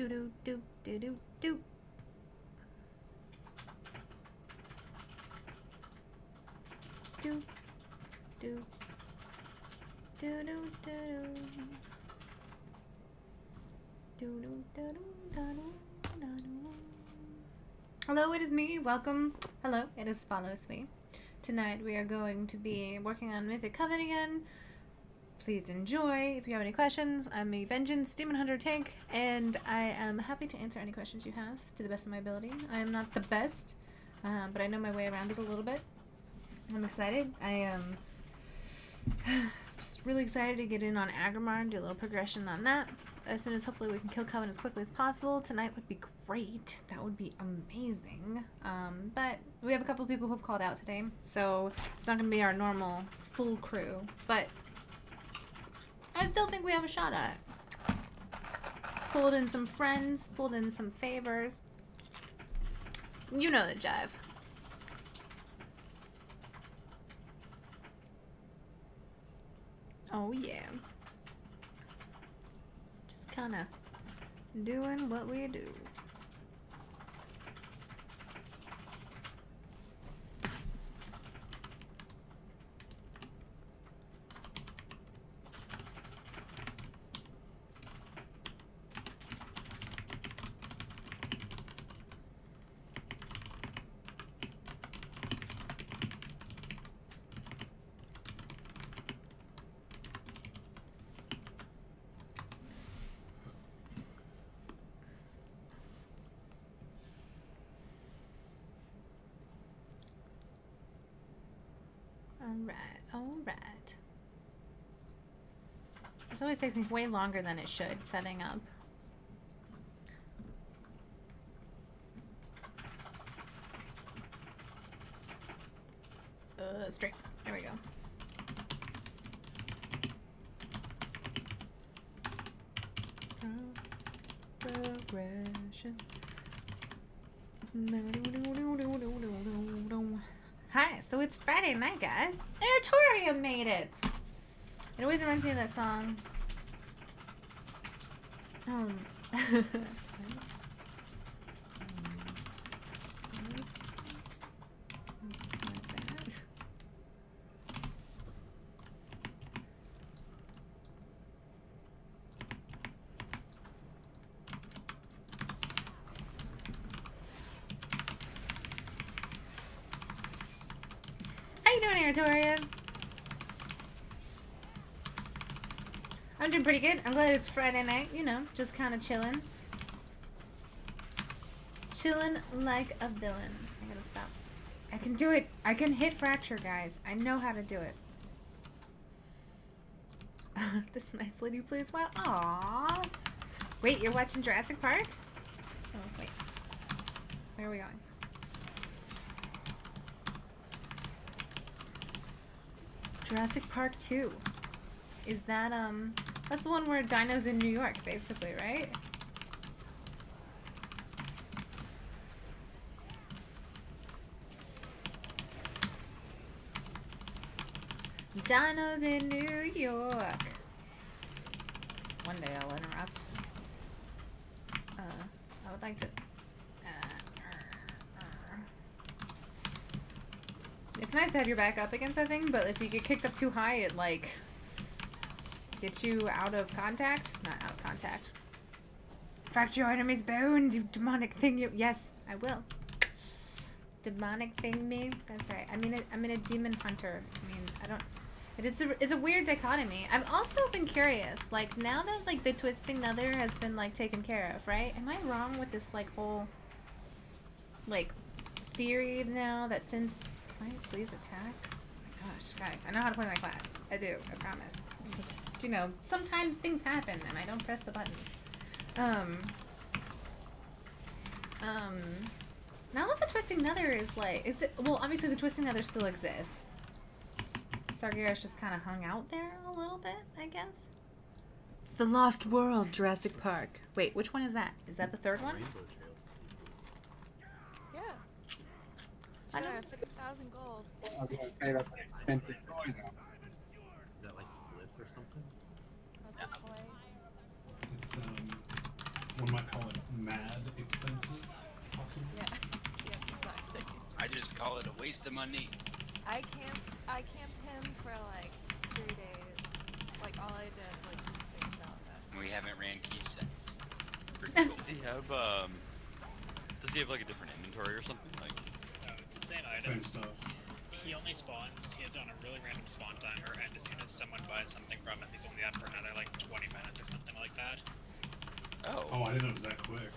Do do do do do do. Do do do do do do do do. Hello, it is me. Welcome. Hello, it is Follows Me. Tonight we are going to be working on Mythic Coven again. Please enjoy. If you have any questions, I'm a Vengeance Demon Hunter tank, and I am happy to answer any questions you have to the best of my ability. I am not the best, but I know my way around it a little bit. I'm excited. I am just really excited to get in on Agrimar and do a little progression on that. As soon as hopefully we can kill Coven as quickly as possible. Tonight would be great. That would be amazing. But we have a couple people who've called out today, so it's not going to be our normal full crew. But I still think we have a shot at it. Pulled in some friends, pulled in some favors. You know the jive. Oh yeah. Just kind of doing what we do. Alright. This always takes me way longer than it should, setting up. Streams. There we go. Progression. Hi, so it's Friday night, guys. Antorus made it! It always reminds me of that song. How you doing, Antorus? I'm doing pretty good. I'm glad it's Friday night, you know, just kind of chilling. Chilling like a villain. I gotta stop. I can do it. I can hit fracture, guys. I know how to do it. This nice lady who plays well. Aww. Wait, you're watching Jurassic Park? Oh, wait. Where are we going? Jurassic Park 2. Is that, that's the one where dinos in New York, basically, right? Dinos in New York. One day I'll interrupt. I would like to... It's nice to have your back up against that thing, but if you get kicked up too high, it, like, gets you out of contact. Not out of contact. Fracture your enemy's bones, you demonic thing. You... Yes, I will. Demonic thing me? That's right. I'm in a demon hunter. I mean, I don't... It's a weird dichotomy. I've also been curious, like, now that, like, the Twisting Nether has been, like, taken care of, right? Am I wrong with this, like, whole, like, theory now that since... Can I please attack? Oh my gosh, guys, I know how to play my class. I do, I promise. It's just, you know, sometimes things happen and I don't press the buttons. Now that the Twisting Nether is, like, is it... Well, obviously the Twisting Nether still exists. Sargeras just kind of hung out there a little bit, I guess. The Lost World, Jurassic Park. Wait, which one is that? Is that the third one? Yeah. I don't... 50,000 gold. I was gonna say that's an expensive toy though. Is that like a blip or something? That's a toy. It's one might call it mad expensive, possibly. Yeah. Yeah, exactly. I just call it a waste of money. I camped him for like 3 days. Like all I did was just sing about that. We haven't ran keys since. Pretty cool. Does he have like a different inventory or something? Like, No, it's the same Same items. stuff. He only spawns. He is on a really random spawn timer, and as soon as someone buys something from him, he's only on for another like 20 minutes or something like that. Oh, I didn't know it was that quick.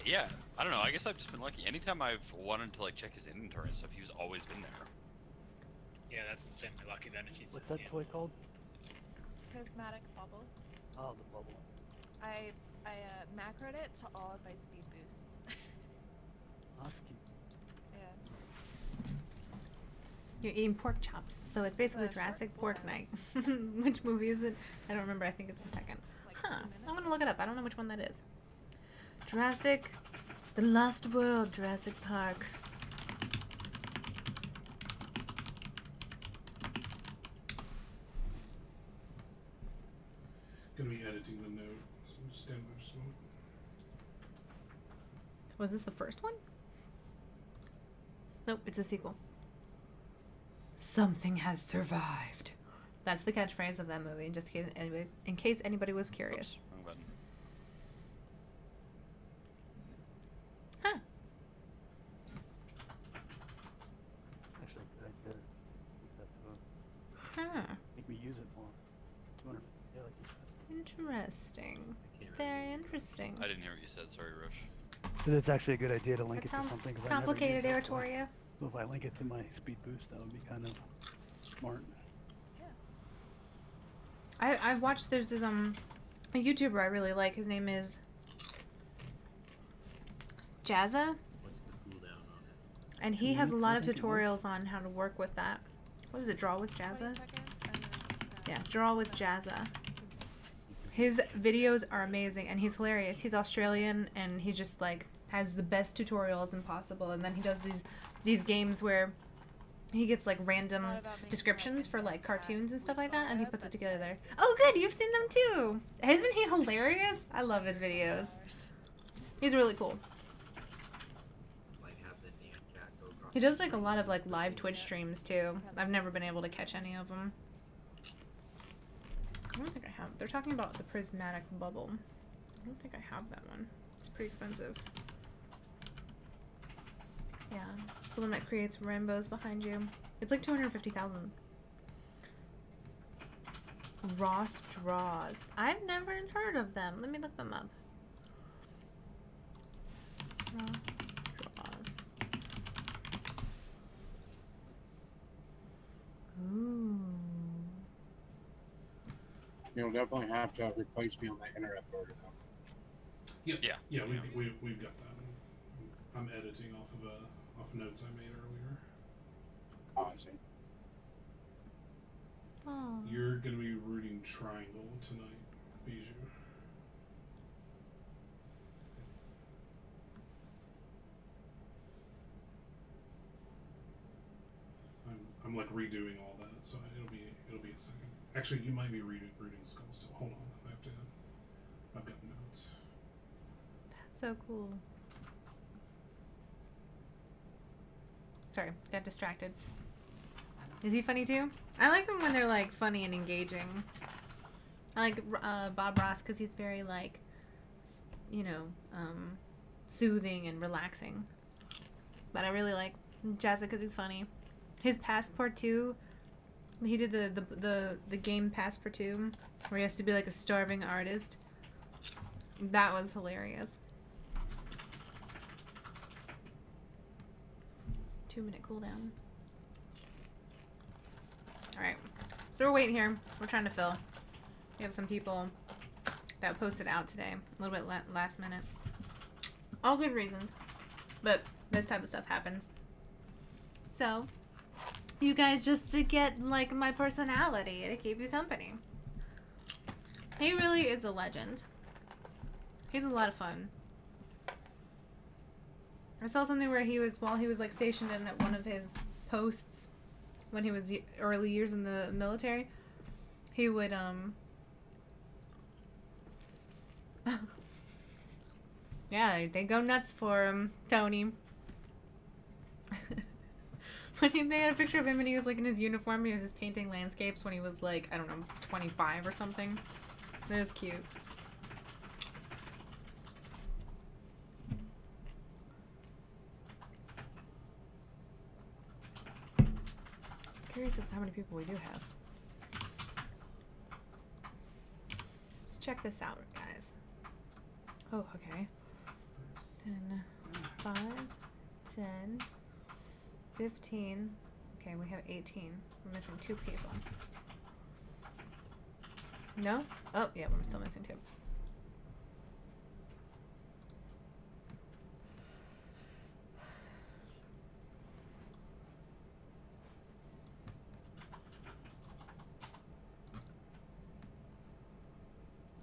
yeah, I don't know. I guess I've just been lucky. Anytime I've wanted to like check his inventory and stuff, he's always been there. Yeah, that's insanely lucky then if you What's see that him. toy called? Prismatic bubble. Oh, the bubble. I macroed it to all of my speed boosts. Oh, that's cute. Yeah. You're eating pork chops, so it's basically The Jurassic short Pork boy. Night. Which movie is it? I don't remember. I think it's the second. It's like Huh. 2 minutes. I'm gonna look it up. I don't know which one that is. Jurassic, The Lost World, Jurassic Park. Gonna be editing the note, so just stand by just a moment. Was this the first one? Nope, it's a sequel. Something has survived. That's the catchphrase of that movie. Just in case anybody was curious. Oops, wrong button. Huh. Actually, good idea. That's Huh. make me use it more. 200. Yeah, like you said. Interesting. Very interesting. I didn't hear what you said. Sorry, Rush. But it's actually a good idea to link That it to sounds something. 'Cause I never complicated, used it before. Aratoria. So if I link it to my speed boost, that would be kind of smart. I've watched, there's this a YouTuber I really like. His name is Jazza, What's the cooldown on it? and he 2 has a weeks, lot I of think it was. tutorials on how to work with that. What is it? Draw with 20 Jazza? seconds and then, Yeah, Draw with Jazza. His videos are amazing, and he's hilarious. He's Australian, and he just like has the best tutorials impossible. And then he does these games where he gets like random Thought about making descriptions that for like into cartoons and that stuff like that, and he photo, puts it but together then- there. Oh, good, you've seen them too. Isn't he hilarious? I love his videos. He's really cool. Like have the damn cat go across He the does like a lot of like street. live Twitch streams too. I've never been able to catch any of them. I don't think I have. They're talking about the prismatic bubble. I don't think I have that one. It's pretty expensive. Yeah, it's the one that creates rainbows behind you. It's like 250,000. Ross Draws. I've never heard of them. Let me look them up. Ross Draws. Ooh. You'll definitely have to replace me on the internet border now. Yep. Yeah. Yeah, we've got that. I'm editing off of notes I made earlier. Oh, I see. Oh. You're gonna be rooting triangle tonight, Bijou. I'm like redoing all that, so it'll be a second. Actually, you might be rooting skulls still. Hold on, I've got notes. That's so cool. Sorry, got distracted. Is he funny too? I like them when they're like funny and engaging. I like Bob Ross because he's very like, you know, soothing and relaxing. But I really like Jazza because he's funny. His Passport 2, he did the game Passport 2 where he has to be like a starving artist. That was hilarious. 2-minute cooldown. Alright, so we're waiting here. We're trying to fill. We have some people that posted out today, a little bit last minute. All good reasons, but this type of stuff happens. So, you guys just to get like my personality to keep you company. He really is a legend. He's a lot of fun. I saw something where he was, while he was like stationed in one of his posts when he was early years in the military, he would Yeah, they go nuts for him, Tony. When they had a picture of him and he was like in his uniform, he was just painting landscapes when he was like, I don't know, 25 or something. That was cute. Curious as to how many people we do have. Let's check this out, guys. Oh, okay. 10, 5, 10, 15. Okay, we have 18. We're missing 2 people. No? Oh, yeah, we're still missing 2.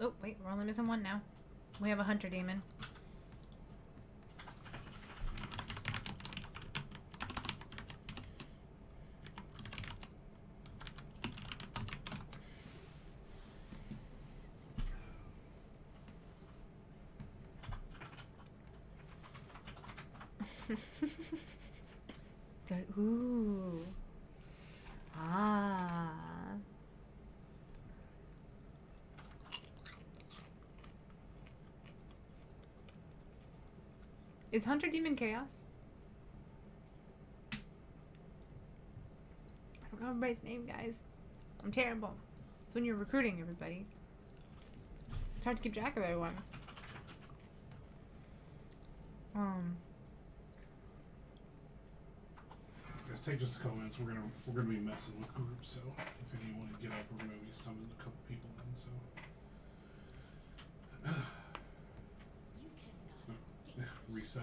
Oh, wait, we're only missing 1 now. We have a hunter demon. Ooh. Ah. Is Hunter Demon Chaos? I don't know everybody's name, guys. I'm terrible. It's when you're recruiting everybody. It's hard to keep track of everyone. Guys, take just a couple minutes. We're gonna be messing with groups, so if any want to get up, we're gonna be summoning a couple people in. So reset.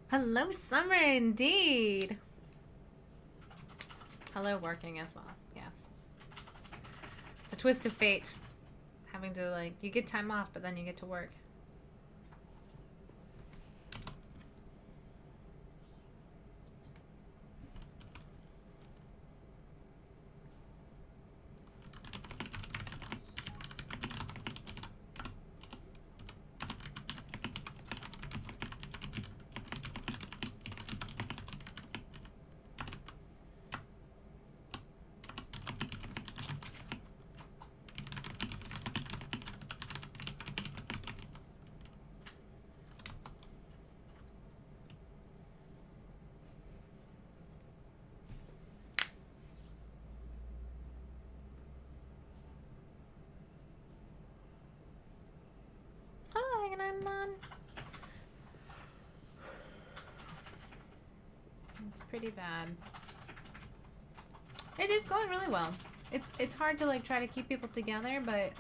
Hello, Summer, indeed. Hello, working as well. Yes. It's a twist of fate. Having to, like, you get time off, but then you get to work. It's pretty bad. It is going really well. It's hard to like try to keep people together, but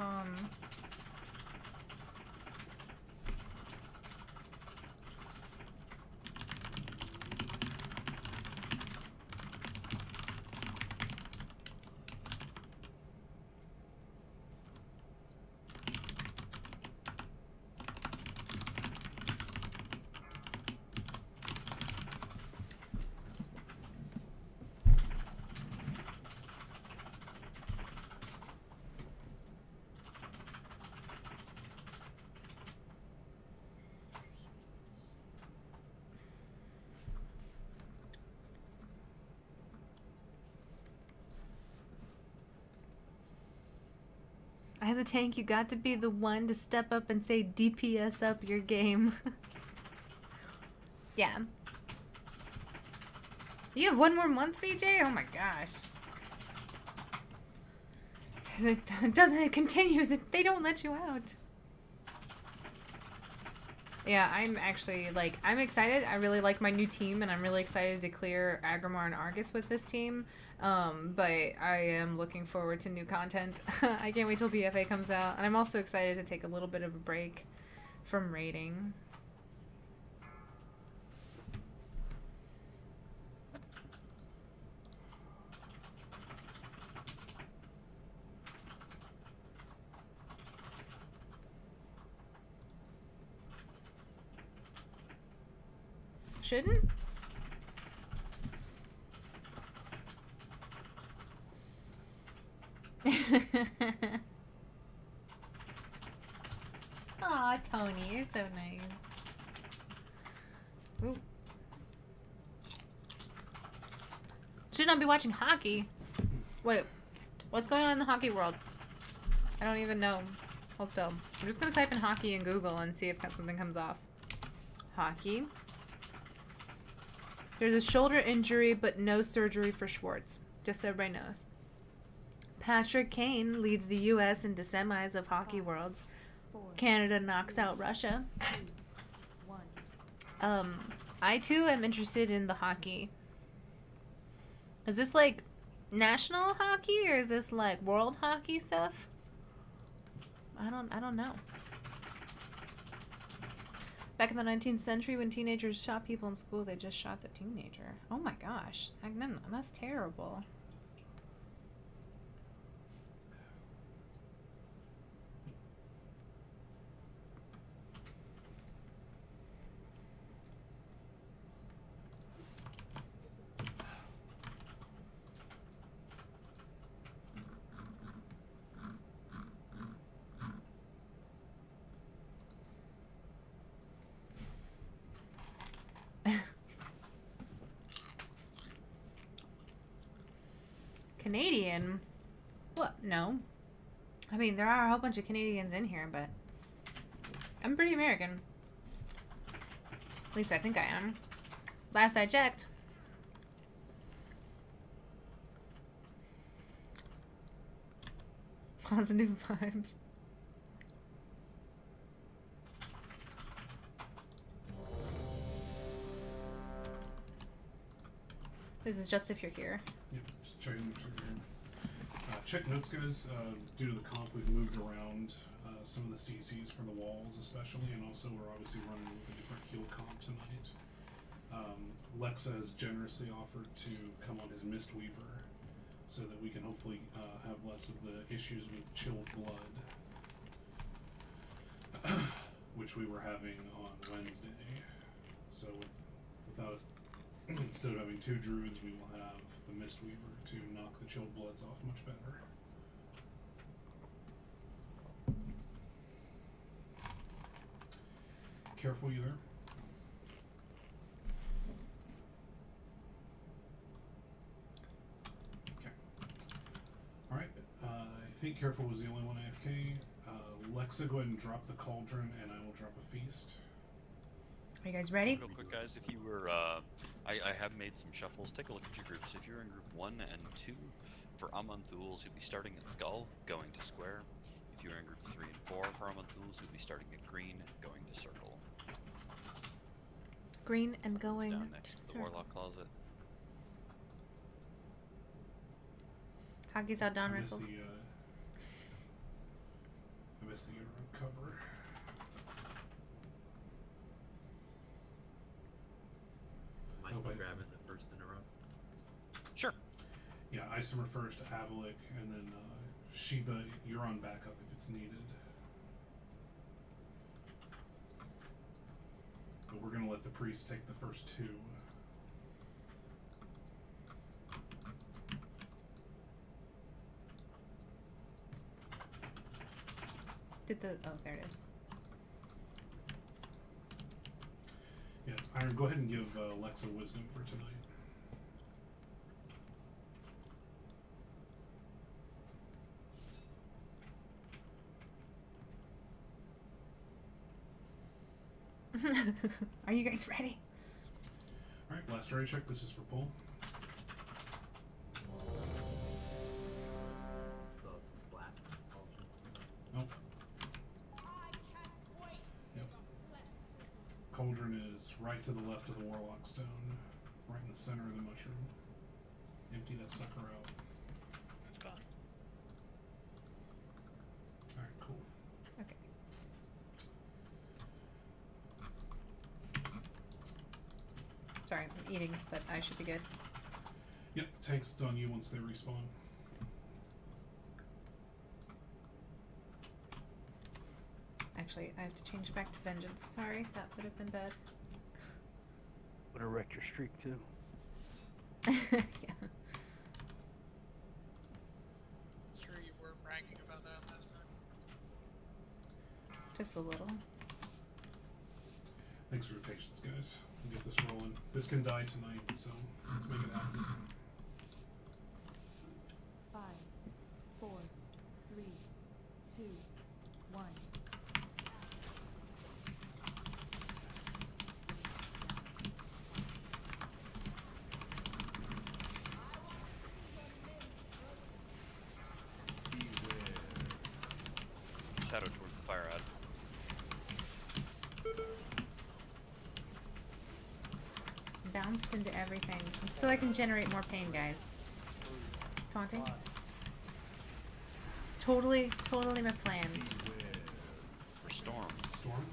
As a tank, you got to be the one to step up and say DPS up your game. Yeah. You have 1 more month, VJ? Oh my gosh. It doesn't, it continues. They don't let you out. Yeah, I'm actually, like, I'm excited. I really like my new team, and I'm really excited to clear Agrimar and Argus with this team. But I am looking forward to new content. I can't wait till BFA comes out. And I'm also excited to take a little bit of a break from raiding. Shouldn't? Aw, Tony, you're so nice. Ooh. Should not be watching hockey. Wait, what's going on in the hockey world? I don't even know. Hold still. I'm just gonna type in hockey in Google and see if something comes off. Hockey. There's a shoulder injury, but no surgery for Schwartz. Just so everybody knows. Patrick Kane leads the U.S. into semis of Hockey Worlds. Canada knocks out Russia. I too am interested in the hockey. Is this like national hockey or is this like world hockey stuff? I don't know. Back in the 19th century, when teenagers shot people in school, they just shot the teenager. Oh my gosh. That's terrible. Canadian? What? No. I mean, there are a whole bunch of Canadians in here, but I'm pretty American. At least I think I am. Last I checked. Positive vibes. This is just if you're here. Yep, just checking if you're here. Check notes, guys. Due to the comp, we've moved around some of the CCs for the walls, especially, and also we're obviously running with a different heal comp tonight. Lexa has generously offered to come on his Mistweaver so that we can hopefully have less of the issues with chilled blood, which we were having on Wednesday. So without us, instead of having 2 druids, we will have the Mistweaver to knock the chilled bloods off much better. Careful, you there? Okay. Alright, I think Careful was the only one AFK. Lexa, go ahead and drop the cauldron, and I will drop a feast. Are you guys ready? Real quick, guys, if you were, I have made some shuffles. Take a look at your groups. If you're in group 1 and 2, for Aman'Thuls, you'll be starting at Skull, going to Square. If you're in group 3 and 4 for Aman'Thuls, you'll be starting at Green, going to Circle. Green and going down to next to the Circle. Warlock Closet. Hockey's outdone, I missed Rickles. I missed the cover. Am I still grabbing the first in a row? Sure. Yeah, Isomer first, Avalik, and then Sheba, you're on backup if it's needed. But we're gonna let the priest take the first 2. Oh, there it is. Yeah, Iron, go ahead and give Lexa wisdom for tonight. Are you guys ready? Alright, last ready check. This is for pull. So some blast culture. Nope. Yep. Cauldron is right to the left of the Warlock Stone, right in the center of the mushroom. Empty that sucker out. It's gone. Alright, cool. Okay. Sorry, I'm eating, but I should be good. Yep, tanks, it's on you once they respawn. Actually, I have to change back to Vengeance. Sorry, that would have been bad. Would have wrecked your streak too. Yeah. Sure you were bragging about that last time. Just a little. Thanks for your patience, guys. We'll get this rolling. This can die tonight, so let's make it happen. 5, 4, 3, 2, 1. Shadow towards the fire ad. Just bounced into everything. So I can generate more pain, guys. Taunting? It's totally my plan. For Storm. Storm?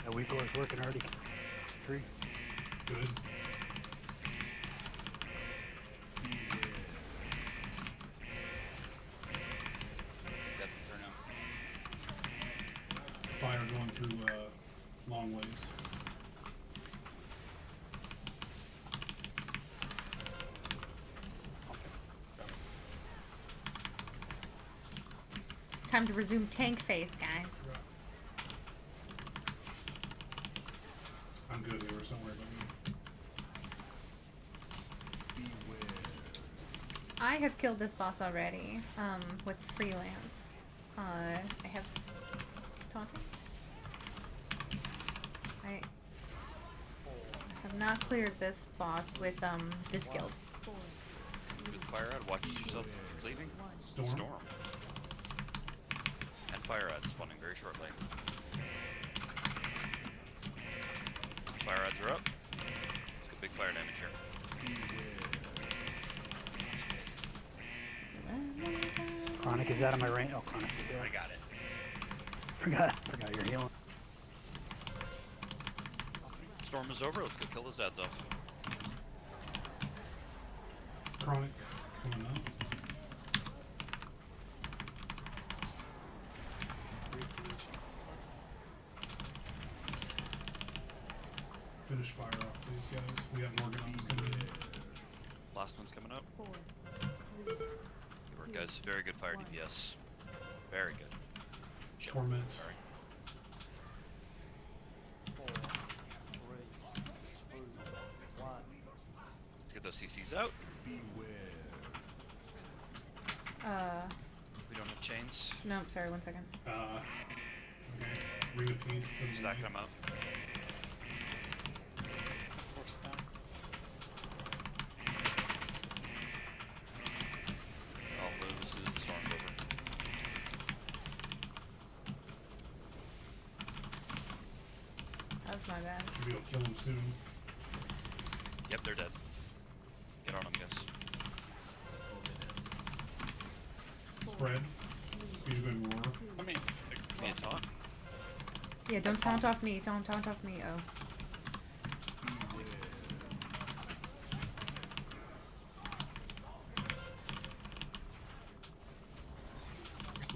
That weak one's working already. 3. Good. Fire going through long ways. Time to resume tank phase, guys. I'm good, viewers. Don't worry about me. I have killed this boss already, with freelance. I have taunting. I have not cleared this boss with this guild. With fire ad, watch yourself leaving. Storm. And fire ad spawning very shortly. Fire ads are up. Let's get big fire damage here. Chronic is out of my range. Oh, Chronic is there. I got it. Forgot you're healing. Storm is over. Let's go kill those ads off. Chronic coming up. Finish fire off, please, guys. We have more guns coming in. Last one's coming up. 4, Good work, guys. Very good fire DPS. Very good. Shit. Torment. Sorry. Let's get those CCs out. We don't have chains. No, sorry, 1 second. Okay. Ring of Peace. then Stacking them up. Force down. All loses. Storm's over. That was my bad. Should be able to kill him soon. Yep, they're dead. Get on them, guys. Spread. You should go and roar. I mean, Give me a taunt. Yeah, don't taunt off me. Don't taunt off me. Oh.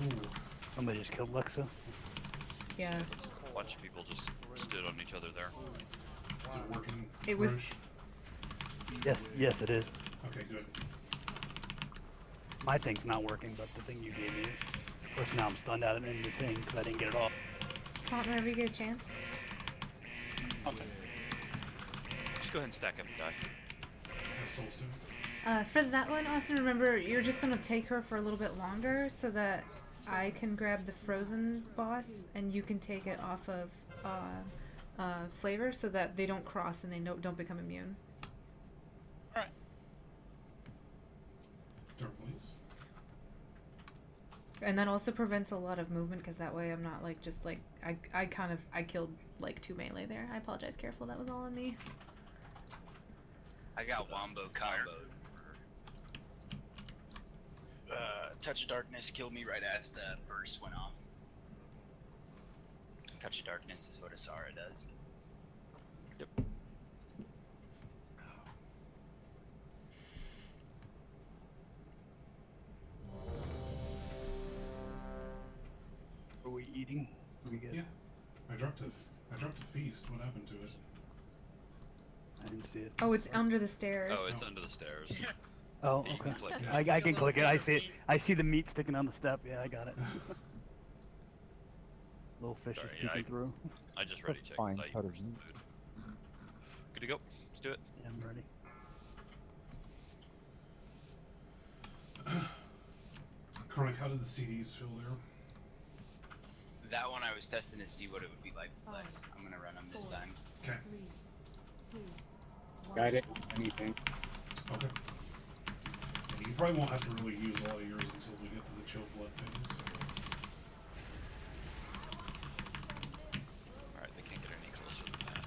Ooh. Somebody just killed Lexa. Yeah. A bunch of people just stood on each other there. Is it working? It was- Roche? Yes, it is. Okay, good. My thing's not working, but the thing you gave me is. Of course, now I'm stunned out of the thing because I didn't get it off. Taunt whenever you get a chance. okay. Just go ahead and stack up and die. Have Soulstone. For that one, Austin, remember, you're just gonna take her for a little bit longer so that I can grab the frozen boss, and you can take it off of flavor, so that they don't cross and they don't become immune. Alright. Turn, please. And that also prevents a lot of movement, because that way I'm not like just like I killed like 2 melee there. I apologize, careful, that was all on me. I got wombo comboed. Touch of Darkness killed me right as the burst went off. Touch of Darkness is what Asara does. Yep. Are we eating? Are we good? Yeah. I dropped a feast. What happened to it? I didn't see it. Oh, it's under the stairs. Oh, it's under the stairs. Oh, You okay. can click it. I can click it. I see it. I see the meat sticking on the step. Yeah, I got it. Little fish Sorry, is yeah, peeking through. I just ready checked. Fine, I cut it. used some food. Good to go. Let's do it. Yeah, I'm ready. Chronic, how did the CDs feel there? That one I was testing to see what it would be like with less. I'm gonna run them this time. Okay. 3, 2, 1. Got it. Anything. Okay. And you probably won't have to really use all of yours until we get to the chill blood phase. Alright, they can't get any closer than that.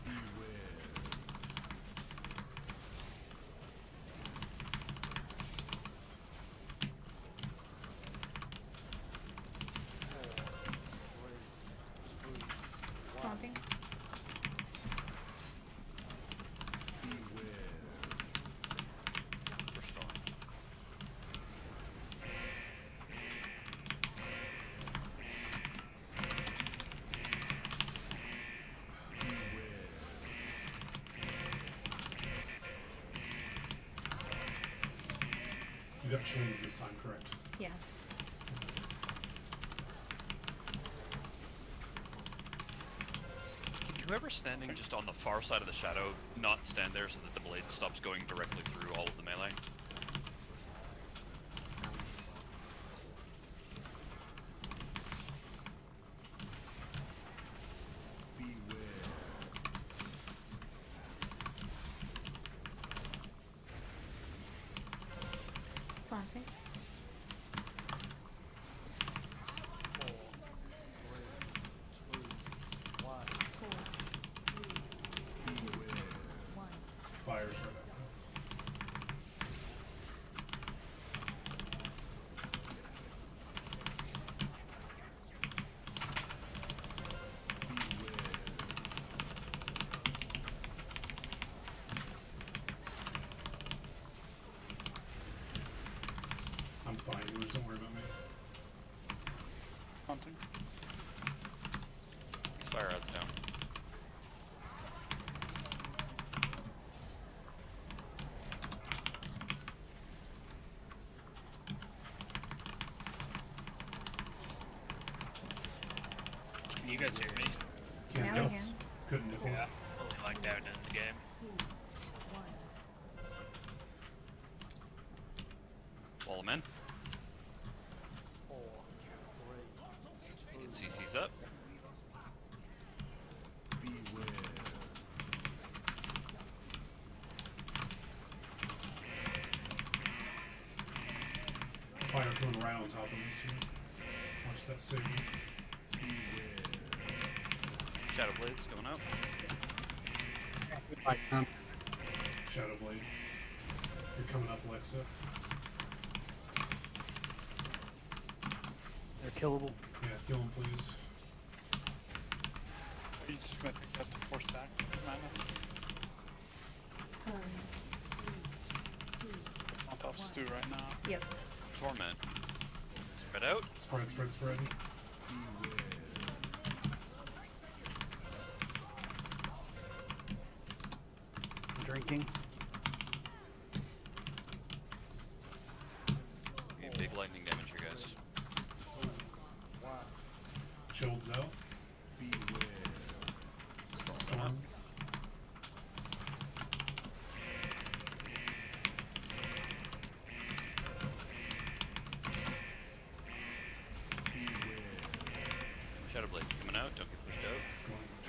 Taunting. Restoring. You got chains this time, correct? Yeah. Can whoever's standing just on the far side of the shadow not stand there so that the blade stops going directly through all of the melee? Taunting. 4, 3, 2, 1. Fires right back. I'm fine. You just don't worry about me. Hunting. Fire odds down. Can you guys hear me? Can't Now go. we can. Couldn't before. Yeah. Fully locked out in the game. 2, 1. Wall them in. Let's get CC's up. Fire coming around on top of us here. Watch that save. Shadow blades going up. Like some. Shadow Blade. You're coming up, Alexa. They're killable. Yeah, kill him, please. Are you just gonna pick up the 4 stacks of mana? 4, 3, 2, On top stew right now. Yep. Torment. Spread out. Spread, spread, spread. Drinking. Okay, big lightning damage here, guys. Chilled out. Storm.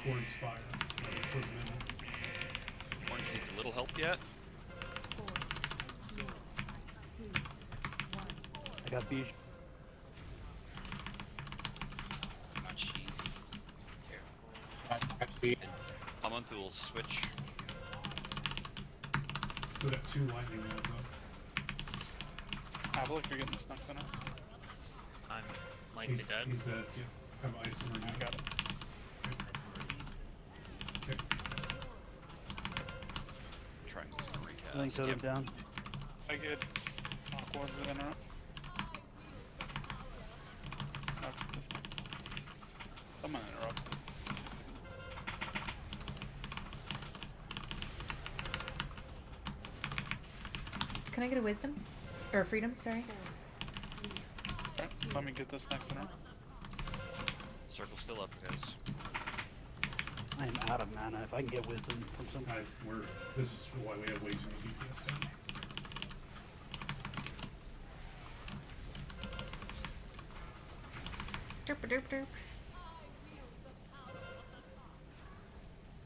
towards fire, towards the middle. Orange needs a little help yet. 4, 3, 2, 1. I got beach. Not she. I'm on tools. Switch. Still got 2 lightning rods up. I believe you're getting this next center. I'm likely dead. He's dead. Yeah. Have ice on I got it. Okay. Trying to recast. I think totem down. I get Aqua's in interrupt. Okay, this next. Someone interrupt. Can I get a wisdom? Or a freedom, sorry. Okay, let me get this next interrupt. Circle's still up, guys. I am out of mana. If I can get wisdom from somebody. This is why we have way too many DPS down. Derp derp derp.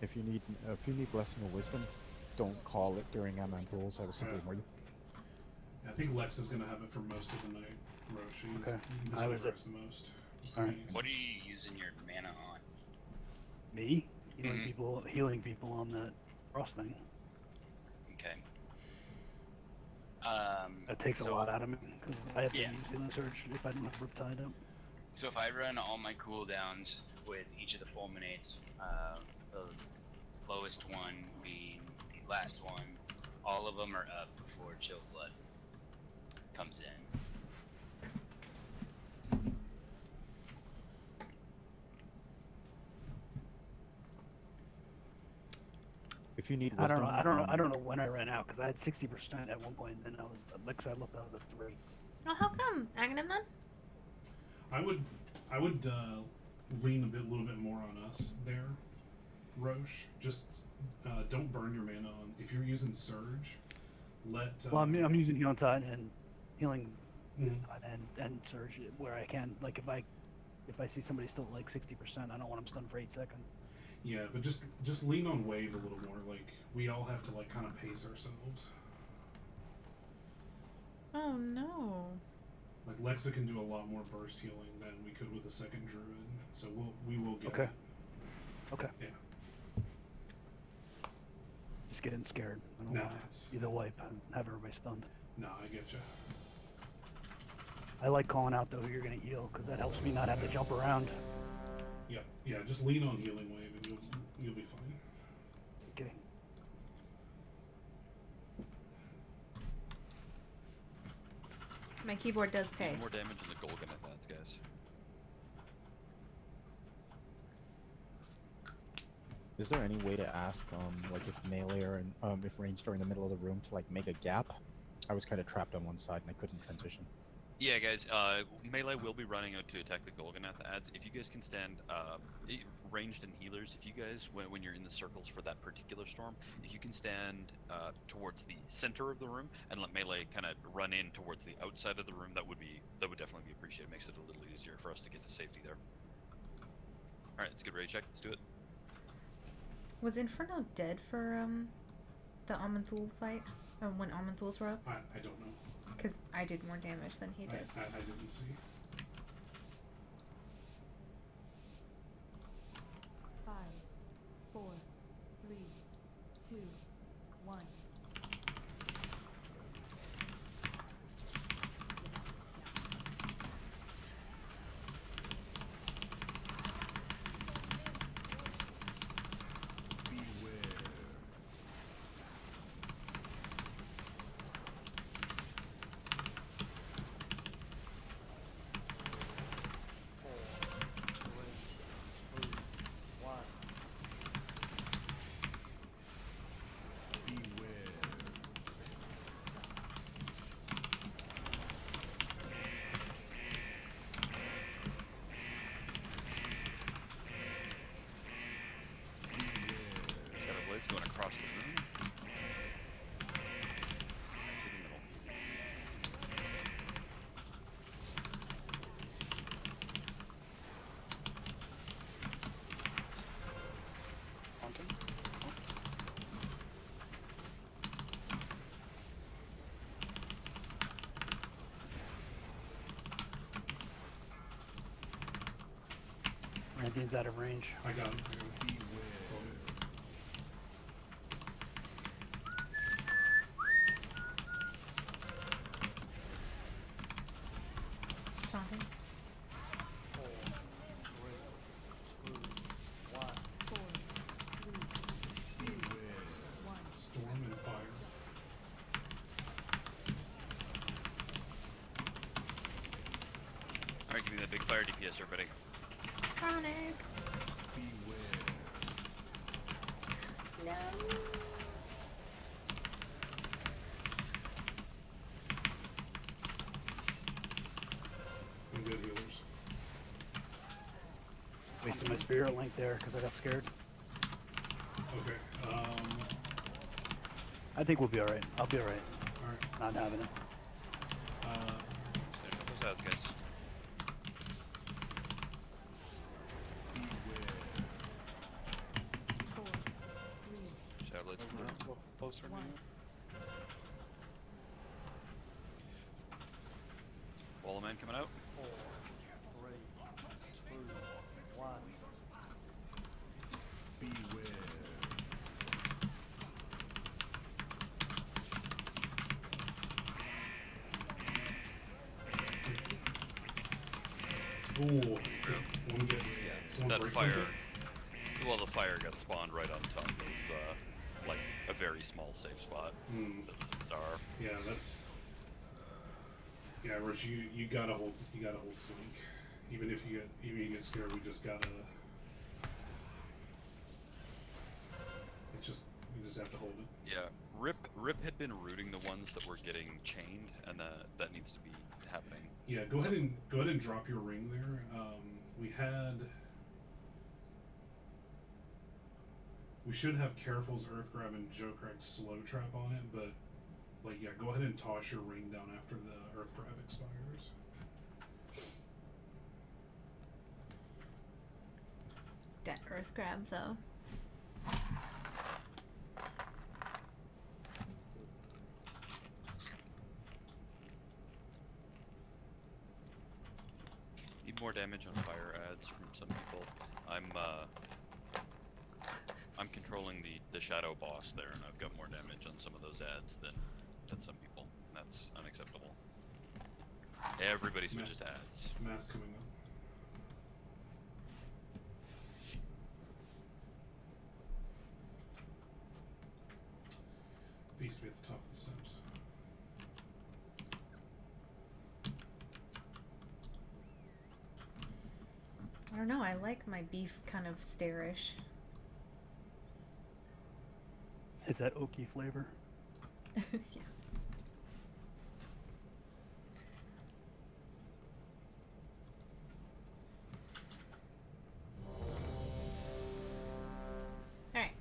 If you need blessing or wisdom, don't call it during Antorus. I will simply ignore you. I think Lex is gonna have it for most of the night. Roche, Okay. I was the most. Alright. What are you using your mana on? Me? Healing people on that frost thing. Okay. That takes a lot out of me because I have to Yeah. use healing surge if I don't have Riptide up. So if I run all my cooldowns with each of the fulminates, the lowest one being the last one, all of them are up before Chill Blood comes in. If you need I wisdom, don't know when I ran out because I had 60% at one point, and then I was like I looked, I was at 3. Oh, how come? Agamemnon? I would lean a little bit more on us there, Roche. Just don't burn your mana on. If you're using Surge, let. Well, I'm using healing tide and healing Mhm. and surge where I can. Like if I see somebody still at like 60%, I don't want them stunned for 8 seconds. Yeah, but just lean on wave a little more. Like we all have to like kind of pace ourselves. Oh no. Like Lexa can do a lot more burst healing than we could with a second druid, so we will get Okay. it. Okay. Yeah. Just getting scared. I don't Nah, want it's to either wipe and have everybody stunned. no, I get you. I like calling out though who you're gonna heal because that helps me not have to jump around. Yeah, just lean on healing wave and you'll be fine. Okay. My keyboard does pay. More damage in the Golgan adds, guys. Is there any way to ask, like if melee or if ranged are in the middle of the room to like make a gap? I was kind of trapped on one side and I couldn't transition. Yeah, guys, melee will be running out to attack the Golganath ads. If you guys can stand ranged and healers, if you guys, when you're in the circles for that particular storm, if you can stand towards the center of the room and let melee kind of run in towards the outside of the room, that would definitely be appreciated. Makes it a little easier for us to get to safety there. All right, let's get ready to check. Let's do it. Was Inferno dead for the Amanthul fight? When Amanthuls were up? I don't know. Because I did more damage than he did. I didn't see. 5, 4, 3, 2, 1. 17's out of range. I got him. It's all good. Taunting. 4, 3, 2, 1. 4, 3, 2, 1. Storm and fire. Alright, give me that big fire DPS, everybody. Chronic. No. I'm good healers. Wasted my spirit link there because I got scared. Okay. I think we'll be alright. I'll be alright. Alright. Not having it. Those ads, guys. Shadowblades coming out. Closer to me. Wall of Man coming out. 4, 3, 2, 1. Ooh. One good. Someone That break fire. something? Well, the fire got spawned right on top of, like, a very small safe spot. That's a star. Yeah, that's. Yeah, Rich, you gotta hold sync. Even if you get scared, we just gotta. You just have to hold it. Yeah, Rip had been rooting the ones that were getting chained, and that needs to be happening. Yeah, go ahead and drop your ring there. We should have Careful's Earth Grab and Joker's Slow Trap on it, but like, yeah, go ahead and toss your ring down after the Earth Grab expires. That Earth Grab though. Need more damage on fire ads from some people. I'm controlling the shadow boss there, and I've got more damage on some of those ads than some people. That's unacceptable. Everybody switches to ads. Mass coming up. Beast to be at the top of the steps. I don't know, I like my beef kind of starish. Is that oaky flavor? Yeah. Alright.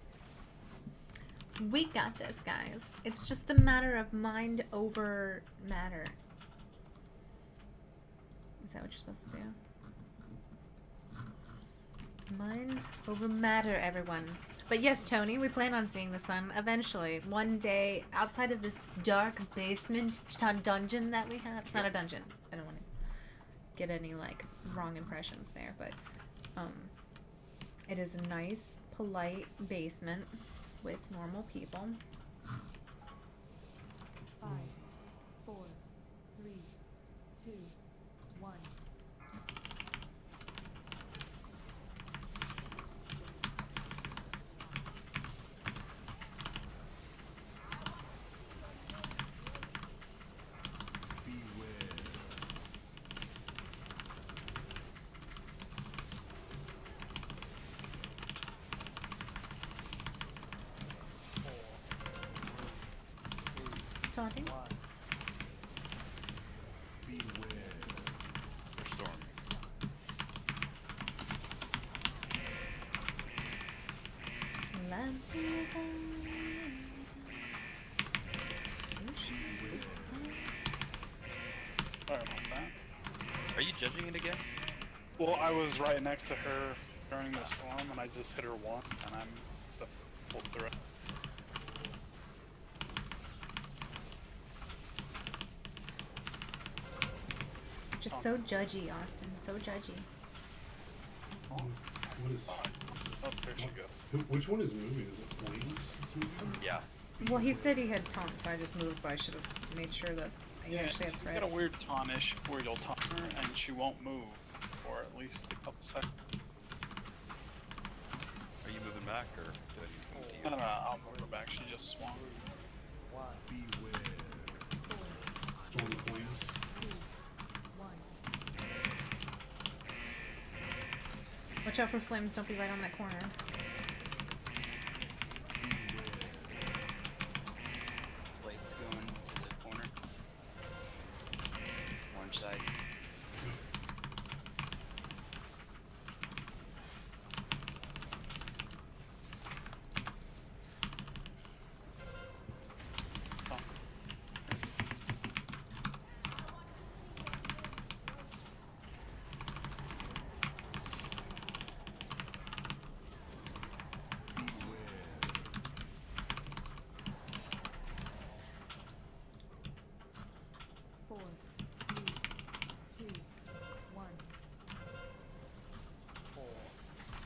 We got this, guys. It's just a matter of mind over matter. Is that what you're supposed to do? Mind over matter, everyone. But yes, Tony, we plan on seeing the sun eventually. One day, outside of this dark basement dungeon that we have. It's not a dungeon. I don't want to get any, like, wrong impressions there. But, it is a nice, polite basement with normal people. 5, 4, 3, 2, 1. Taunting. Storm. Sorry about that. Are you judging it again? Well, I was right next to her during the storm, and I just hit her one, and I'm stuff pulled through it. Just so judgy, Austin. So judgy. Oh, What is? Oh, there she goes. Which one is moving? Is it Flames that's moving? Yeah. Well, he said he had taunt, so I just moved, but I should have made sure that I actually had she's threat. got a weird tauntish where you'll taunt her and she won't move for at least a couple seconds. Are you moving back or do I need to come to you? No, I'll move her back. She just swung. Storm the Flames. Watch out for flames, don't be right on that corner. Blade's going to the corner. Orange side.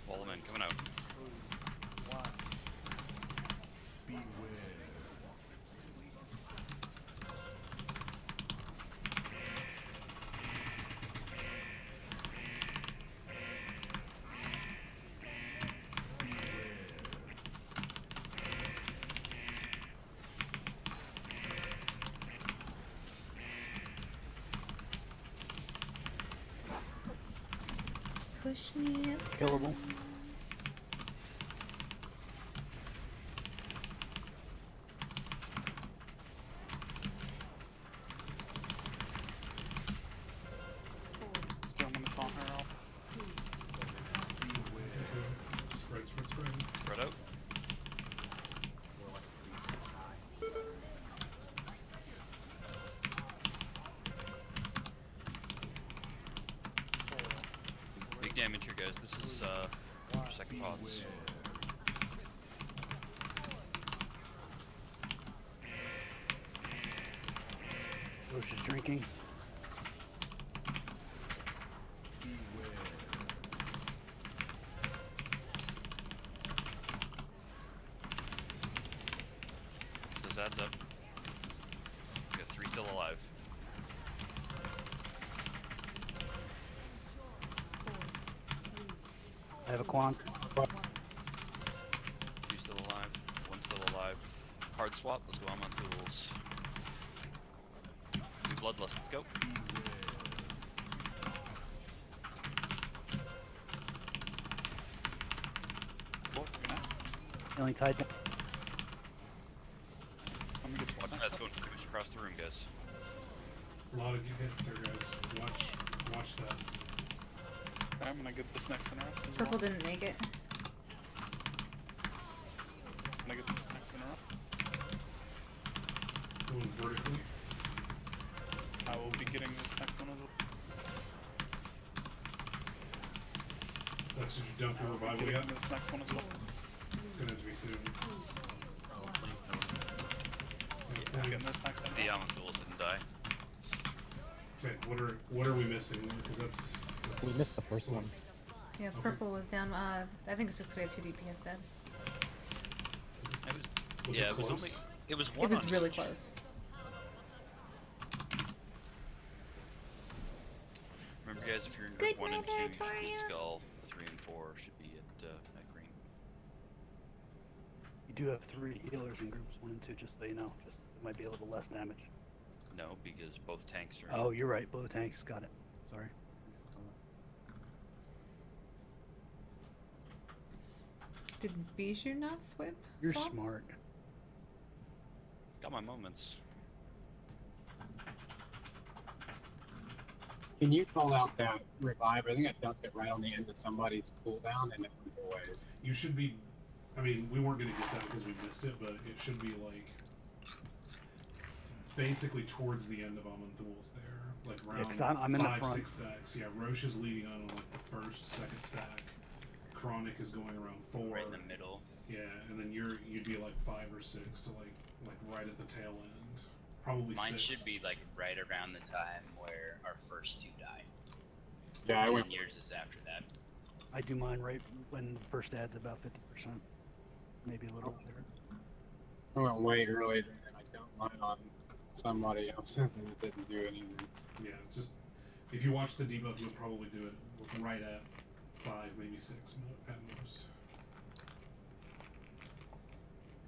Wallman coming out. Push me aside. Killable. Still gonna taunt her off. Spread, spread, spread. Spread out. Big damage here, guys. This is your second pods. Roche is drinking. Those adds up. We got 3 still alive. I have a quank. 2 still alive. 1 still alive. Hard swap. Let's go. I'm on tools. 2 bloodlust. Let's go. Healing tied down. Let me get the That's going pretty much across the room, guys. A lot of you hits there, guys. Watch that. I'm gonna get this next interrupt as Purple well. didn't make it. I'm gonna get this next interrupt. Going vertically. I will be getting this next one as well. Did you dump your revival Getting yet? this next one as well. It's gonna have to be soon. I'm getting this next The interrupt. almond tools didn't die. Okay, what are we missing? Because that's We missed the first one. Yeah, Okay. purple was down. I think it's just because we had 2 DPS dead. Was Yeah, it it was close? only. It was one. It was on really each. close. Remember, guys, if you're in Good group 1 and 2, you should be Victoria. at skull. 3 and 4 should be at green. You do have 3 healers in groups 1 and 2, just so you know. Just it might be a little less damage. No, because both tanks are. Oh, you're right. Blue tanks. Got it. Sorry. Did Bijou not swip? You're swap? smart. Got my moments. Can you call out that revive? I think I dumped it right on the end of somebody's cooldown and it went away. You should be. I mean, we weren't gonna get that because we missed it, but it should be like basically towards the end of Amanthul's there, like Yeah, 'cause round I'm in the 5, front. 6 stacks. Yeah, Roche is leading on like the first, second stack. Chronic is going around 4. Right in the middle. Yeah, and then you'd be like 5 or 6 to like right at the tail end. Probably Mine 6. should be like right around the time where our first 2 died. Yeah, I And went. yours is after that. I do mine right when first ad's about 50%, maybe a little under. I went way early and I dumped mine on somebody else's and it didn't do anything. Yeah, just if you watch the debug, you'll probably do it right at 5, maybe 6 at most.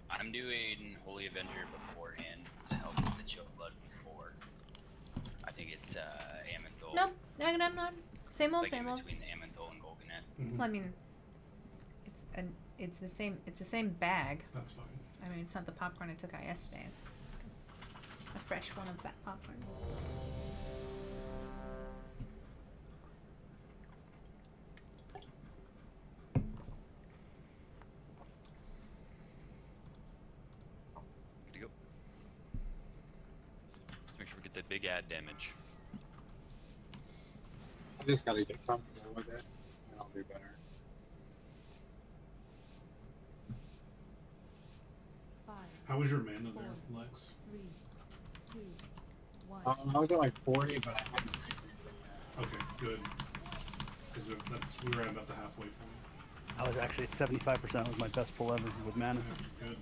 I'm doing Holy Avenger beforehand to help with the Chill Blood before. I think it's Amenthal. No, no. Same old, It's like same in old. between Amenthal and Golganet. Mm-hmm. Well, I mean, it's the same bag. That's fine. I mean, it's not the popcorn I took out yesterday. It's a fresh one of that popcorn. Good to go. Let's make sure we get that big ad damage. I just gotta get comfortable with it and I'll do better. How was your mana there, Lex? 3, 2, 1. I was at like 40, but I hadn't taken anything yet. Okay, good. Because we were at about the halfway point. I was actually at 75%. Was my best pull ever with mana. Good.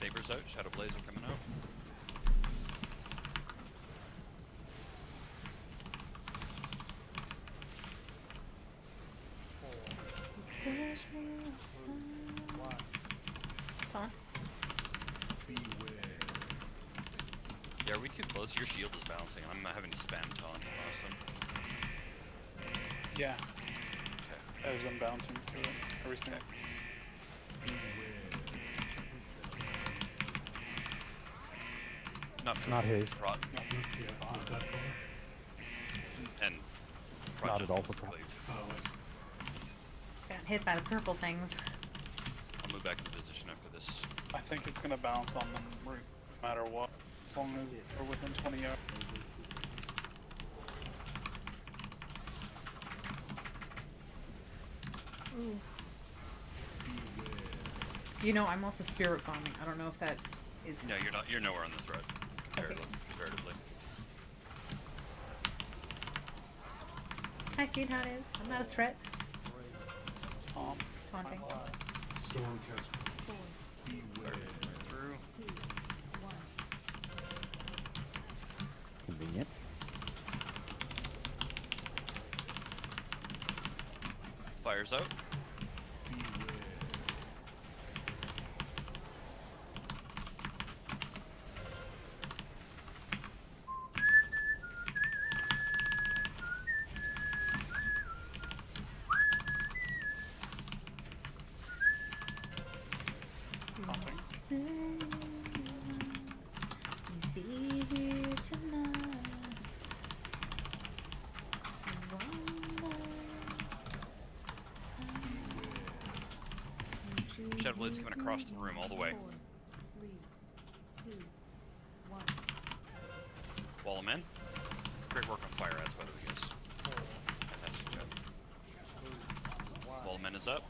Sabers out, Shadow Blaze are coming out. Taunt. Yeah, are we too close? Your shield is bouncing. I'm having to spam taunt Austin. Yeah. Okay. That has been bouncing to it every single. Not his. Rod. Yeah, not that far. And Not at all for Project, I believe. Oh, I see. Just got hit by the purple things. I'll move back to position after this. I think it's gonna bounce on them no matter what, as long as we're within 20 yards. Ooh. You know, I'm also spirit bombing. I don't know if that is. No, you're not. You're nowhere on the threat comparatively. I see how it is. I'm not a threat. Taunting. Stormcast. 4, Through. 2, 1. Convenient. Fires out. Be here tonight. Shadow Blade's coming across the room all the way. 4, 3, 2, 1. Wall him in. Great work on fire as by the way, guys. Fantastic job. Wall him in is up.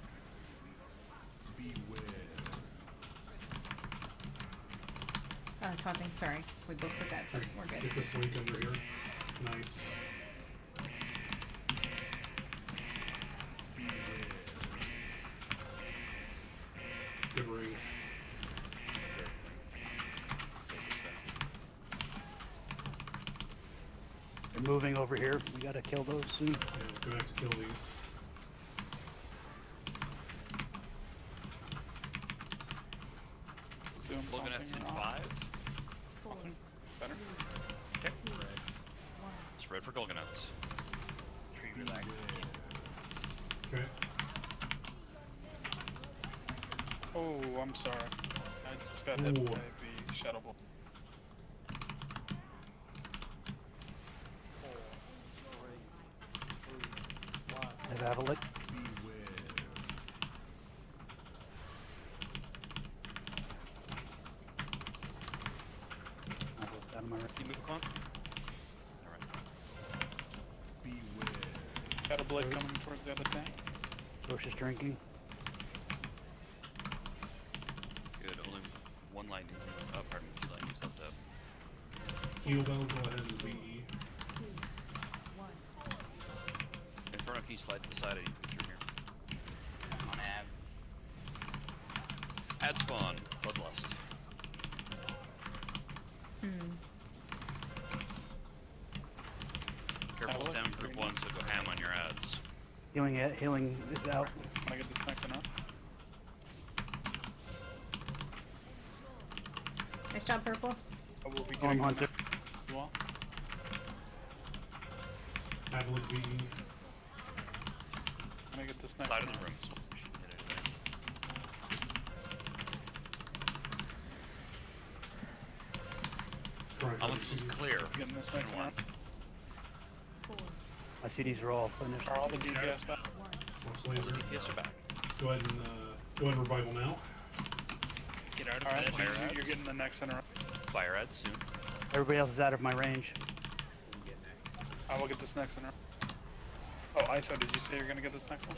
Taunting. Sorry, we both took that. But we're good. Get the slink under here. Nice. Good ring. They're moving over here. We gotta kill those soon. Yeah, we're gonna have to kill these. Zoom Looking at something in or not. 5. 4, Better. 3, Okay. 2, 1. It's red for Golganeths. Tree relaxing. Okay. Oh, I'm sorry. I just got hit Ooh. by the Shadow Ball. Have Avalik. Out of my right. Can you move a clone? Alright. Shadow Blade coming towards the other tank. Rosh is drinking. Good. Only one lightning. Oh, pardon me. 2 lightnings left up. Heal bell, go ahead and VE. 2, 1. If can you slide to the side? I need to picture here. On ab. Add spawn. Bloodlust. Careful look, down group 1, so go ham on your ads. Healing it. Healing is out. Can I get this next enough? Nice job, purple. I will be Storm getting Hunter. as well. Avalanche VE. Can I get this next Side of one? the room. So we should hit it there. Amon's clear. Getting this next one. My CDs are all finished. Are all the DPS back? Watch laser. DPS are back. Go ahead and revival now. Get out of Alright, bed. fire You're ads. getting the next center. Fire ads soon. Everybody else is out of my range. I will get this next center. Oh, ISO, did you say you're gonna get this next one?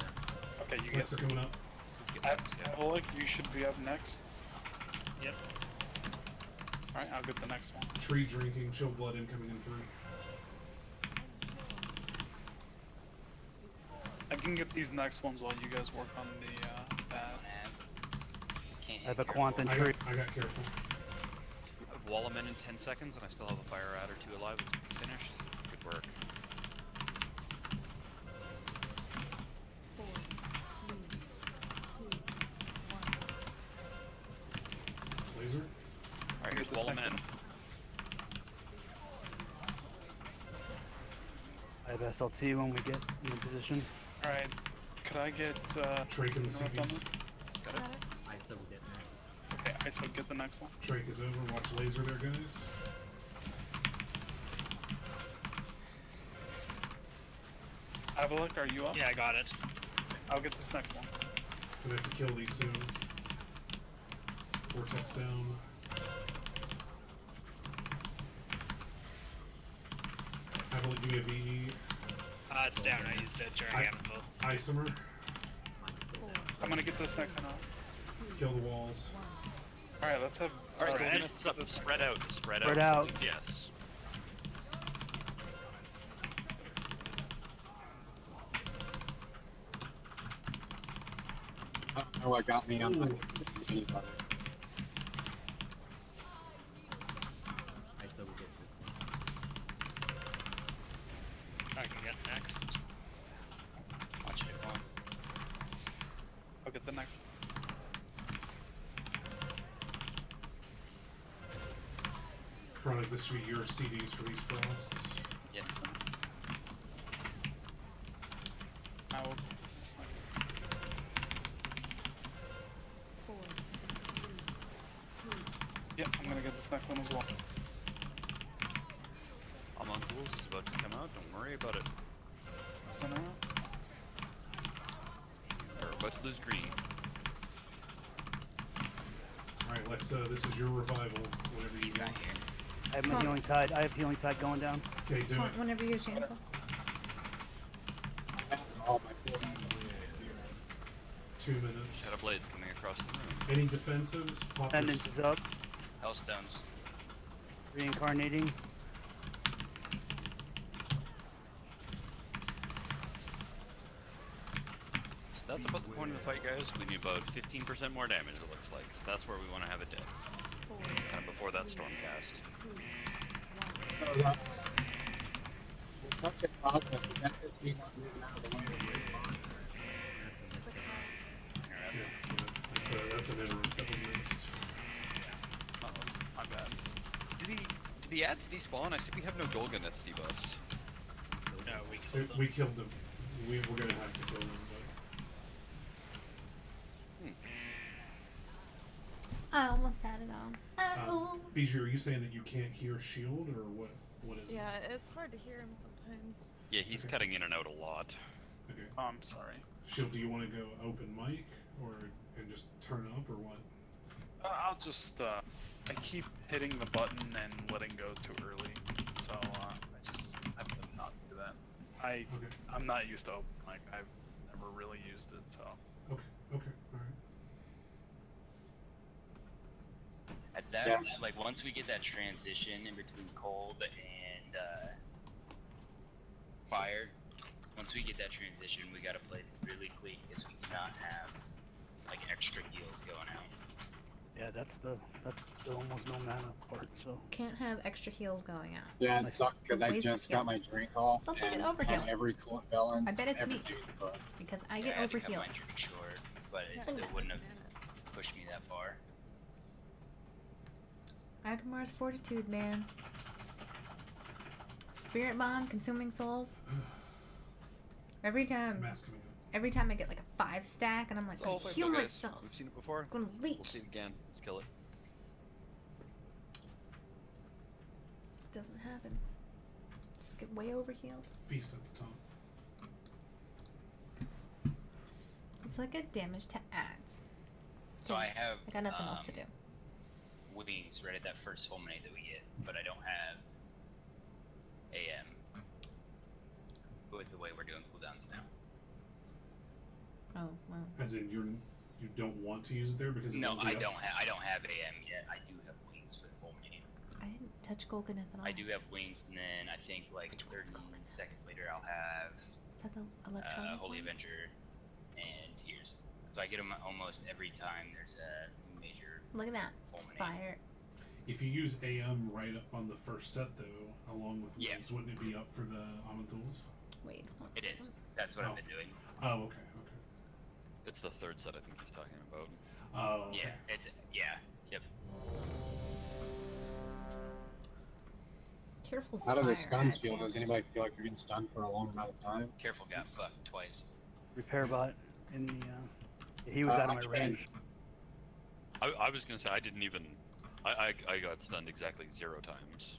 Okay, you get. Next are coming up. Volek, you should be up next. Yep. Alright, I'll get the next one. Tree drinking, chill blood incoming in 3. I can get these next ones while you guys work on the that. Can't I have a hit quant and I tree. got careful. I have wall 'em in 10 seconds, and I still have a fire ad or 2 alive. It's finished. Good work. 4, 3, 2, 1. Laser. Alright, here's Get this wall 'em next in. one. I have SLT when we get in position. Alright, could I get Drake in the north on CBs. Got it? ISO will get next. Okay, ISO, get the next one. Drake is over. Watch laser there, guys. Avalok, are you up? Yeah, I got it. I'll get this next one. Gonna have to kill these soon. Vortex down. Avalanche, give me a VE. It's down. I used it during Ammo. Isomer. I'm gonna get this next one out. Kill the walls. Alright, let's have. Alright, we'll then get it's up. Spread out. Spread Spread out. out. Yes. I don't know what got me on the anybody. ISO will get this one. I can get next. Watch it go on. I'll get the next one. Chronic, this should be your CDs for these frosts. Yep. I will get this next one. 4, 3, 2, Yep, I'm gonna get this next one as well. Amon Tools is about to come out. Don't worry about it. Center out. We're about to lose green. Alright, let's this is your revival, whatever you He's got. not here. I have my healing tide. I have healing tide going down. Okay, do it. Whenever you get a chance. All my 4 2 minutes. Shadow Blades coming across the room. Any defensives? Poppers. Attendance is up. Hellstones. Reincarnating. So that's about the point of the fight, guys. We need about 15% more damage, it looks like. So that's where we want to have it dead. 4, Kind of before that storm cast. 2, 1. What's your progress? Is that just me not moving out of the way? Yeah, that's an error that was missed. Oh, my bad. Did the ads despawn? I see we have no Golga Nets debuffs. No, we killed them. We killed them. We're gonna have to kill them, I almost had it on. but Bijou, are you saying that you can't hear shield or what? What is Yeah, it's hard to hear him sometimes. Yeah, he's cutting in and out a lot. it? Okay. Oh, I'm sorry. Shield, do you want to go open mic or and just turn up or what? I'll just I keep hitting the button and letting go too early, so I have to not do that. Okay. I'm not used to open mic. I've never really used it, so. Okay. Okay. All right. At that, Yeah. like once we get that transition in between cold and fire, once we get that transition, we gotta play really clean because we cannot have like extra heals going out. Yeah, that's the almost no mana part. So Can't have extra heals going out. Yeah, it sucked because I waste of just got my heals. drink off. Let's look at and overkill. on every balance, I bet it's me. everything, but Because I Yeah, get I had to cut overhealed. my drink short, but it Yeah, still that's wouldn't have mana. pushed me that far. Agamar's Fortitude, man. Spirit Bomb, Consuming Souls. Every time Mass coming up. I get like a 5 stack and I'm like, So, gonna thanks, heal guys. myself. We've seen it before. I'm gonna leech. We'll see it again. Let's kill it. It doesn't happen. Just get way overhealed. Feast at the top. It's like a damage to ads. So I have I got nothing else to do. wings right at that first fulminate that we get, but I don't have AM with the way we're doing cooldowns now. Oh, wow. As in, you don't want to use it there because it No, won't be I up? don't have AM yet. I do have wings for the fulminate. I didn't touch Golganeth at all. I do have wings, and then I think like 30 seconds later I'll have Is that the electronic Holy one? Avenger and Tears. So I get them almost every time there's a major Look at that. fulminate. Fire. If you use AM right up on the first set, though, along with Yeah. wings, wouldn't it be up for the Aman'Thuls? Wait. It is. That's what I've been doing. Oh, okay, It's the third set I think he's talking about. Oh, okay. Yeah. Yep. Careful. how do the Spire, stuns feel? Does anybody feel like they're getting stunned for a long amount of time? Careful, got fucked twice. repair bot in the he was out of my range. I was gonna say I didn't even. I got stunned exactly 0 times.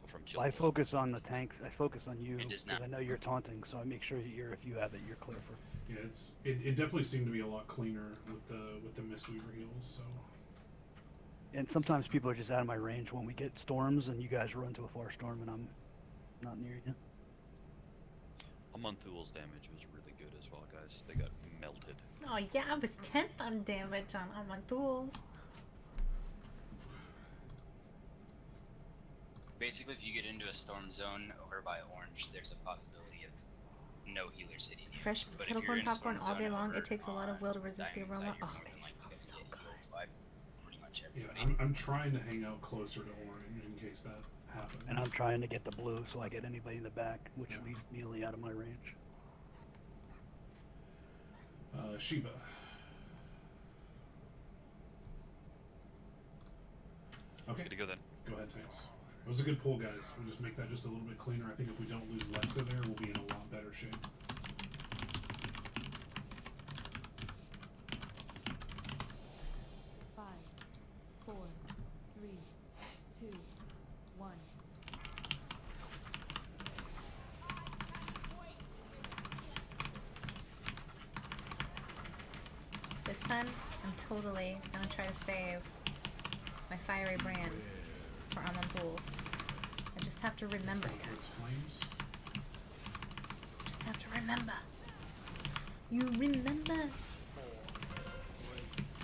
From chill. I focus on the tanks. I focus on you It does because not. I know you're taunting, so I make sure that if you have it, you're clear for. Yeah, it definitely seemed to be a lot cleaner with the Mistweaver heals. So And sometimes people are just out of my range when we get storms, and you guys run to a far storm, and I'm not near you. Aman'Thul's damage was really good as well, guys. They got melted. Oh yeah, I was 10th on damage on all my tools. Basically, if you get into a storm zone over by orange, there's a possibility of no healers hitting you. Fresh But if kettle you're corn in a popcorn storm all day zone long. over It takes a lot of will to resist the diamond side, aroma. you're Oh, more than it likely smells gonna so get good. healed by pretty much yeah, everybody. I'm trying to hang out closer to orange in case that happens. And I'm trying to get the blue so I get anybody in the back, which leaves Mealy out of my range. Sheba. Okay. Good to go then. Go ahead, Tanks. It was a good pull, guys. We'll just make that just a little bit cleaner. I think if we don't lose Lexa there, we'll be in a lot better shape. Five, four, three, two, one. This time, I'm totally gonna try to save my fiery brand for Aman'Thuls. I just have to remember. Towards flames. Just have to remember. You remember?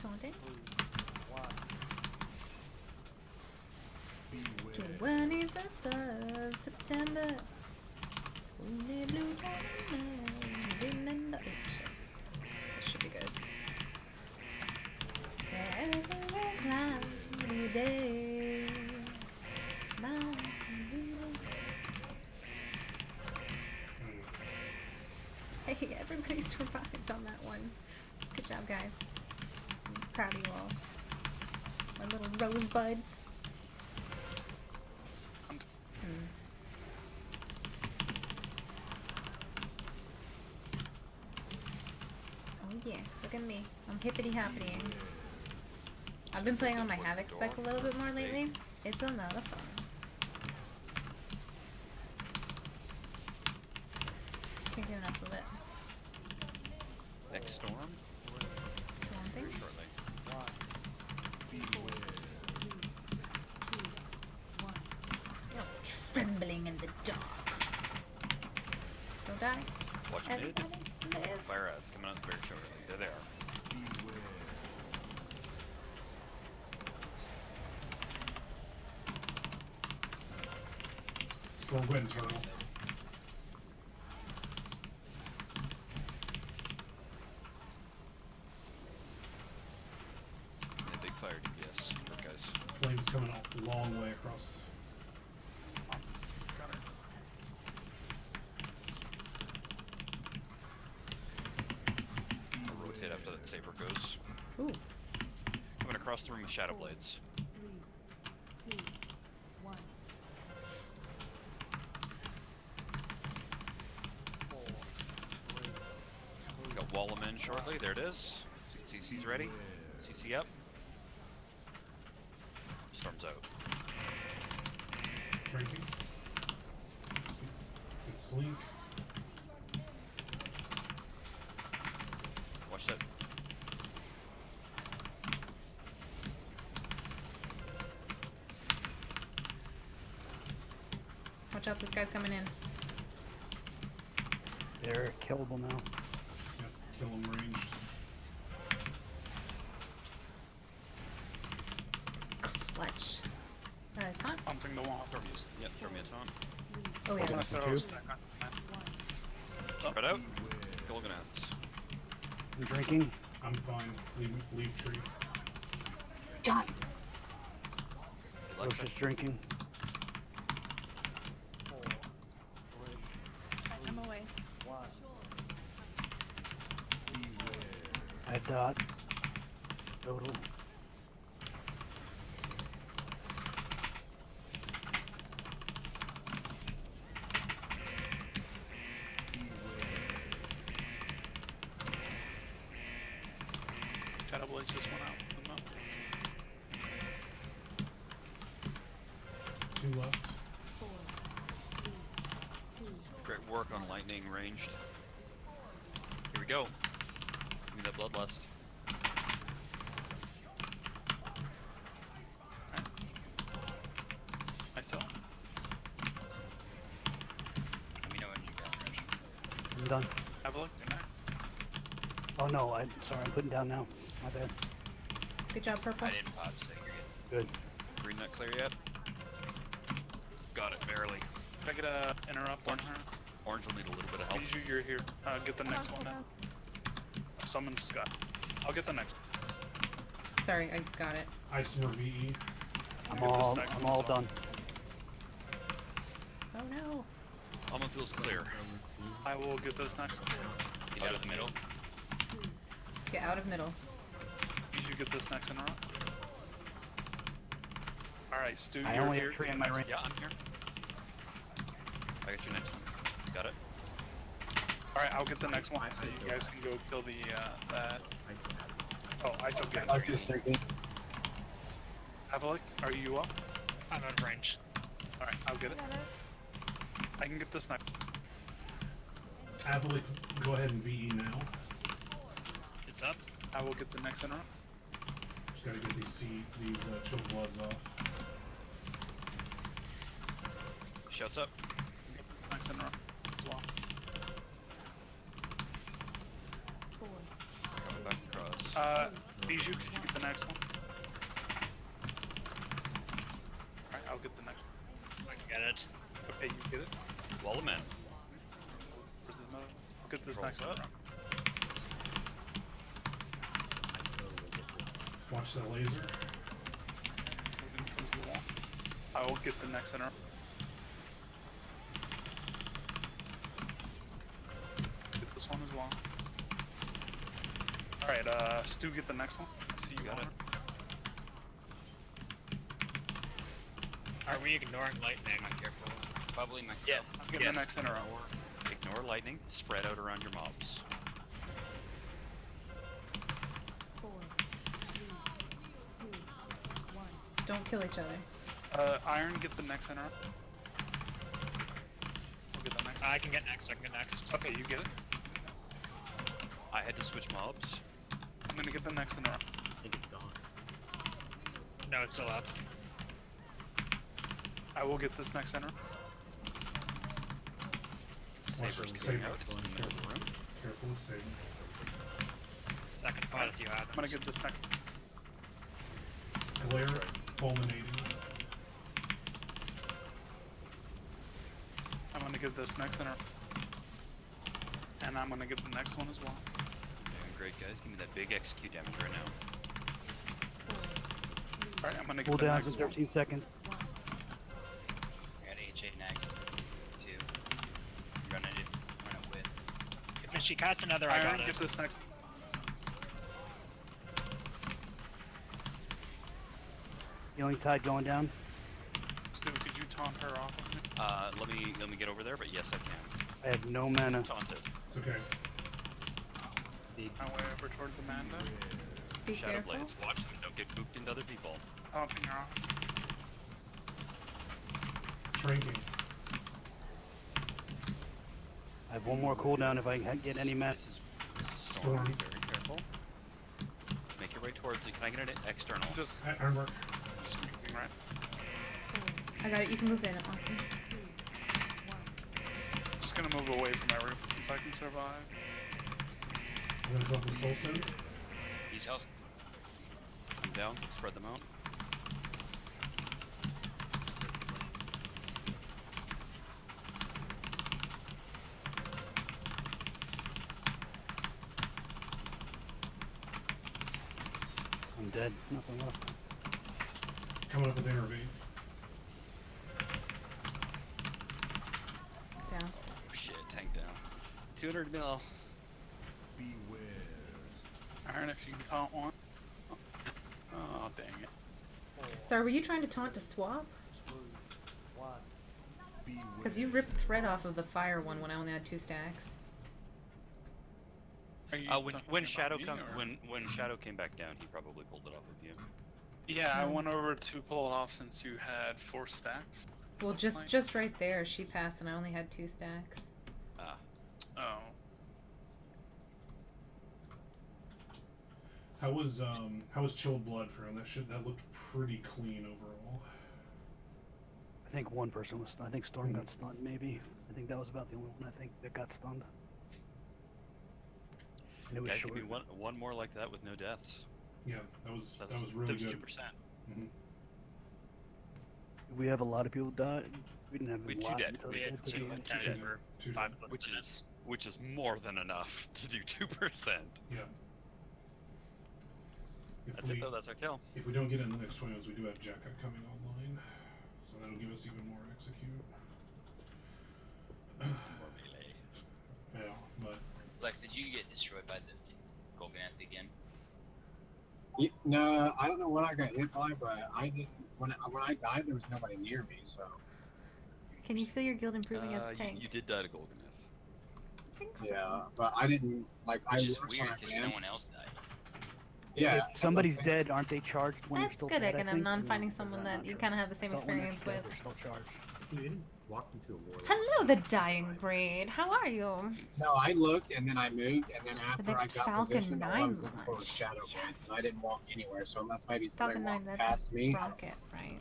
Taunting? 21st of September. Only blue diamond, remember. Oh shit. This should be good. Every cloudy day. Hey, everybody survived on that one. Good job, guys. I'm proud of you all. My little rosebuds. Oh yeah, look at me. I'm hippity hoppitying. I've been playing on my Havoc spec a little bit more lately. It's a lot of fun. Can't get enough of it. Next storm? Taunting? Very shortly. You're trembling in the dark. Don't die. Watch mid. Everybody live. Fire ads coming out very shortly. There they are. Storm, go ahead and turtle. away across. Got her. I'll rotate after that saber goes. Ooh. Coming across the room with Shadow Blades. 3, 2, 1. We got wall them in shortly. There it is. CC's ready. CC up. Storm's out. Drinking. Good slink. Watch that. Watch out, this guy's coming in. They're killable now. Yep, kill him ranged. Clutch. Taunt? Pumping the wall. Yep, throw me a taunt. Oh, I'm yeah. gonna throw a stack on that. Spread out. Golganaths. I'm drinking. I'm fine. Leave tree. God. Alexa. Roach is drinking. I'm away. I have dot. Total. Shadow Blades just went out. Put them up. 2 left. 4, 3, 2. Great work on lightning ranged. Here we go. Give me that bloodlust. Myself. Let me know when you got it. I'm done. Have a look in there. Oh no, I'm sorry, I'm putting down now. My bad. Good job, Purple. I didn't pop, so you're good. Good. Green not clear yet. Got it barely. Can I get a interrupt on her? Orange will need a little bit of help. Bijou, you're here. Get the next one now. Someone's got. I'll get the next one. Sorry, I got it. Isomer VE. I'm all done. Oh no. Almond feels clear. I will get this next one. Get out of the middle. Get out of middle. Bijou, get this next interrupt. Alright, Stu, I you're only here. have tree in my range. Yeah, I'm here. I got your next one. Got it. Alright, I'll get the next one so you guys can go kill the, that. Oh, ISO I was gets just drinking. Have a look. Are you up? I'm out of range. Alright, I'll get it. I can get this next. Avalik, go ahead and VE now. It's up. I will get the next interrupt. Just gotta get these chill bloods off. Shouts up. Next interrupt as well. 4, Coming back across. Bijou, could you get the next one? Alright, I'll get the next one. I can get it. Okay, you get it. Wall them in. Where's the middle? I'll get this Controls next up. one. Watch that laser. Moving towards the wall. I will get the next interrupt. Get this one as well. Alright, Stu, get the next one. See you Got it. Are we ignoring lightning? Am I careful? Probably myself. Yes. I'm getting the next interrupt. Ignore lightning. Spread out around your mobs. 4, 3, 2, 1. Don't kill each other. Iron, get the next interrupt. I'll get the next. I can get next. I can get next. Okay, you get it. I had to switch mobs. I'm gonna get the next interrupt. I think it's gone. No, it's still up. I will get this next interrupt. Sabers Watch getting it, out saber. in the middle of the room. Careful with saber. Second fight if you have I'm gonna get this next. Glare fulminating. I'm gonna get this next interrupt. And I'm gonna get the next one as well. Doing great, guys. Give me that big execute damage right now. Alright, I'm gonna get Cool the downs next in one. 13 seconds. Jay next. 2. Run it with. If she casts another, I Iron, got get it. this next. Healing tide going down. Stu, could you taunt her off of me? Let me get over there, but yes, I can. I have no mana. Taunted. It's okay. My way over towards Amanda. Be Shadow careful. Blades. Watch them. Don't get booped into other people. Taunting her off. Shrinking. I have one more cooldown if I can get any mana. This is Storm. Be very careful. Make your way towards it. Can I get an external? Just Armor. sneaking, right? I got it. You can move in. Awesome. Just gonna move away from everything so I can survive. I'm gonna drop the soul stone. He's health. I'm down. Spread them out. I'm dead. Nothing left. Coming up with intervene. Down. Oh shit, tank down. 200 mil. Iron, if you can taunt one. Oh, dang it. Sorry, were you trying to taunt to swap? Because you ripped thread off of the fire one when I only had 2 stacks. When Shadow when Shadow came back down, he probably pulled it off with you. Yeah, I went over to pull it off since you had 4 stacks. Well, just right there, she passed and I only had 2 stacks. Ah. Oh. How was Chilled Blood for him? That looked pretty clean overall. I think one person was stunned. I think Storm got stunned, maybe. I think that was about the only one I think that got stunned. And it was Guys, short. give me one more like that with no deaths. Yeah, that was really good. 2%. Mm-hmm. We have a lot of people die. We didn't have We a had lot 2 dead. until We the had end. 2 Attended for 5 plus minutes. Which is more than enough to do 2%. Yeah. That's it though, that's our kill. If we don't get in the next 20 minutes, we do have Jacka coming online. So that'll give us even more execute. More melee. Yeah, but... Lex, did you get destroyed by the Golganeth again? Yeah, no, I don't know what I got hit by, but I didn't. When I died, there was nobody near me, so. Can you feel your guild improving as a tank? You did die to Golganeth. I think so. Yeah, but I didn't like. Which I is looked weird when I because ran. no one else died. Yeah. If somebody's dead, aren't they charged when you're That's still good, dead? Egan. I'm not finding someone that you kind of have the same experience with. They're still charged. You didn't walk into a war. Hello, the dying breed. How are you? No, I looked and then I moved, and then after I next got Falcon positioned, all I 9 was looking for was launch. Shadow Blades, Yes. and I didn't walk anywhere. So unless maybe somebody Falcon 9, walked that's past me, I don't rocket, right?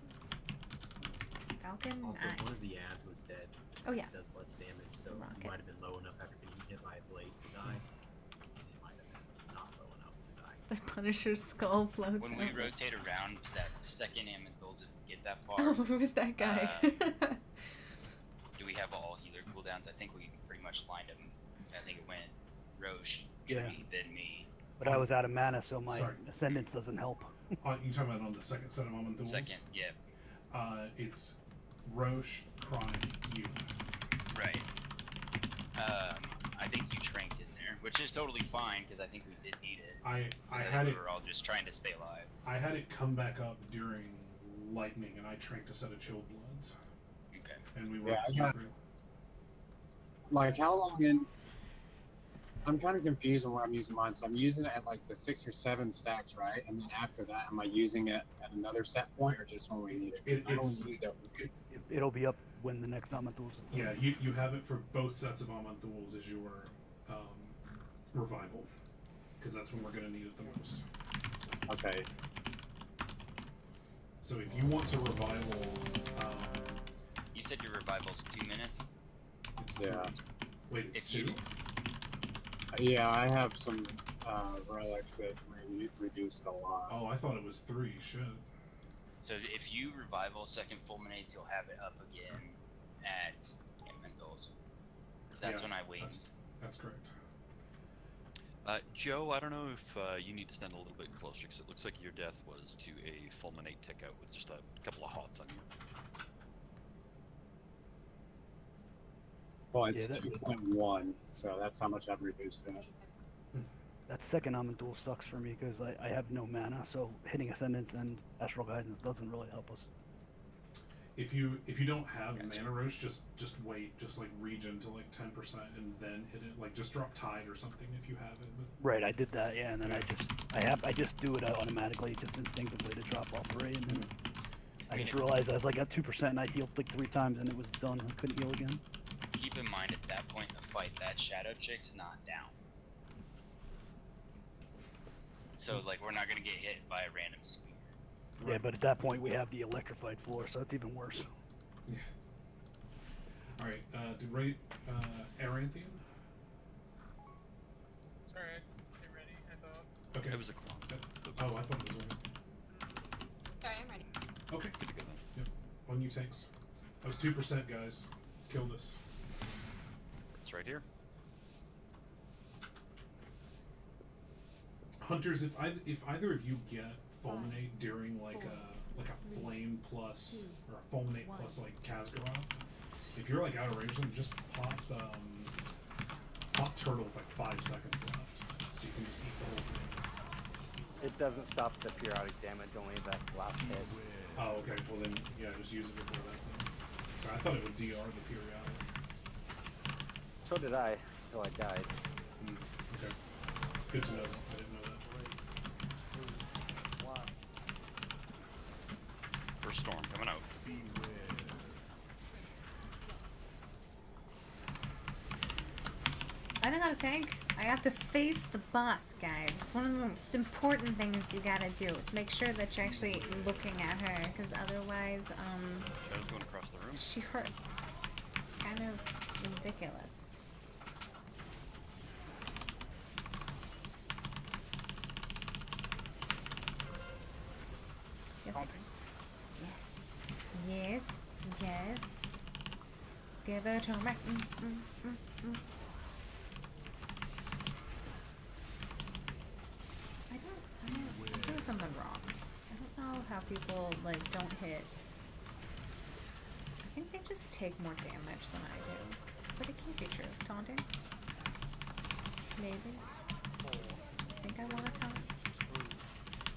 Falcon Also, 9. one of the ads was dead. Oh, yeah. It does less damage, so Rocket. you might have been low enough after getting hit by a blade to die. It might have been not low enough to die. The Punisher's skull floats When out. we rotate around to that second Amenthals, if we get that far, Oh, who was that guy? do we have all healer cooldowns? I think we pretty much lined them. I think it went Roche, Yeah. Tree, then me. But I was out of mana, so my Sorry. ascendance doesn't help. you talking about on the second set of Amenthals? Second, yeah. It's Roche, Chronic, you. Right. I think you tranked in there, which is totally fine because I think we did need it. I 'Cause had we it. were all just trying to stay alive. I had it come back up during lightning, and I tranked a set of Chilled Bloods. Okay. And we were. Yeah, I got- Like how long in? I'm kind of confused on where I'm using mine. So I'm using it at like the 6 or 7 stacks, right? And then after that, am I using it at another set point, or just when we need it? 'Cause I It's- don't use it. It'll be up when the next Amanthul's. Yeah, you have it for both sets of Amenthals as your revival, because that's when we're going to need it the most. Okay. So if you want to revival, You said your revival's 2 minutes? it's Yeah. Wait, it's If 2? you- Yeah, I have some relics that reduced a lot. Oh, I thought it was 3. Shit. So if you revival second fulminates, you'll have it up again at Amenthals. That's Yeah, when I wait. That's correct. Joe, I don't know if you need to stand a little bit closer because it looks like your death was to a fulminate tick out with just a couple of hots on you. Well, it's Yeah, that- 2.1, so that's how much I've reduced it. That second Amantul sucks for me because I have no mana, so hitting Ascendance and Astral Guidance doesn't really help us. If you don't have Mana Roach, just wait, just like regen to like 10% and then hit it. Like just drop Tide or something if you have it. But... Right, I did that, yeah, and then I just do it automatically, just instinctively to drop all 3, and then I just realized I was like at 2% and I healed like 3 times and it was done. I couldn't heal again. Keep in mind at that point in the fight, that Shadow Chick's not down. So like we're not gonna get hit by a random spear. Yeah, but at that point we have the electrified floor, so it's even worse. Yeah. Alright, did Ray, Aranthian? Sorry, get ready, I thought. Okay. It was a clone. Oh, I thought it was one. Sorry, I'm ready. Okay. Good to go then. Yep. On you, tanks. That was 2%, guys. Let's kill this. It's right here. Hunters, if either of you get Fulminate during like a Flame plus or a Fulminate plus like Kazgaroth, if you're like out of range, then just pop Turtle with like 5 seconds left, so you can just eat the whole thing. It doesn't stop the periodic damage, only that last hit. Oh, okay. Well then, yeah, just use it before that. Then. Sorry, I thought it would DR the periodic. So did I, until I died. Okay. Good to know. I didn't know that. First storm coming out. I know how to tank. I have to face the boss, guys. It's one of the most important things you gotta do. Is make sure that you're actually looking at her, because otherwise, Shadow's going across the room. she hurts. It's kind of ridiculous. Yes. Yes. Yes. Yes. Give it a right. I'm doing something wrong. I don't know how people like don't hit. I think they just take more damage than I do, but it can't be true. Taunting? Maybe. I think I want to taunt.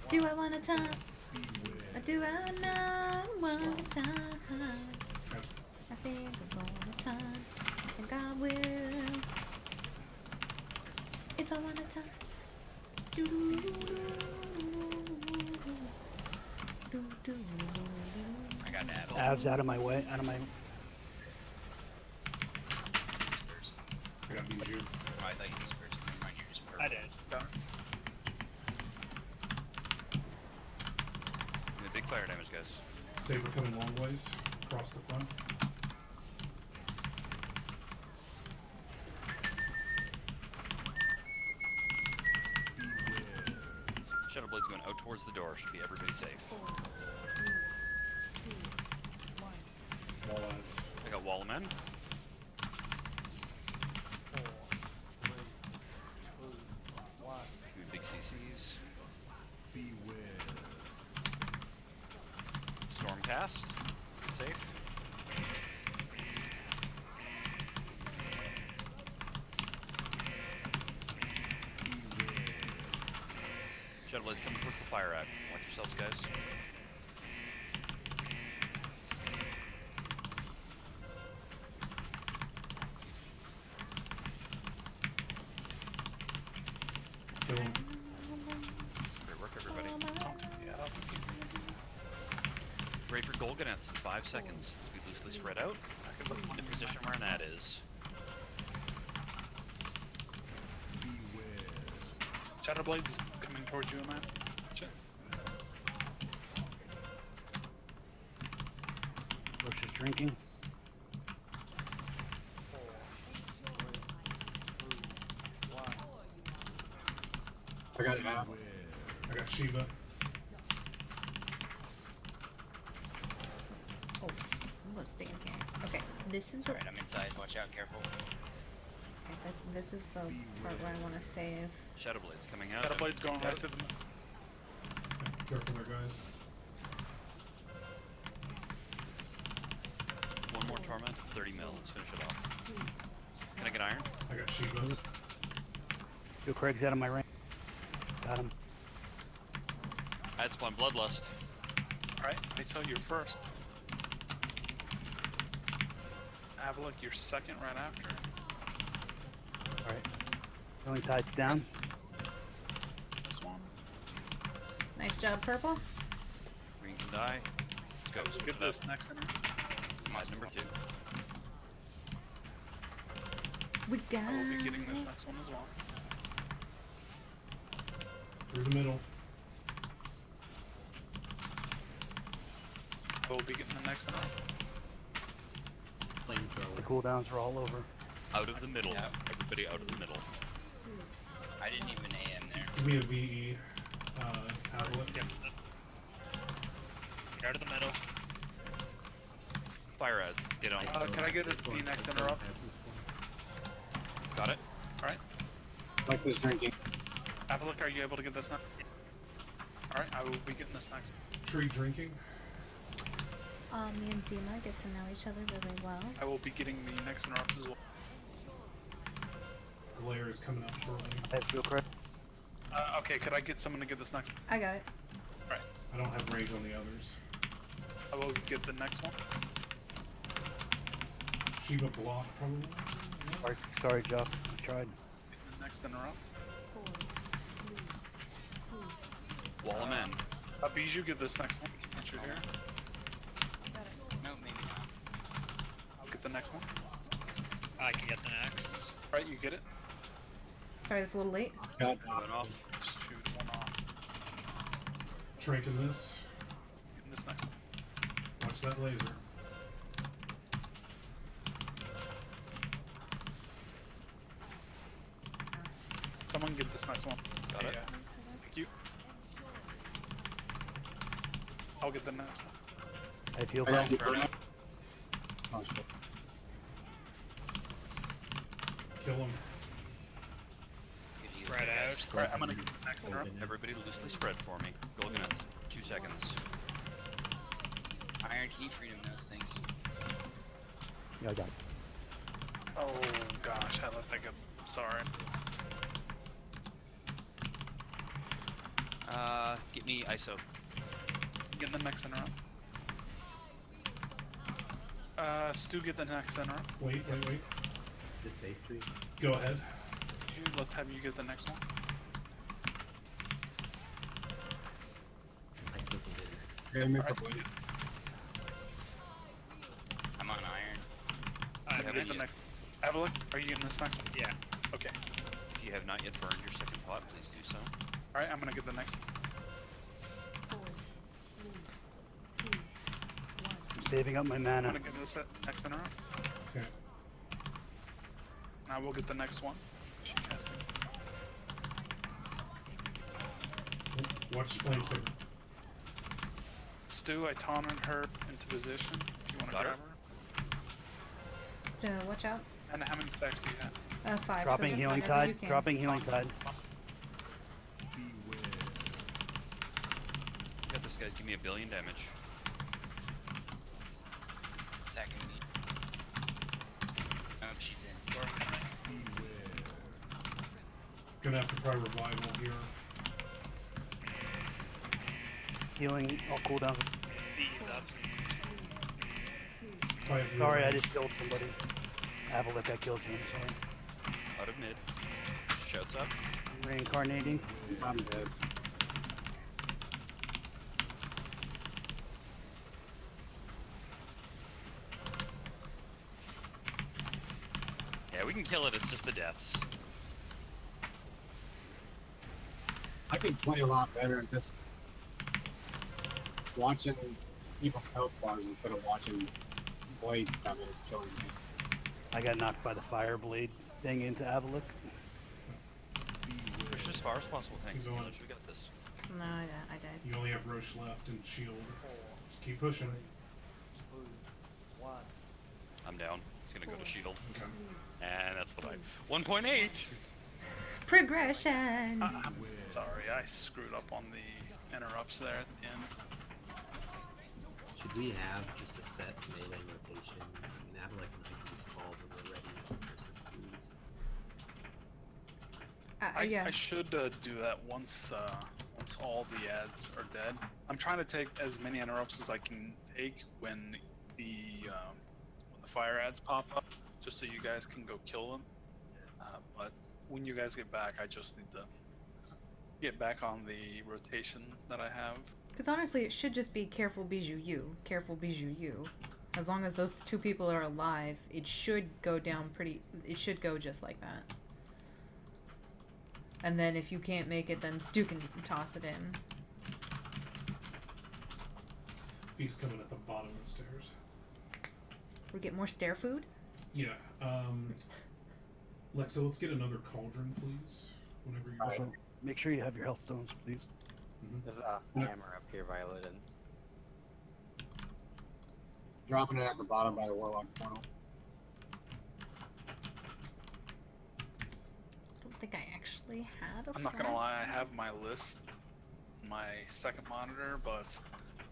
Do I want to taunt? Do I not want to taunt? I think I'm gonna taunt. I think I will. If I want to taunt. I got that. Abs out of my way, out of my... I got Bijou. Oh, I thought you was first. Never mind, you're just purple. I did. Done. Big fire damage, guys. Saber coming long ways across the front. Shadow Blade's going out towards the door. Should be everybody safe. 4, 3, 2, 1. Wall ads. I got wall men. 4, 3, 2, 1. Two big CCs. Stormcast. Let's get safe. Shadow Blade's coming towards the fire at. Watch yourselves, guys. Kill him. Great work, everybody. Ready for Golgoneths in 5 seconds. Let's be loosely spread out. The position where an ad is. Shadow Blaze is coming towards you, man. Watch it. Roche is drinking. 4, 3, 2, 1. I got it out. I got Shiva. Oh, I'm gonna stay in here. Okay, this is the. Alright, I'm inside. Watch out, careful. Okay, this is the part where I want to save. Shadow Blade's coming out. Shadow Blade's going right to the... Careful there, guys. One more torment, 30 mil. Let's finish it off. Can I get iron? I got Shivas. Yo, Craig's out of my range. Got him. I had spawn Bloodlust. Alright, I saw you first. Avalik, you're second right after. Alright. Healing tide's down. This one. Nice job, purple. Green can die. Let's go. Get this next center. My number 2. We got. I will be getting this next one as well. Through the middle. I will be getting the next center. The cooldowns are all over. Out of the middle. Everybody out of the middle. I didn't even AM there. Give me a VE. Outlet. Get out of the middle. Fire as. Get on. Can I get it the next interrupt? Got it. Alright. Lex is drinking. Avalik, are you able to get this next? Alright, I will be getting this next. Tree drinking. Me and Dima get to know each other really well. I will be getting the next interrupt as well. Glare is coming out shortly. I have Bill Craig. Okay, could I get someone to get this next? I got it. Alright. I don't have rage on the others. I will get the next one. Shiva block probably. Sorry, Jeff. I tried. The next interrupt. 4, 3, 2, Wall him in. Bijou, get this next one. Once you're here. No, maybe not. I'll get the next one. I can get the next. Alright, you get it. Sorry, that's a little late. Got Moving off. Shoot one off. Tranking this. Getting this next one. Watch that laser. Someone get this next one. Got it. Thank you. I'll get the next one. I have heal I got bell. you. Oh shit. Kill him. Spread out. Alright, I'm gonna get the next interrupt. Everybody loosely spread for me. Golden at 2 seconds. Iron, can you freedom those things? Yeah, I got it. Oh gosh, I let that go. I'm sorry. Get me ISO. Get the next interrupt. Stu, get the next interrupt. Wait. The safe tree. Go ahead. Let's have you get the next one. I still can get it. You're gonna Alright. for blade. I'm on iron. Get the Haven't next. Avalik, are you getting this next one? Yeah. Okay. If you have not yet burned your second pot, please do so. Alright, I'm gonna get the next. 4, 3, 2, 1. I'm saving up my I'm mana. gonna get this next interrupt. Okay. And I will get the next one. She has it. Watch flame saber. Stu, I taunted her into position. You wanna Got grab it. her? Watch out. And how many stacks do you have? 5. Dropping so healing whenever you tide. can. Dropping healing tide. Got this, guys. Give me 1 billion damage. Second me. Oh, she's in. Gonna have to try revival here. Healing. All cooldown. Bees up. Try it through Sorry, I range. just killed somebody. Avalik, I killed you. I'm sorry. Out of mid. Shouts up. Reincarnating. I'm dead. Yeah, we can kill it. It's just the deaths. I could play a lot better at this. Watching people's health bars instead of watching blades come in is killing me. I got knocked by the fire blade thing into Avalik. Push as far as possible. Thanks, Keep going. Village. We got this. No, I died. You only have Roche left and shield. Just keep pushing. I'm down. It's gonna go to shield. Okay. And that's the vibe. 1.8! Progression. Sorry, I screwed up on the interrupts there at the end. Should we have just a set melee rotation? I mean, yeah. I should do that once once all the ads are dead. I'm trying to take as many interrupts as I can take when the fire ads pop up, just so you guys can go kill them. But when you guys get back, I just need to get back on the rotation that I have. Because honestly, it should just be careful bijou you, careful bijou you. As long as those two people are alive, it should go down pretty... It should go just like that. And then if you can't make it, then Stu can toss it in. Feast coming at the bottom of the stairs. We get more stair food? Yeah. Lexa, let's get another cauldron, please. Whenever you're Also, make sure you have your health stones, please. There's a hammer up here, Violet, and Dropping it at the bottom by the warlock portal. I don't think I actually had a I'm not gonna lie, I have my list, my second monitor, but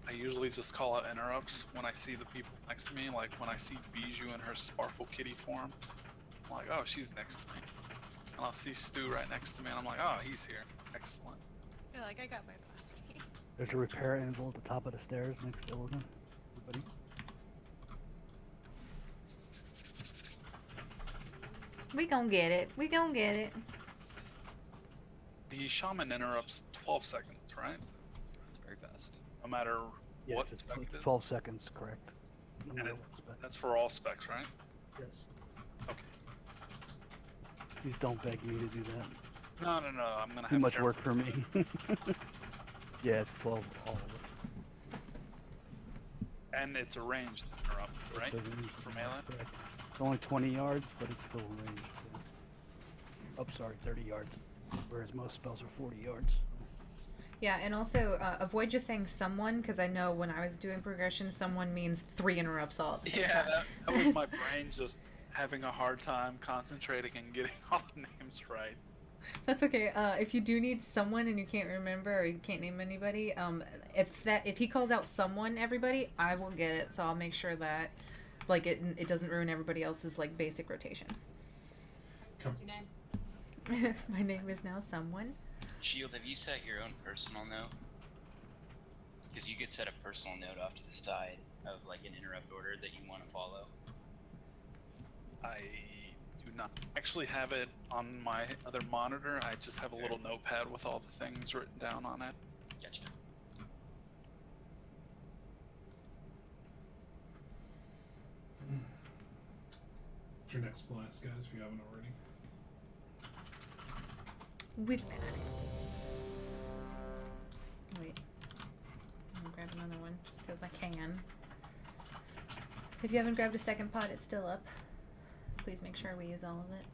I usually just call out interrupts when I see the people next to me. Like when I see Bijou in her Sparkle Kitty form, I'm like, oh, she's next to me. And I'll see Stu right next to me, and I'm like, oh, he's here. Excellent. You're like, I got my bossy. There's a repair anvil at the top of the stairs next to Illidan. Everybody. We gon' get it. We gon' get it. The shaman interrupts 12 seconds, right? It's very fast. No matter Yes, what it's spec it is? 12 seconds, correct. No And matter it- what spec. That's for all specs, right? Yes. Okay. Please don't beg me to do that. No, I'm gonna have Too much Karen- work for me. Yeah, it's 12 all of it. And it's a ranged interrupt, right? Doesn't- For melee? correct. It's only 20 yards, but it's still ranged. Oh, sorry, 30 yards. Whereas most spells are 40 yards. Yeah, and also avoid just saying someone, because I know when I was doing progression, someone means 3 interrupts all at the same Yeah, time. that was my brain just having a hard time concentrating and getting all the names right. That's okay. If you do need someone and you can't remember or you can't name anybody, if he calls out someone, everybody, I will get it. So I'll make sure that like it doesn't ruin everybody else's like basic rotation. What's your name? My name is now someone. Shield, have you set your own personal note? Because you could set a personal note off to the side of like an interrupt order that you want to follow. I do not actually have it on my other monitor. I just have a little notepad with all the things written down on it. Gotcha. What's your next blast, guys, if you haven't already? We've got it. Wait. I'm gonna grab another one just because I can. If you haven't grabbed a second pot, it's still up. Please make sure we use all of it.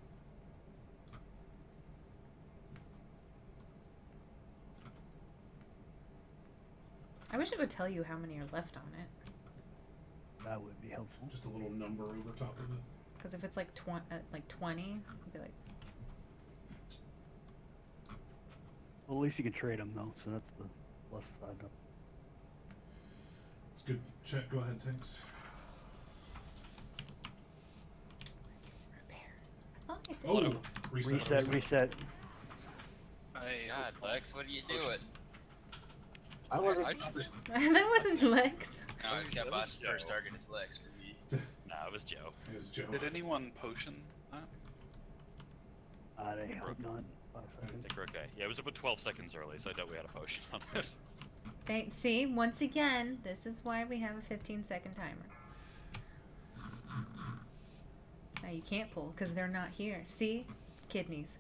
I wish it would tell you how many are left on it. That would be helpful. Just a little number over top of it. Because if it's like 20, it'd be like, Well, at least you can trade them though, so that's the plus side up. It's good. Check. Go ahead, Tinks. Oh, Reset. Hey, God, Lex, what are you doing? I wasn't. that wasn't Lex. No, it's got boss first target is Lex for me. Nah, it was Joe. It was Joe. Did anyone potion that? I hope not. 5 I seconds. think we're okay. Yeah, it was about 12 seconds early, so I doubt we had a potion on this. See, once again, this is why we have a 15-second timer. Now you can't pull because they're not here. See? Kidneys.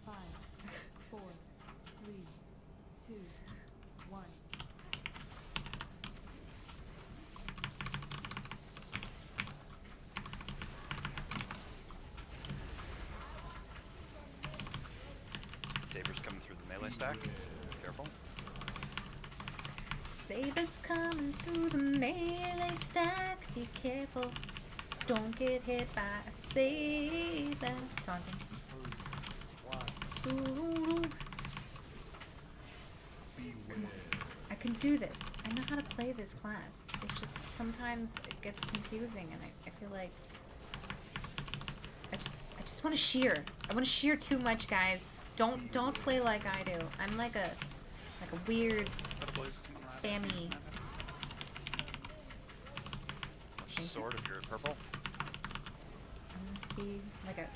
5, 4, 3, 2, 1. Sabers coming through the melee stack. Careful. Sabers coming through the melee stack. Be careful. Don't get hit by a saber. Taunting. Ooh. Come on. I can do this. I know how to play this class. It's just sometimes it gets confusing and I feel like I just want to shear. I want to shear too much, guys. Don't play like I do. I'm like a weird spammy. Watch the sword if you're at purple. I must be like a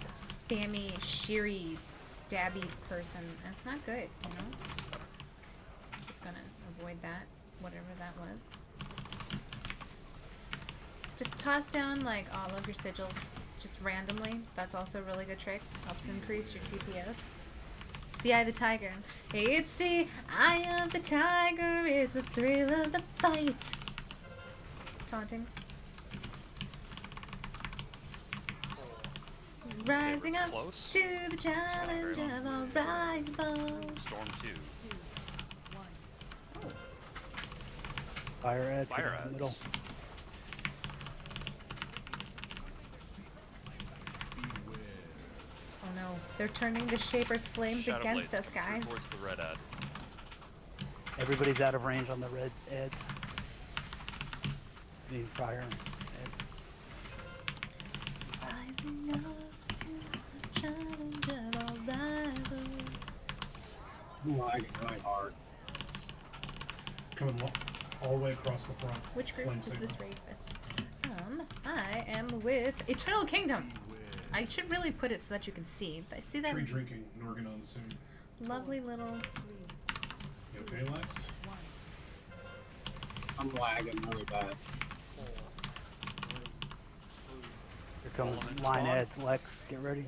spammy, sheery, stabby person. That's not good, you know? Just gonna avoid that, whatever that was. Just toss down like all of your sigils, just randomly. That's also a really good trick. Helps increase your DPS. It's the eye of the tiger. It's the eye of the tiger. It's the thrill of the fight. Taunting. Rising up close. to the challenge of our rivals. Storm 2. Oh. Fire ads. Fire in the ads. middle. Oh no, they're turning the Shaper's flames Shadow against blades us, come through guys. towards the red ad. Everybody's out of range on the red ads. Being fire. Rising up to the challenge of our rivals. I'm lagging really hard. Coming all the way across the front. Which group Flame is saber. this raid with? I am with Eternal Kingdom. I should really put it so that you can see. But I see that Tree drinking, Norganon soon. lovely little. You okay, Lex? I'm lagging really bad. Here comes Element line spawn. ads. Lex, get ready.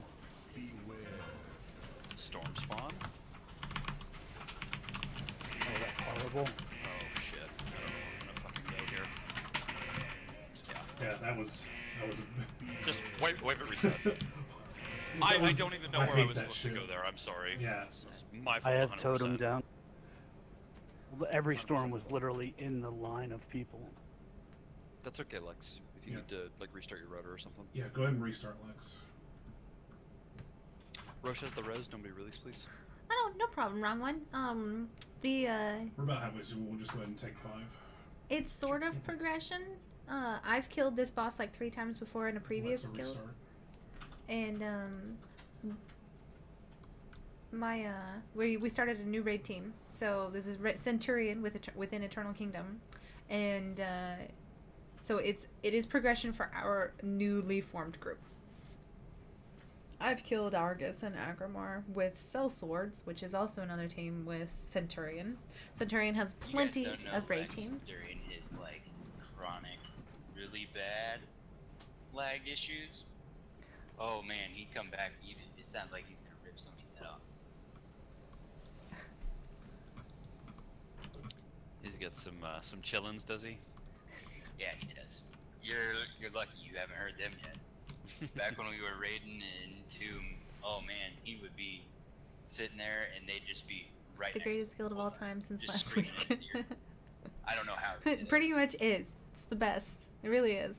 Storm spawn. Oh, that's horrible. Oh shit. I'm gonna fucking go here. Yeah, that was Just wait it reset. I don't even know I where I hate was that supposed shit. to go there. I'm sorry. Yeah. It's my I fault. have 100%. totem down. Every storm was literally in the line of people. That's okay, Lex. If you need to like restart your router or something. Yeah, go ahead and restart, Lex. Roche has the res. Nobody release, please. Oh, no problem. Wrong one. We're about halfway, so we'll just go ahead and take 5. It's sort of progression. I've killed this boss like 3 times before in a previous Lex, a guild. restart. And we started a new raid team. So this is Centurion within Eternal Kingdom, and so it is progression for our newly formed group. I've killed Argus and Agrimar with Cell Swords, which is also another team with Centurion. Centurion has plenty You guys don't know of raid Lex teams. during his like chronic, really bad lag issues. Oh man, he'd come back. It sounds like he's gonna rip somebody's head off. He's got some chillins, does he? Yeah, he does. You're lucky you haven't heard them yet. Back when we were raiding in Tomb, oh man, he would be sitting there and they'd just be right The next to greatest him guild of the all whole time since just last screaming week. in his ear. I don't know how he did It pretty much is. It's the best. It really is.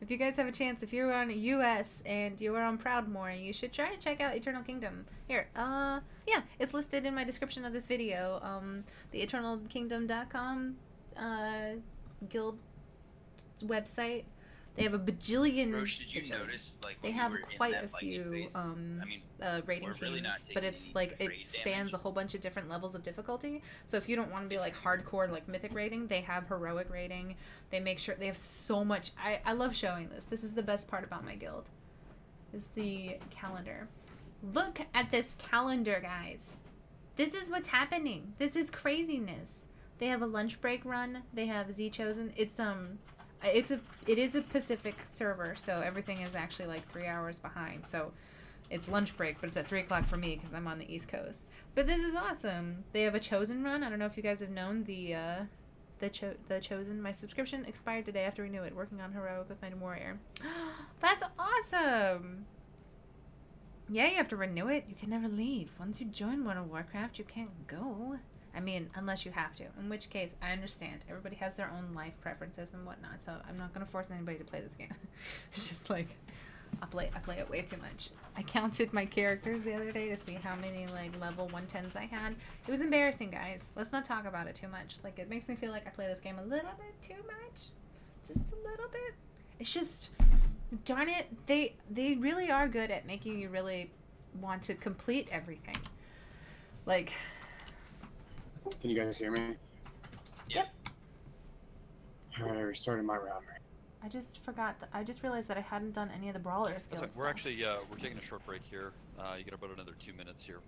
If you guys have a chance, if you're on US and you are on Proudmoore, you should try to check out Eternal Kingdom. Here, yeah, it's listed in my description of this video. The eternalkingdom.com guild website. They have a bajillion. Roche, did you notice, like, they when you have were in quite that, a like, few phase? I mean, raiding we're really teams, not but taking it's any like it raid spans damage. a whole bunch of different levels of difficulty. So if you don't want to be like hardcore like mythic raiding, they have heroic raiding. They make sure they have so much. I love showing this. This is the best part about my guild. Is the calendar. Look at this calendar, guys. This is what's happening. This is craziness. They have a lunch break run. They have Z Chosen. It is a Pacific server, so everything is actually like 3 hours behind. So it's lunch break, but it's at 3 o'clock for me because I'm on the East Coast. But this is awesome. They have a Chosen run. I don't know if you guys have known the Chosen. My subscription expired today. I have to renew it. Working on heroic with my warrior. That's awesome. Yeah, you have to renew it. You can never leave. Once you join World of Warcraft, you can't go. I mean, unless you have to, in which case, I understand. Everybody has their own life preferences and whatnot, so I'm not going to force anybody to play this game. It's just like, I play it way too much. I counted my characters the other day to see how many, like, level 110s I had. It was embarrassing, guys. Let's not talk about it too much. Like, it makes me feel like I play this game a little bit too much. Just a little bit. It's just, darn it, they really are good at making you really want to complete everything. Like, Can you guys hear me? yep. Alright, I restarted my router. I just forgot. I just realized that I hadn't done any of the brawler That's skills. right. We're actually we're taking a short break here. You get about another 2 minutes here.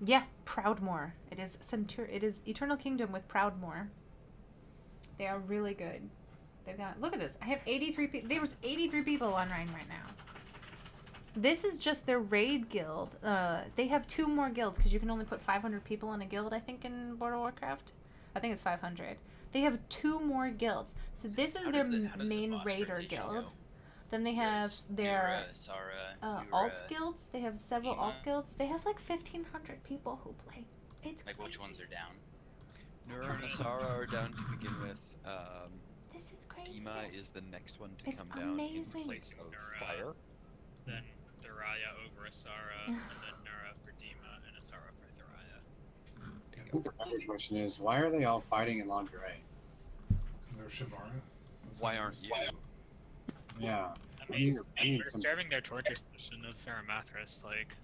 Yeah, Proudmoore. It is It is Eternal Kingdom with Proudmoore. They are really good. They've got. Look at this. I have 83 people. There's 83 people online right now. This is just their raid guild. They have 2 more guilds because you can only put 500 people in a guild, I think, in World of Warcraft. I think it's 500. They have 2 more guilds. So this is their main raider guild. Then they have their alt guilds. They have several alt guilds. They have like 1,500 people who play. It's like crazy. which ones are down? Nura and Asara are down to begin with. This is crazy. Dima is the next one to It's come down amazing. in place of Fire. Then Thuraya over Asara, and then Nura for Dima, and Asara for Thuraya. The other question is, why are they all fighting in lingerie? They're Shivara. Why aren't you? Yeah. I mean, they're disturbing their torture session of Feramathras, like.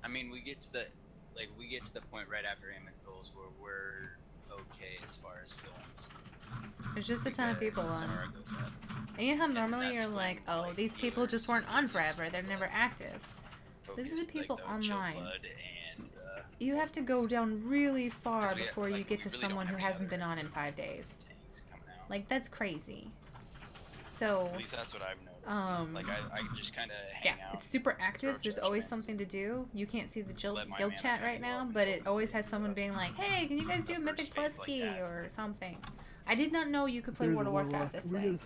I mean, we get to the point right after Amicals where we're okay as far as storms. There's just a ton of people on. And you know how normally you're like, oh, these people just weren't on forever. They're never active. This is the people online. You have to go down really far before you get to someone who hasn't been on in 5 days. Like, that's crazy. So, at least that's what I've noticed. Like, I just kind of hang out. It's super active. There's always something to do. You can't see the guild chat right now, but it always has someone being like, hey, can you guys do Mythic Plus Key or something? I did not know you could play World of Warcraft this way.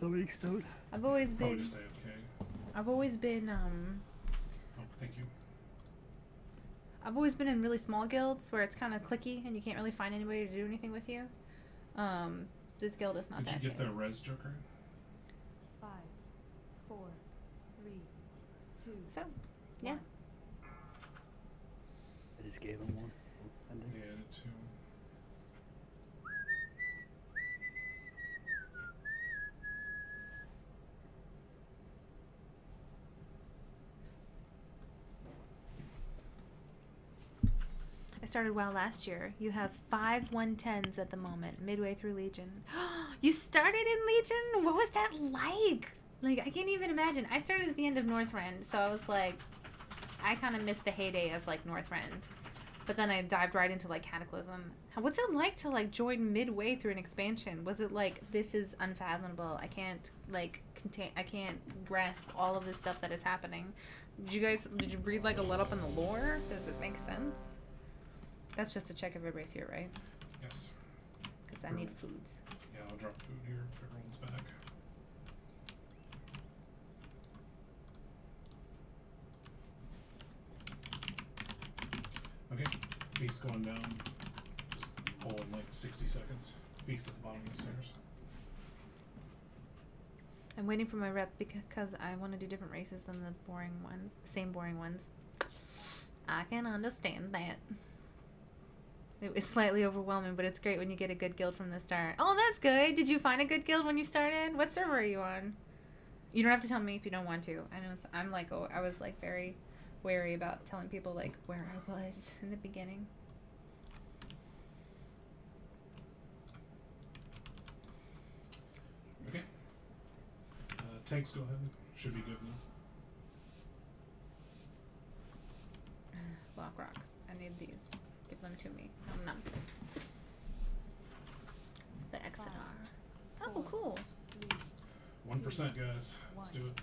I've always been... Oh, thank you. I've always been in really small guilds where it's kind of clicky and you can't really find anybody to do anything with you. This guild is not that Did you get case. the res joker? 5, 4, 3, 2. So, yeah. I just gave him one. Yeah, 2. I started WoW last year. You have 5 110s at the moment, midway through Legion. You started in Legion? What was that like? Like, I can't even imagine. I started at the end of Northrend, so I was like, I kind of missed the heyday of, like, Northrend. But then I dived right into, like, Cataclysm. What's it like to, like, join midway through an expansion? Was it like, this is unfathomable. I can't, like, I can't grasp all of this stuff that is happening. Did you read, like, a let up in the lore? Does it make sense? That's just to check if everybody's here, right? Yes. Because I need foods. Yeah, I'll drop food here if everyone's back. Okay, feast going down. Just pull in like 60 seconds. Feast at the bottom of the stairs. I'm waiting for my rep because I want to do different races than the boring ones, the same boring ones. I can understand that. It was slightly overwhelming, but it's great when you get a good guild from the start. Oh, that's good. Did you find a good guild when you started? What server are you on? You don't have to tell me if you don't want to. I know I'm like, oh, I was like very wary about telling people like where I was in the beginning. Okay. Tanks, go ahead. Should be good now. Block rocks. I need these. Give them to me. No. The XNR. Oh, cool. 1%, guys. Let's do it.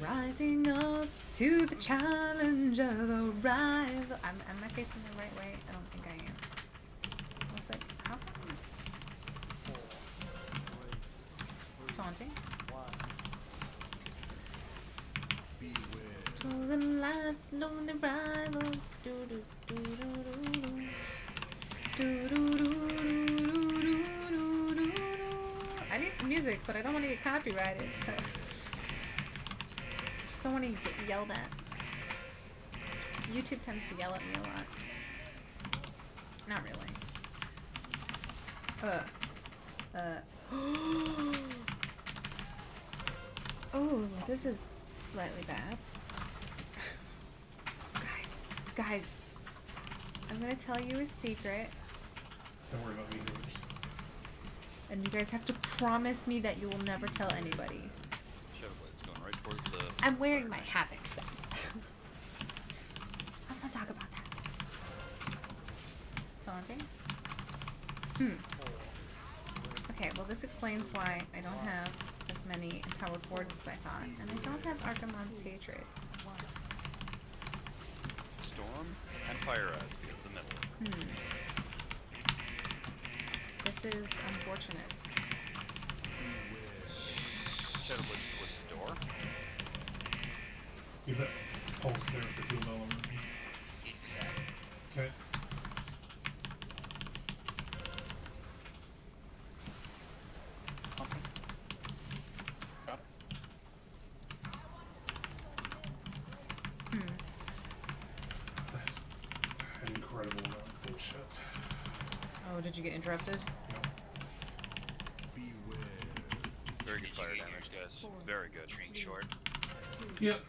Rising up to the challenge of arrival. Am I facing the right way? I don't think I am. I was like, how come? Taunting? To the last lonely rival. Do do do do do do do do do do do do. music, but I don't want to get copyrighted, so just don't want to get yelled at. YouTube tends to yell at me a lot. Not really. Oh, this is slightly bad. Guys, I'm gonna tell you a secret. Don't worry about me, neighbors. And you guys have to promise me that you will never tell anybody. Shadowblade's going right towards the... I'm wearing my Havoc set. Let's not talk about that. Taunting? Okay, well this explains why I don't have as many empowered boards as I thought. And I don't have Archimonde's Hatred. Storm and Fire Ads because of the middle. This is unfortunate. Shadowblade towards the door. Give that pulse there for heal element. He's set. Okay. That's an incredible amount of bullshit. Oh, did you get interrupted? Very good fire damage, guys. Very good. Drink short. Yep.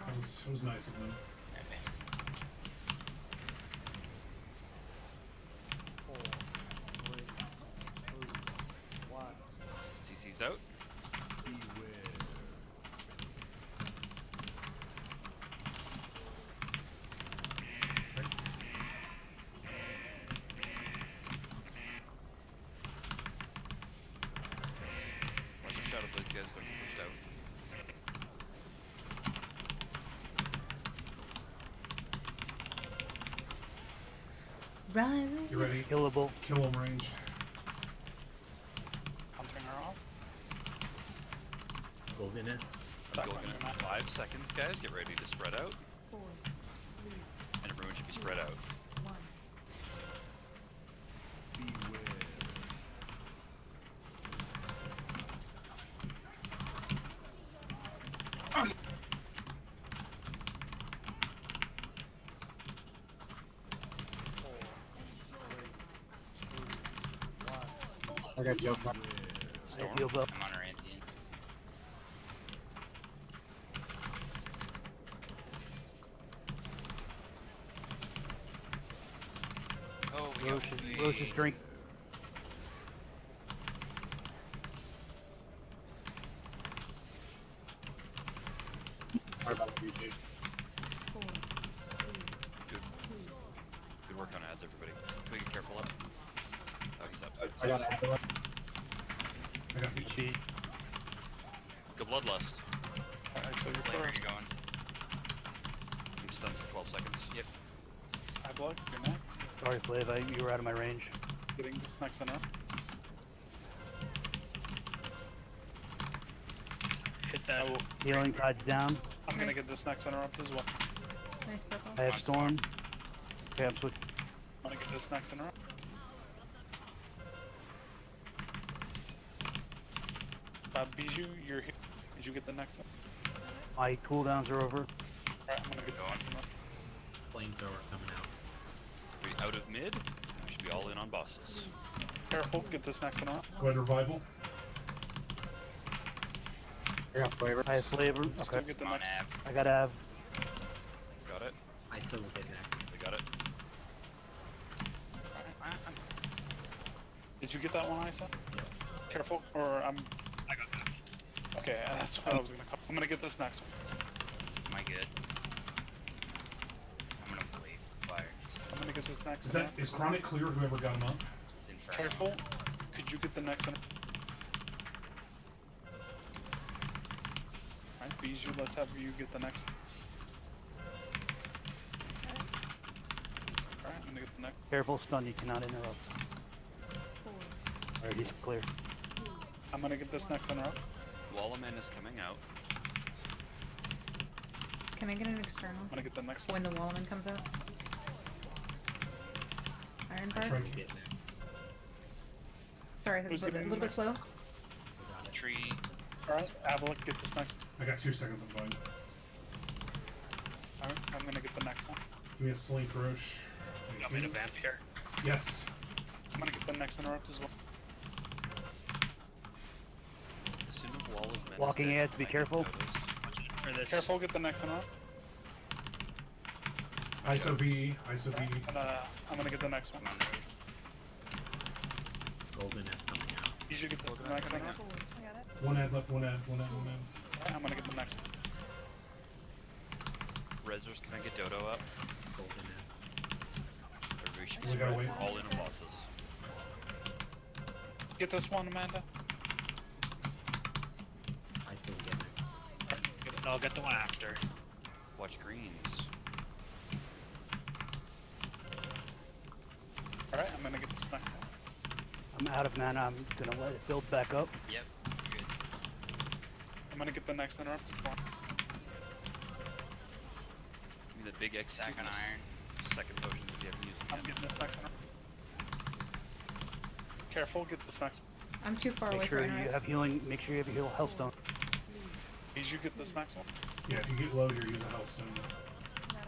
It was nice of them. CC's out. Watch the Shadow Blades, guys. Don't get pushed out. Rising. You ready? Killable. Kill him ranged. Hunting her off. Goldeness. I'm going in 5 seconds, guys. Get ready to spread out. 4, 3, And everyone should be spread out. 1. I got joke. Storm. Heals up. I'm on her Anthean. Oh, we got Rosh's drink. Sorry about the BG. 4, 3, Good. 2, Good work on ads, everybody. Can we get careful up? Oh, he's up. I got it. I got beat. Beat. Good bloodlust. Alright, so you're Where are first. you going? I'm stunned for 12 seconds. Yep. High blood, you're next. Sorry, Flav, you were out of my range. Getting this next in her. Hit that. Healing tides down. I'm gonna Nice. get this next interrupt as well. Nice purple. I have Storm. Okay, I'm switching. I'm gonna get this next interrupt. Bijou, you're here. Did you get the next one? My cooldowns are over. Alright, I'm gonna get the next interrupt. Flamethrower coming out. We out of mid. We should be all in on bosses. Careful, get this next interrupt. Go ahead, revival. I got flavor. I have flavor. Just Okay. go get the Come on, next Ab. I got Av. Got it. I still will get next. We got it. Did you get that one, Isa? Careful, or I'm... I got that. Okay, that's what I was gonna call. I'm gonna get this next one. Am I good? I'm gonna blade fire. I'm gonna get this next Is one. that Chronic clear? Whoever got him up. It's Inferno. Careful. Could you get the next one? Alright, Bijou, let's have you get the next one. Alright, I'm gonna get the next. Careful, stun, you cannot interrupt. 4, Alright, he's clear. 2, I'm gonna get this next interrupt. Wallaman is coming out. Can I get an external I'm gonna get the next when one. the Wallman comes out? Iron Bar? Shrink. Get next. Sorry, that's Who's a little getting bit slow. Tree 3. Alright, Avalik, get this next. I got 2 seconds. I'm going. Alright, I'm gonna get the next one. Give me a Slink Roche. You want me to vamp here? Yes. I'm gonna get the next interrupt as well. As soon as wall is menaced, Walking there's edge, be might careful. noticed. For this. Careful, get the next interrupt. ISO V. ISO V. And, I'm gonna get the next one. Golden F coming out. You should get the next interrupt. I got it. 1 ad left. 1 ad. 1 ad. 1 ad. Alright, I'm gonna get the next one. Rezzers, can I get Dodo up? Golden F. Everybody should be We gotta spread wait. all in on bosses. Get this one, Amanda. I still get next. I'll get the one after. Watch greens. Alright, I'm gonna get this next one. I'm out of mana. I'm gonna let it build back up. Yep. Good. I'm gonna get the next interrupt as well. Give me the big X Sack on iron. second potion if you haven't used it I'm yet. getting this next interrupt. Careful, get this next one. I'm too far away Make for sure you interrupts. have healing. Make sure you have your Hellstone. Did you get this next one? Yeah, if you get low here, use a Hellstone. Got it.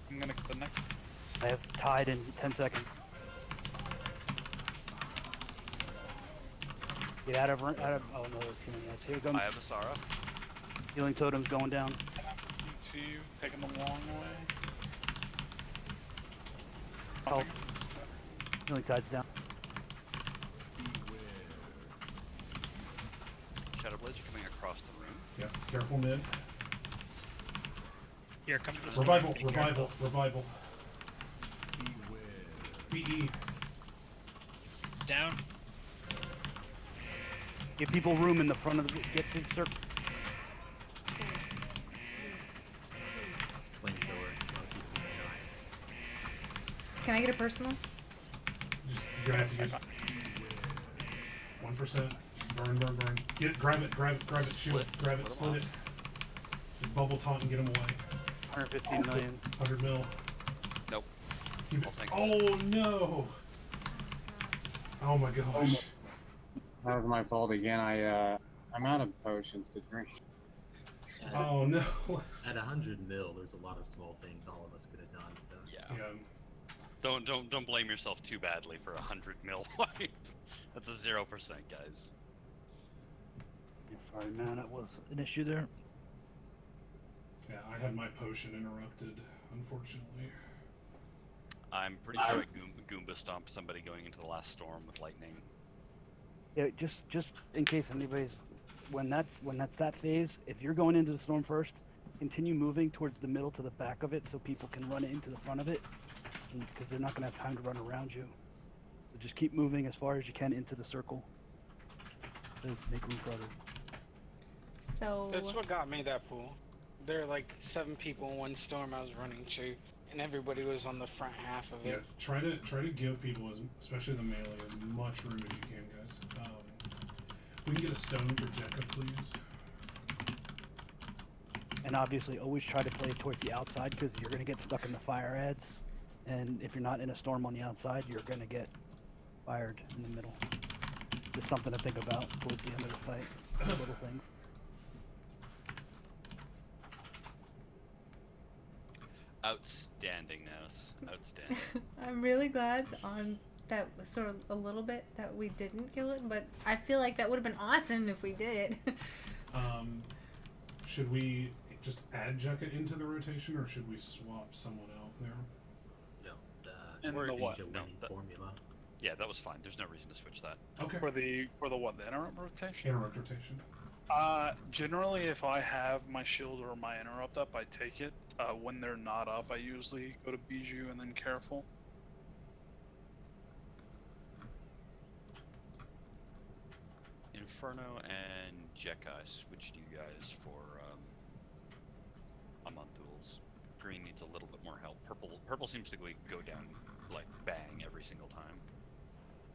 I'm gonna get the next one. I have tied in 10 seconds. Get out of. Oh no, there's healing ads. Here comes. I have a Sara. Healing totem's going down. To you, taking the long way. Oh. Healing tide's down. Shadow Blades are coming across the room. Yeah, careful mid. Here comes the Revival, storm. Be revival, careful. revival. BE. It's down. Give people room in the front of the. Get to the circle. Flamethrower. A lot of people die. Can I get a personal? Just, you're gonna have to use 1%. Just burn, burn, burn. Get it, grab it, grab it, grab it, shield, grab it, split it. Just bubble taunt and get him away. 115 million. 100 mil. Nope. Keep it. I'll take Oh no! Oh my gosh. That was my fault again. I'm out of potions to drink. Oh no. At 100 mil, there's a lot of small things all of us could have done. To... Yeah. Don't blame yourself too badly for 100 mil wipe. That's a 0%, guys. Sorry, man. That was an issue there. Yeah, I had my potion interrupted, unfortunately. I'm pretty sure I Goomba stomped somebody going into the last storm with lightning. Yeah, just in case anybody's when that's that phase, if you're going into the storm first, continue moving towards the middle to the back of it so people can run into the front of it, because they're not going to have time to run around you. So just keep moving as far as you can into the circle to make room for others. So That's what got me that pool. There were like 7 people in one storm I was running to, and everybody was on the front half of Yeah, it. try to give people, especially the melee, as much room as you can, guys. We can get a stone for Jekka, please. And obviously, always try to play it towards the outside because you're going to get stuck in the fire ads. And if you're not in a storm on the outside, you're going to get fired in the middle. Just something to think about towards the end of the fight. Little things. Outstanding, Nanos. Outstanding. I'm really glad on that sort of a little bit that we didn't kill it, but I feel like that would have been awesome if we did. Should we just add Jekka into the rotation, or should we swap someone out there? No, And the what? No, formula. Yeah, that was fine. There's no reason to switch that. Okay. For the what? The interrupt rotation? Interrupt rotation. Generally, if I have my shield or my interrupt up, I take it. When they're not up, I usually go to Bijou and then careful. Inferno and Jekka, I switched you guys for Amonthul's. Green needs a little bit more help. Purple seems to go down like bang every single time,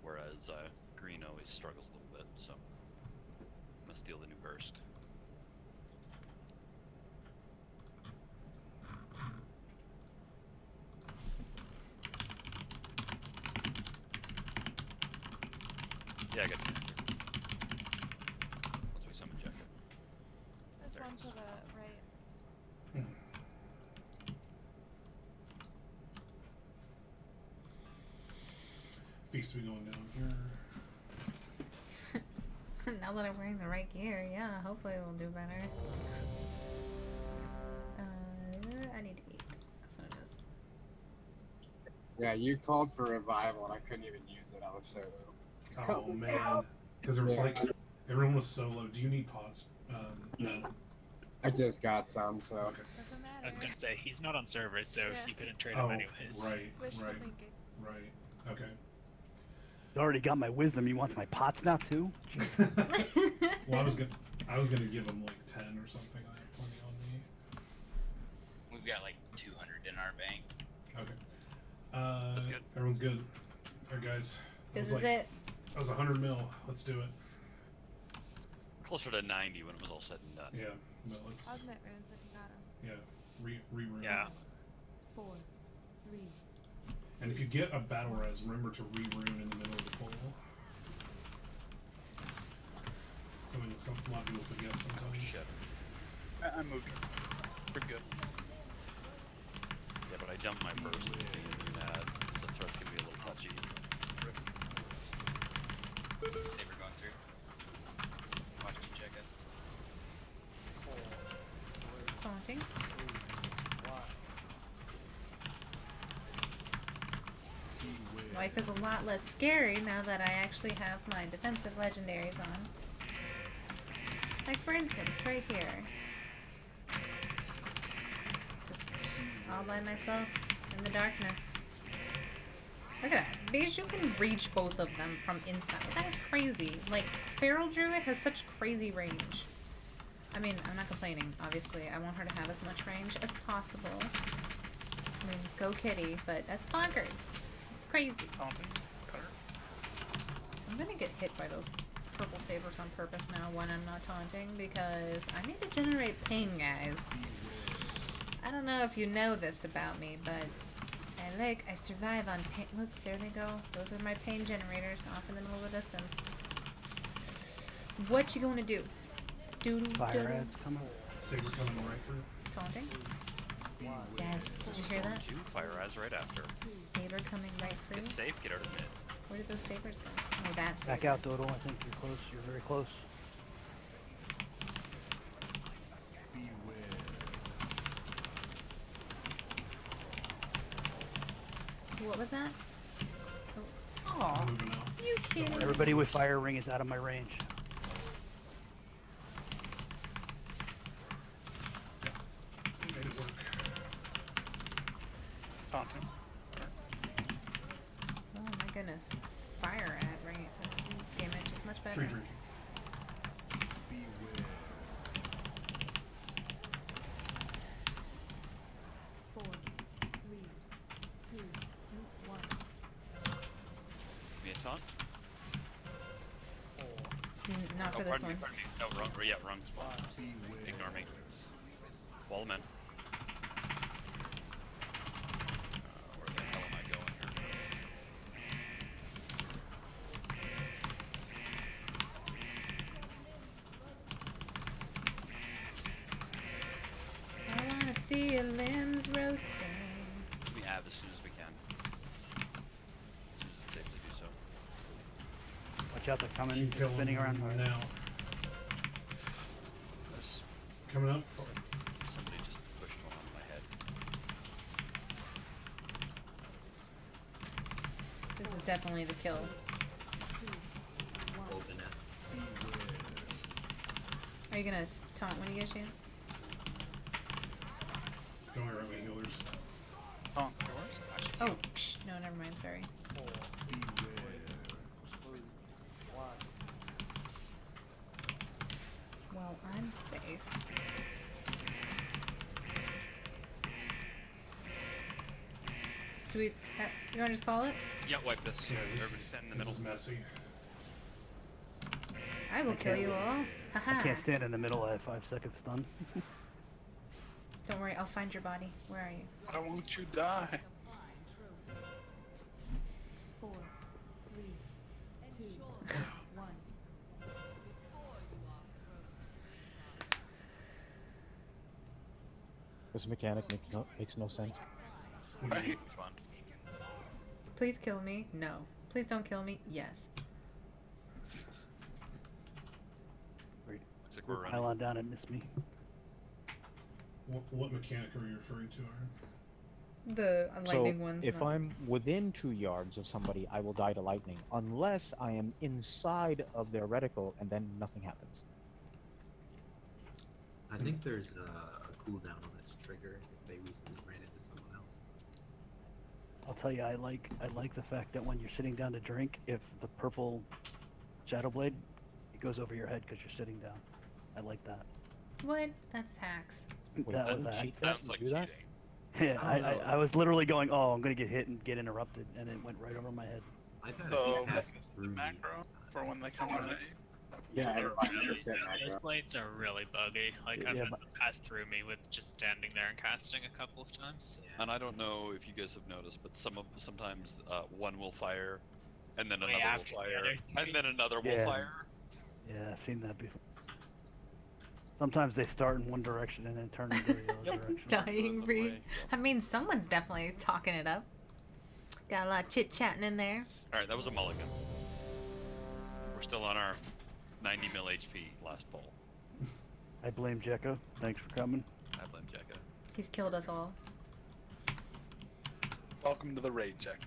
whereas green always struggles a little bit. So I'm gonna steal the new burst. Yeah, I got you. feast we going down here? Now that I'm wearing the right gear, yeah, hopefully we'll do better. I need to eat. That's what it is. Yeah, you called for revival and I couldn't even use it. I was so low. Oh man, because there was like everyone was solo. Do you need pots? No. I just got some, so. Okay. Doesn't matter. I was gonna say he's not on server, so Yeah. you couldn't trade Oh, him anyways. right, Wishful right, thinking. right. Okay. You already got my wisdom. You want my pots now too? Well, I was gonna give him like 10 or something. I have plenty on me. We've got like 200 in our bank. Okay. That's good. Everyone's good. All right, guys. This is it. That was 100 mil. Let's do it. Closer to 90 when it was all said and done. Yeah. No, let's. Augment runes if you got them. Yeah. Re-rune. Yeah. 4, 3. And if you get a battle res, remember to re-rune in the middle of the poll. Something a lot of people forget sometimes. Shit. I moved her. We're good. Yeah, but I dumped my burst and the threat's gonna be a little touchy. Saber going through. Watch me check it. Taunting. Life is a lot less scary now that I actually have my defensive legendaries on. Like for instance, right here. Just all by myself in the darkness. Look at that. Because you can reach both of them from inside. That is crazy. Like, Feral Druid has such crazy range. I mean, I'm not complaining, obviously. I want her to have as much range as possible. I mean, go kitty, but that's bonkers. It's crazy. Taunting. Cutter. I'm gonna get hit by those purple sabers on purpose now when I'm not taunting because I need to generate pain, guys. I don't know if you know this about me, but I survive on pain. Look, there they go. Those are my pain generators off in the middle of the distance. What you gonna do? Fire ads coming. Saber coming right through. Taunting? Yes, did you hear that? Two fire eyes right after. Saber coming right through. Get safe, get out of mid. Where did those sabers go? Oh, that's Back out, Dodo. I think you're close. You're very close. What was that? Oh, Moving out. you kidding? Everybody with fire ring is out of my range. We made it work. Taunting. Oh my goodness. Fire at range. Damage is much better. Tree drinking. 4, 3, 2, 1. Be a taunt? Not for Oh, this pardon me, one. pardon me. No, wrong. Yeah, wrong spot. Ignore me. Wall them in. Where the hell am I going here? I wanna see your limbs roasting. We have as soon as we can. As soon as it's safe to do so. Watch out, they're coming. Should kill Spinning him around. now. There's Coming up. For, somebody just pushed one on my head. This is definitely the kill. Open it. Are you gonna taunt when you get a chance? don't worry about my healers. Taunt yours. Oh, psh, no, never mind. Sorry. Well, I'm safe. Do we? You want to just call it? Yeah, wipe this. Yeah, Everybody this, stand in the this middle. is messy. I will kill you all. Haha. I can't stand in the middle. I have 5 seconds stun. Don't worry, I'll find your body. Where are you? Why won't you die? 4, 3, 2, 1. This mechanic makes no sense. Right. Fun. Please kill me. No. Please don't kill me. Yes. Great. Looks like we're running. Pile on down and miss me. What mechanic are you referring to, Aaron? The lightning ones. If I'm within 2 yards of somebody, I will die to lightning, unless I am inside of their reticle, and then nothing happens. I think there's a cooldown on its trigger if they recently ran into someone else. I'll tell you, I like the fact that when you're sitting down to drink, if the purple shadow blade, it goes over your head because you're sitting down. I like that. What? That's hacks. Wait, That was a Cheat hack. sounds like do that? cheating. Yeah, I was literally going, oh, I'm gonna get hit and get interrupted, and it went right over my head. I thought So if you passed this is through macro for when they come on. Yeah, everybody Really, just said those macro. blades are really buggy. Like I've Yeah, had but- some pass through me with just standing there and casting a couple of times. And I don't know if you guys have noticed, but sometimes one will fire, and then Way another after will the fire, other and then another will Yeah. fire. Yeah, I've seen that before. Sometimes they start in one direction and then turn in the other direction. Dying breed. I mean, someone's definitely talking it up. Got a lot of chit chatting in there. Alright, that was a mulligan. We're still on our 90 mil HP last poll. I blame Jekka. Thanks for coming. I blame Jekka. He's killed us all. Welcome to the raid, Jack.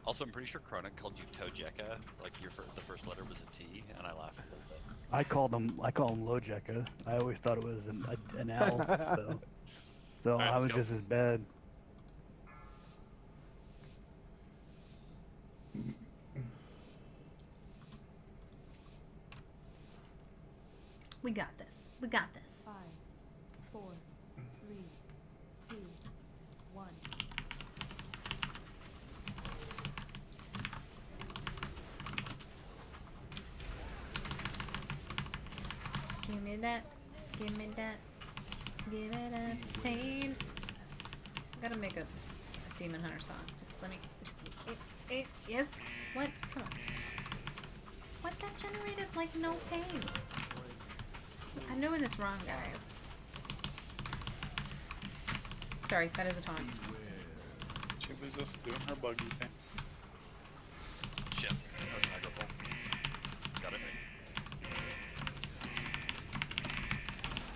Also, I'm pretty sure Chronic called you Tojeka, like the first letter was a T, and I laughed a little bit. I call him Low Jekka. I always thought it was an L. So Alright, I let's was go. just as bad. We got this. We got this. 5, 4, 3, 2, 1. Give me that. Give me that. Give it up. Pain. I gotta make a Demon Hunter song. Just let me. Yes? What? Come on. What? That generated like no pain. I'm doing this wrong, guys. Sorry, that is a taunt. She was just doing her buggy thing. Shit, that was an aggro pull. Got it.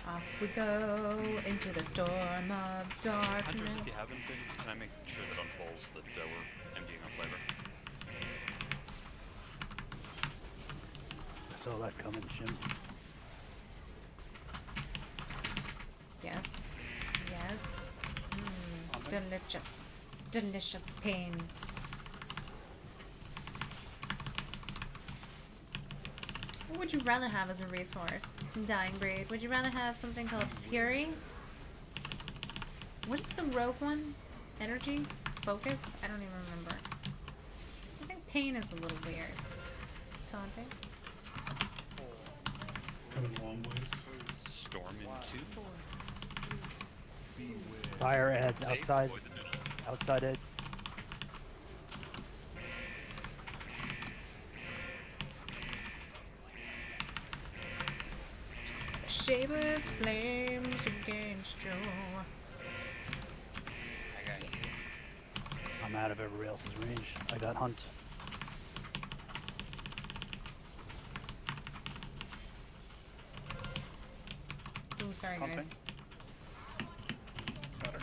Off we go into the storm of darkness. Hunters, if you haven't been, can I make sure that on polls that we're emptying on flavor? I saw that coming, Jim. Yes. Yes. Mm, delicious. Delicious pain. What would you rather have as a resource? Dying breed. Would you rather have something called Fury? What is the rogue one? Energy? Focus? I don't even remember. I think pain is a little weird. Taunting? Coming a long ways. Storm into. Fire adds Safe, outside. avoid the middle. Outside edge. Shapeless flames against you. I'm out of everybody else's range. I got hunt. Ooh, sorry guys. Hunting. Better.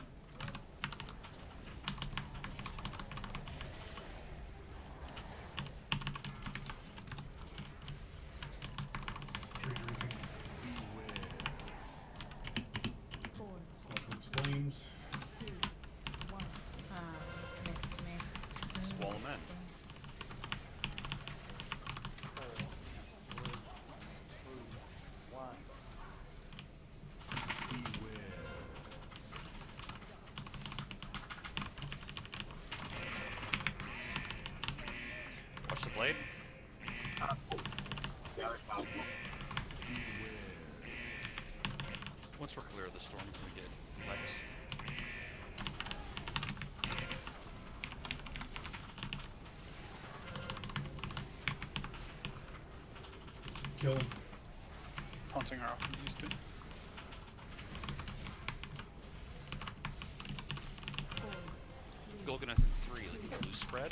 Tree drinking. 4, Watch what's flames. 2, 1. Ah, missed me. Just wall 'em in. Watch the blade. Once we're clear of the storm, can we get Lex? Kill him. Haunting are often used to. 4, 3, Golganath in 3, like a loose spread.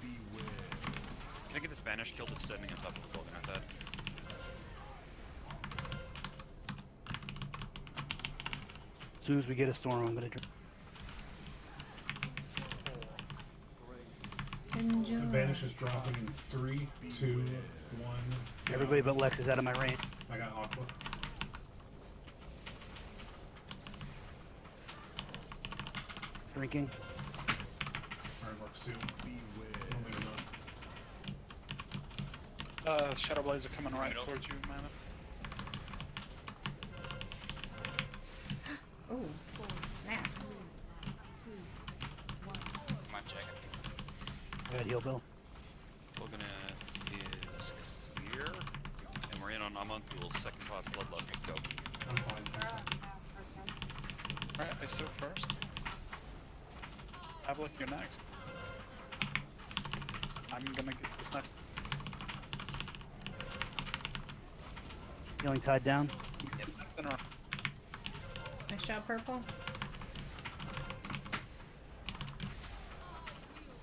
Can I get this Banish kill that's standing on top of the Golganath head? As soon as we get a storm, I'm gonna. Enjoy. The Banish is dropping in 3, 2, 1. Everybody but Lex is out of my range. I got Aqua. Drinking. Ironworks too. Shadow Blades are coming right towards you, man. Oh, snap. Come on, check it. I got heal bill. Golganath is clear. And we're in on Amonthul's second pot's Bloodlust. Let's go. I'm fine. Alright, I so first. Have a look, you're next. I'm gonna get this next. Healing Tide down. Yep, next in a row. Nice job, Purple.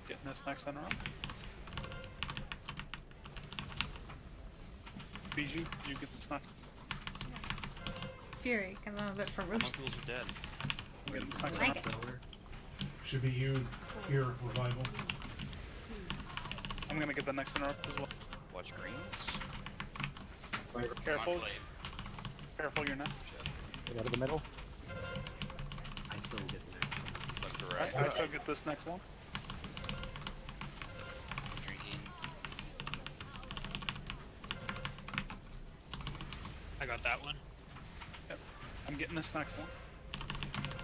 Getting this next in a row. Bijou, did you get this next? Fury, a little bit ferocious. Amonthul's are dead. I'm getting this next Like in a it. row. Should be you here, Revival. I'm gonna get the next in a row as well. Watch greens. Careful. Careful, you're not. Get out of the middle. I still get the next one. Left to Alright, right. I still get this next one. Drinking. I got that one. Yep. I'm getting this next one.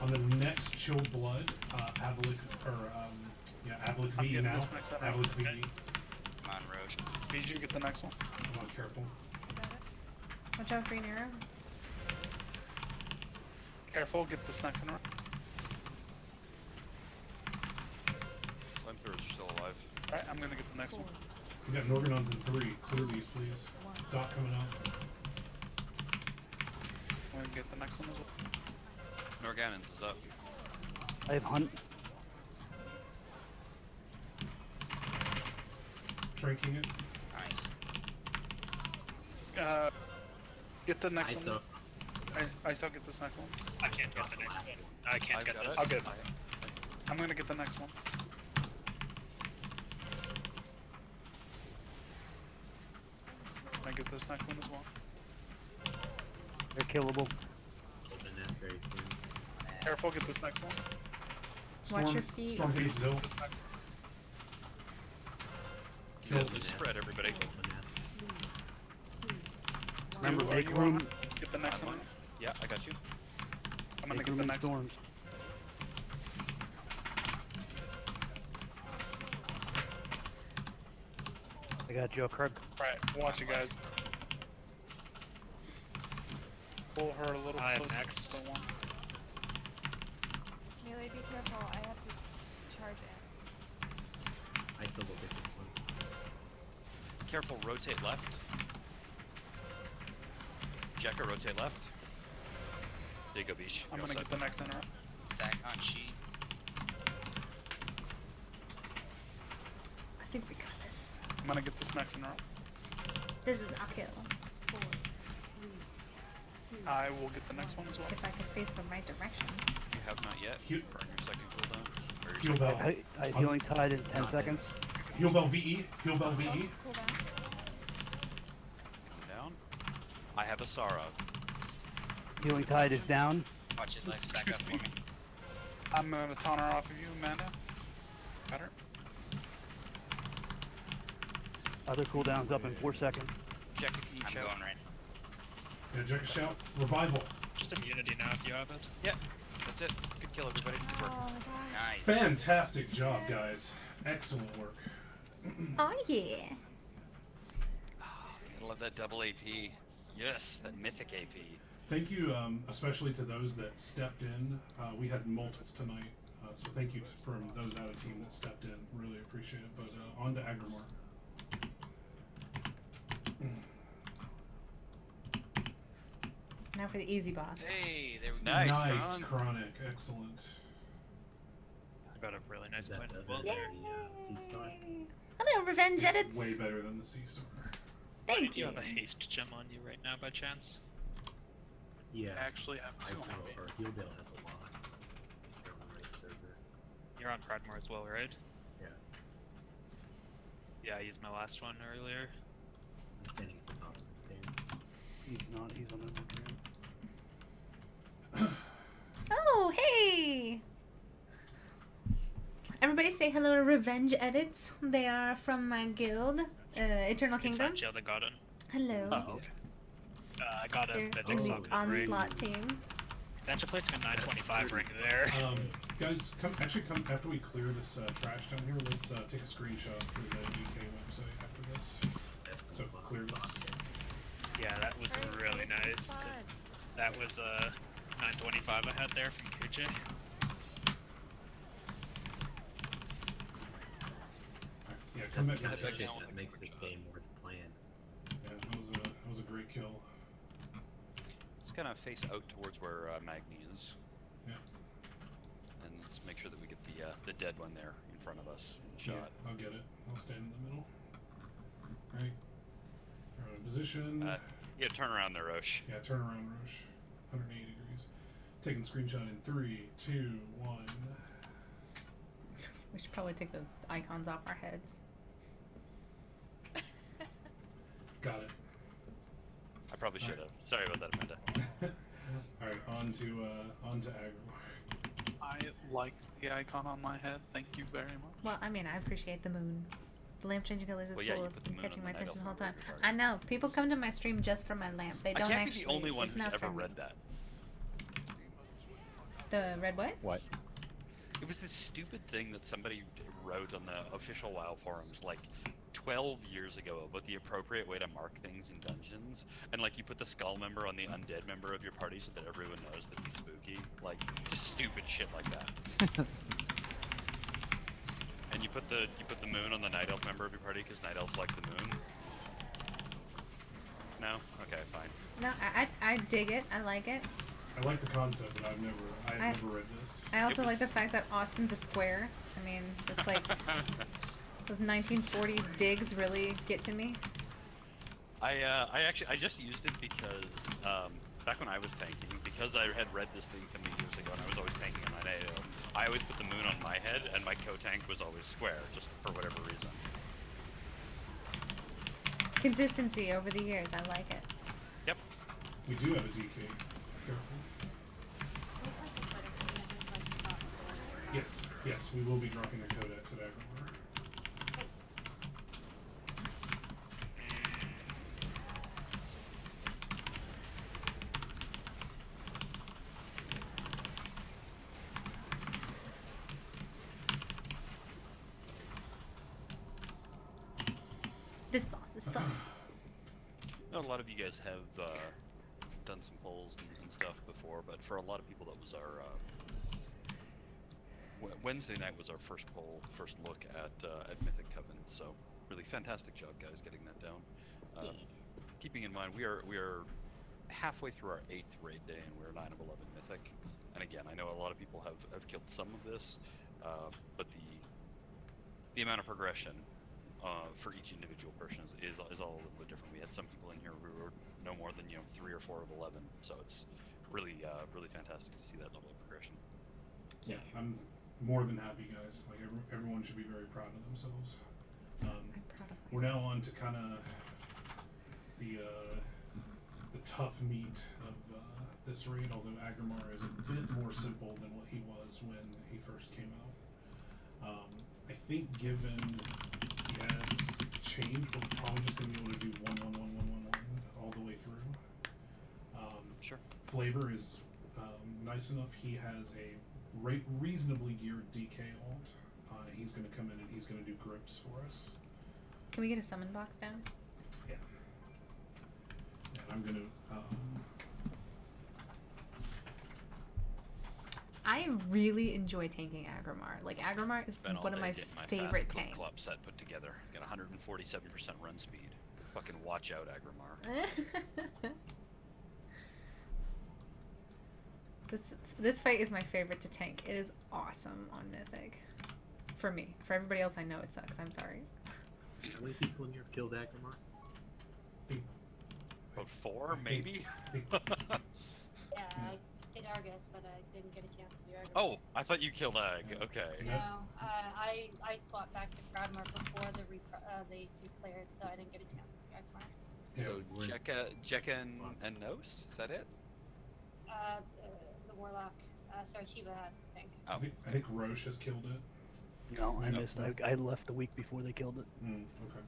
On the next Chilled Blood, Avalik, or, Avalik I'm VE getting now. this next one. Avalik VE. Come on, Roche. Bijou, get the next one. Come on, careful. Watch out, green arrow. Careful, get this next one. Flamethrowers are still alive. Alright, I'm gonna get the next one. We got Norganons in 3. Clear these, please. Dot coming out. I'm gonna get the next one as well. Norganon's is up. I have Hunt. Drinking it. Nice. Get the next ISO. one. ISO, get this next one. I can't get the next one. I can't I've get got this. it. I'll get it. I'm gonna get the next one. I get this next one as well. They're killable. Open that very soon. Careful, get this next one. Watch your feet. Storm Gate Zill. Kill loose spread, everybody. Remember, Stu, are make you room. on? Get the next one. Yeah, I got you. I'm gonna Make get room the in next one. storms. I got Joe Krug. Right, watch it, guys. Pull her a little I am closer next. to the one. Melee, be careful. I have to charge in. I still will get this one. Careful, rotate left. Jekka, rotate left. There you go, Bish. I'm You're gonna all get set. the next center. Sack on sheet. I think we got this. I'm gonna get this next center. This is a kill. 4, 3, 2, I will get the next one as well. If I could face the right direction. You have not yet. Heal- Burn your second cooldown. Or your Heal second- Bell. I have Healing Tide in 10 seconds. Heal Bell VE. Heal Bell VE. Cool down. Come down. I have a Sara. Healing Tide is down. Watch it, like, stack up for me. I'm gonna taunt her off of you, Amanda. Got her. Other cooldowns up in 4 seconds. Jekka, can you I'm shout? going right. Yeah, check a shout. Revival. Just immunity now if you have it. Yeah, that's it. Good kill, everybody. Good work. Oh my god. Nice. Fantastic job, guys. Excellent work. Oh yeah. I love that double AP. Yes, that mythic AP. Thank you, especially to those that stepped in. We had multiples tonight, so thank you from those out of team that stepped in. Really appreciate it. But on to Agrimar. Now for the easy boss. Hey, there we go. Nice, Chronic. Excellent. I got a really nice Is that point better of well than there. the C-Star? Hello, Revenge It's Edits. way better than the C-Star. Thank Do you you. have a haste gem on you right now by chance? Yeah. I actually have two ISO on me. or Healdale has a lot. If you're on the right server. You're on Pradmore as well, right? Yeah. Yeah, I used my last one earlier. I'm standing at the top of the stairs. He's not. He's on the ground. Oh, hey! Everybody say hello to Revenge Edits. They are from my guild, Eternal It's Kingdom. not Jill that got in. Hello. Oh, okay. I got a They're Mythic in the socket at 3. Onslaught team. Thanks for placing a 925 ring there. Guys, come after we clear this trash down here. Let's take a screenshot for the UK website after this. So clear this. Yeah, that was really nice. 'Cause that was a 925 I had there from KJ. Yeah, come back. That's the shit that makes this game worth playing. Yeah, that was a great kill. Let's kind of face out towards where Magni is. Yeah. And let's make sure that we get the dead one there in front of us in the shot. Yeah, I'll get it. I'll stand in the middle. Right. Throw in position. Yeah, turn around there, Roche. Yeah, turn around, Roche. 180 degrees. Taking screenshot in 3, 2, 1. We should probably take the icons off our heads. Got it. I probably should have. Sorry about that, Amanda. Alright, on to Agrimar. I like the icon on my head. Thank you very much. Well, I mean, I appreciate the moon. The lamp changing colors is Well, yeah, cool. you It's put the been moon catching on my the night attention the whole elf time. member I know. People come to my stream just for my lamp. They don't I can't actually. be the only one it's who's not ever for me. read that. The red what? What? It was this stupid thing that somebody wrote on the official WoW forums like 12 years ago about the appropriate way to mark things in dungeons, and like you put the skull member on the undead member of your party so that everyone knows that he's spooky. Like just stupid shit like that. And you put the moon on the night elf member of your party because night elves like the moon. No? Okay, fine. No, I dig it. I like it. I like the concept, but I've never read this. I also like the fact that Austin's a square. I mean, it's like those 1940s digs really get to me. I just used it because back when I was tanking, because I had read this thing so many years ago and I was always tanking on my AO, I always put the moon on my head and my co-tank was always square, just for whatever reason. Consistency over the years. I like it. Yep. We do have a DK. Careful. Yes, we will be dropping the codex at Agrimar. This boss is fun. A lot of you guys have done some polls and stuff before, but for a lot of people that was our Wednesday night was our first poll, first look at Mythic Coven. So really fantastic job, guys, getting that down. Keeping in mind we are halfway through our 8th raid day and we're 9 of 11 Mythic. And again, I know a lot of people have killed some of this, but the amount of progression for each individual person is all a little bit different. We had some people in here who were no more than 3 or 4 of 11, so it's really really fantastic to see that level of progression. Yeah, I'm more than happy, guys. Like everyone should be very proud of themselves. We're now on to kind of the tough meat of this raid, although Agrimar is a bit more simple than what he was when he first came out. I think given the ads change, we're probably just going to be able to do 1-1-1-1-1-1 all the way through. Sure. Flavor is nice enough. He has a reasonably geared DK ult. He's going to come in and he's going to do grips for us. Can we get a summon box down? Yeah. And I'm going to... I really enjoy tanking Agrimar. Like, Agrimar is one of my favorite tanks. Club set put together. Got 147% run speed. Fucking watch out, Agrimar. This fight is my favorite to tank. It is awesome on Mythic. For me. For everybody else, I know it sucks. I'm sorry. How many people in here have killed Aggramar? About 4, maybe? Yeah, I did Argus, but I didn't get a chance to do Argus. Oh, I thought you killed Ag. Okay. No, I swapped back to Proudmore before they declared, so I didn't get a chance to do Aggramar. So Jekka and Nos? Is that it? The Warlock. Sorry, Shiva has, I think. Oh. I think Roche has killed it. No, I missed. I left a week before they killed it. Okay.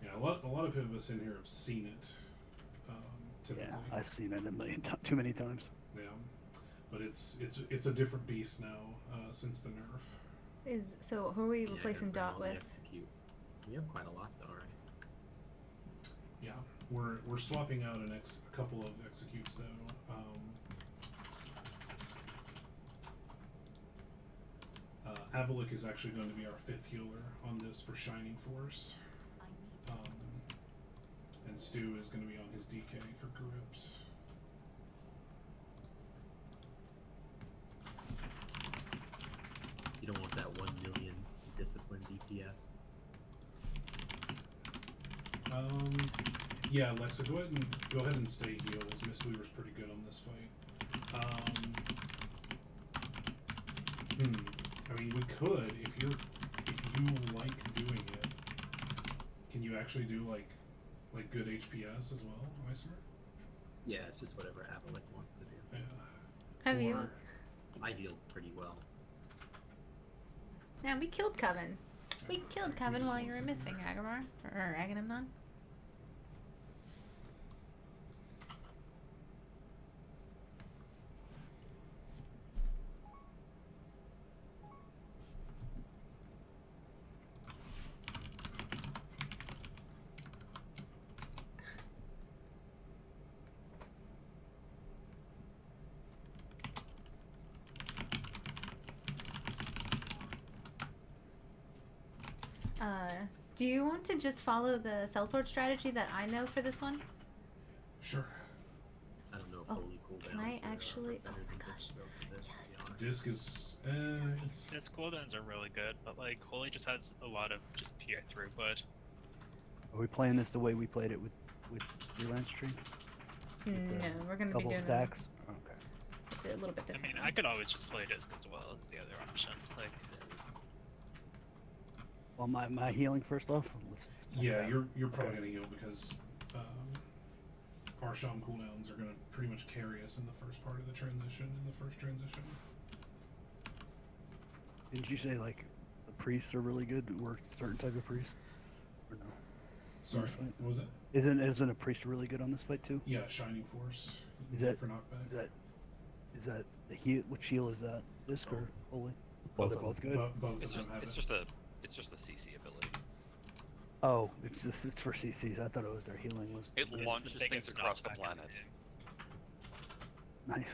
Yeah, a lot of us in here have seen it. Typically. Yeah, I've seen it too many times. Yeah, but it's a different beast now since the nerf. So who are we replacing Dot with? Execute. We have quite a lot though, right? Yeah, we're swapping out a couple of executes though. Avalik is actually going to be our 5th healer on this for Shining Force. And Stu is going to be on his DK for Grips. You don't want that 1 million discipline DPS. Yeah, Alexa, go ahead and stay heals. Mistweaver's pretty good on this fight. I mean, we could if you like doing it. Can you actually do like good HPS as well, Icer? Yeah, it's just whatever Avalik wants to do. Yeah. Have you? I healed pretty well. Yeah, we killed Coven. We killed Coven while you were missing, Aggramar. Or Agamemnon. Do you want to just follow the sellsword strategy that I know for this one? Sure. I don't know if holy cooldowns can I actually? Oh my gosh. Yes. Disc is Its cooldowns are really good, but like holy just has a lot of just pure throughput. Are we playing this the way we played it with Freelance Tree? No, we're gonna be doing stacks. Okay. It's a little bit I different. mean, I could always just play disc as well as the other option. Like. Well, my healing first off. Yeah, you're probably gonna heal because our Sham cooldowns are gonna pretty much carry us in the first part of the transition. Didn't you say like the priests are really good, or certain type of priest? Or no? Sorry, what was it? Isn't a priest really good on this fight too? Yeah, Shining Force. Is that for knockback? Is that the heal? Which heal is that? Disc or holy? Both. They're both good. It's just the CC ability. Oh, it's for CCs. I thought it was their healing was. It launches things across the planet. Nice.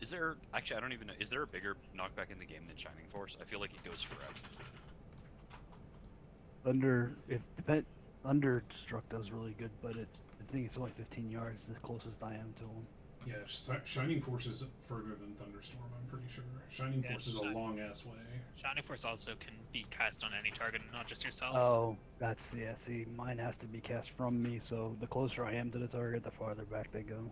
Is there actually? I don't even know. Is there a bigger knockback in the game than Shining Force? I feel like it goes forever. Understruck does really good, but I think it's only 15 yards, the closest I am to him. Yeah, Shining Force is further than Thunderstorm, I'm pretty sure. Shining Force is a long-ass way. Shining Force also can be cast on any target, not just yourself. Oh, see, mine has to be cast from me, so the closer I am to the target, the farther back they go.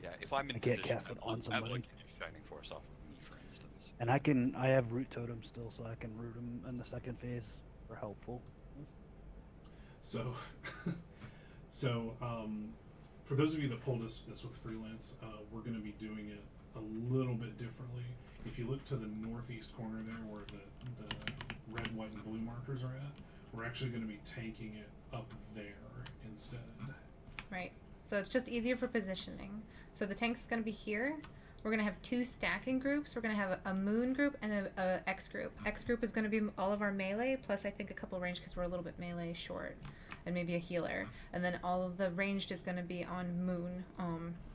Yeah, if I'm in can't position, cast it on somebody. I'd like to use Shining Force off of me, for instance. And I have root totem still, so I can root them in the second phase for helpful. So, for those of you that pulled this with Freelance, we're going to be doing it a little bit differently. If you look to the northeast corner there where the red, white, and blue markers are at, we're actually going to be tanking it up there instead. Right. So it's just easier for positioning. So the tank's going to be here. We're going to have 2 stacking groups. We're going to have a moon group and a X group. X group is going to be all of our melee, plus I think a couple range because we're a little bit melee short. And maybe a healer. And then all of the ranged is going to be on moon,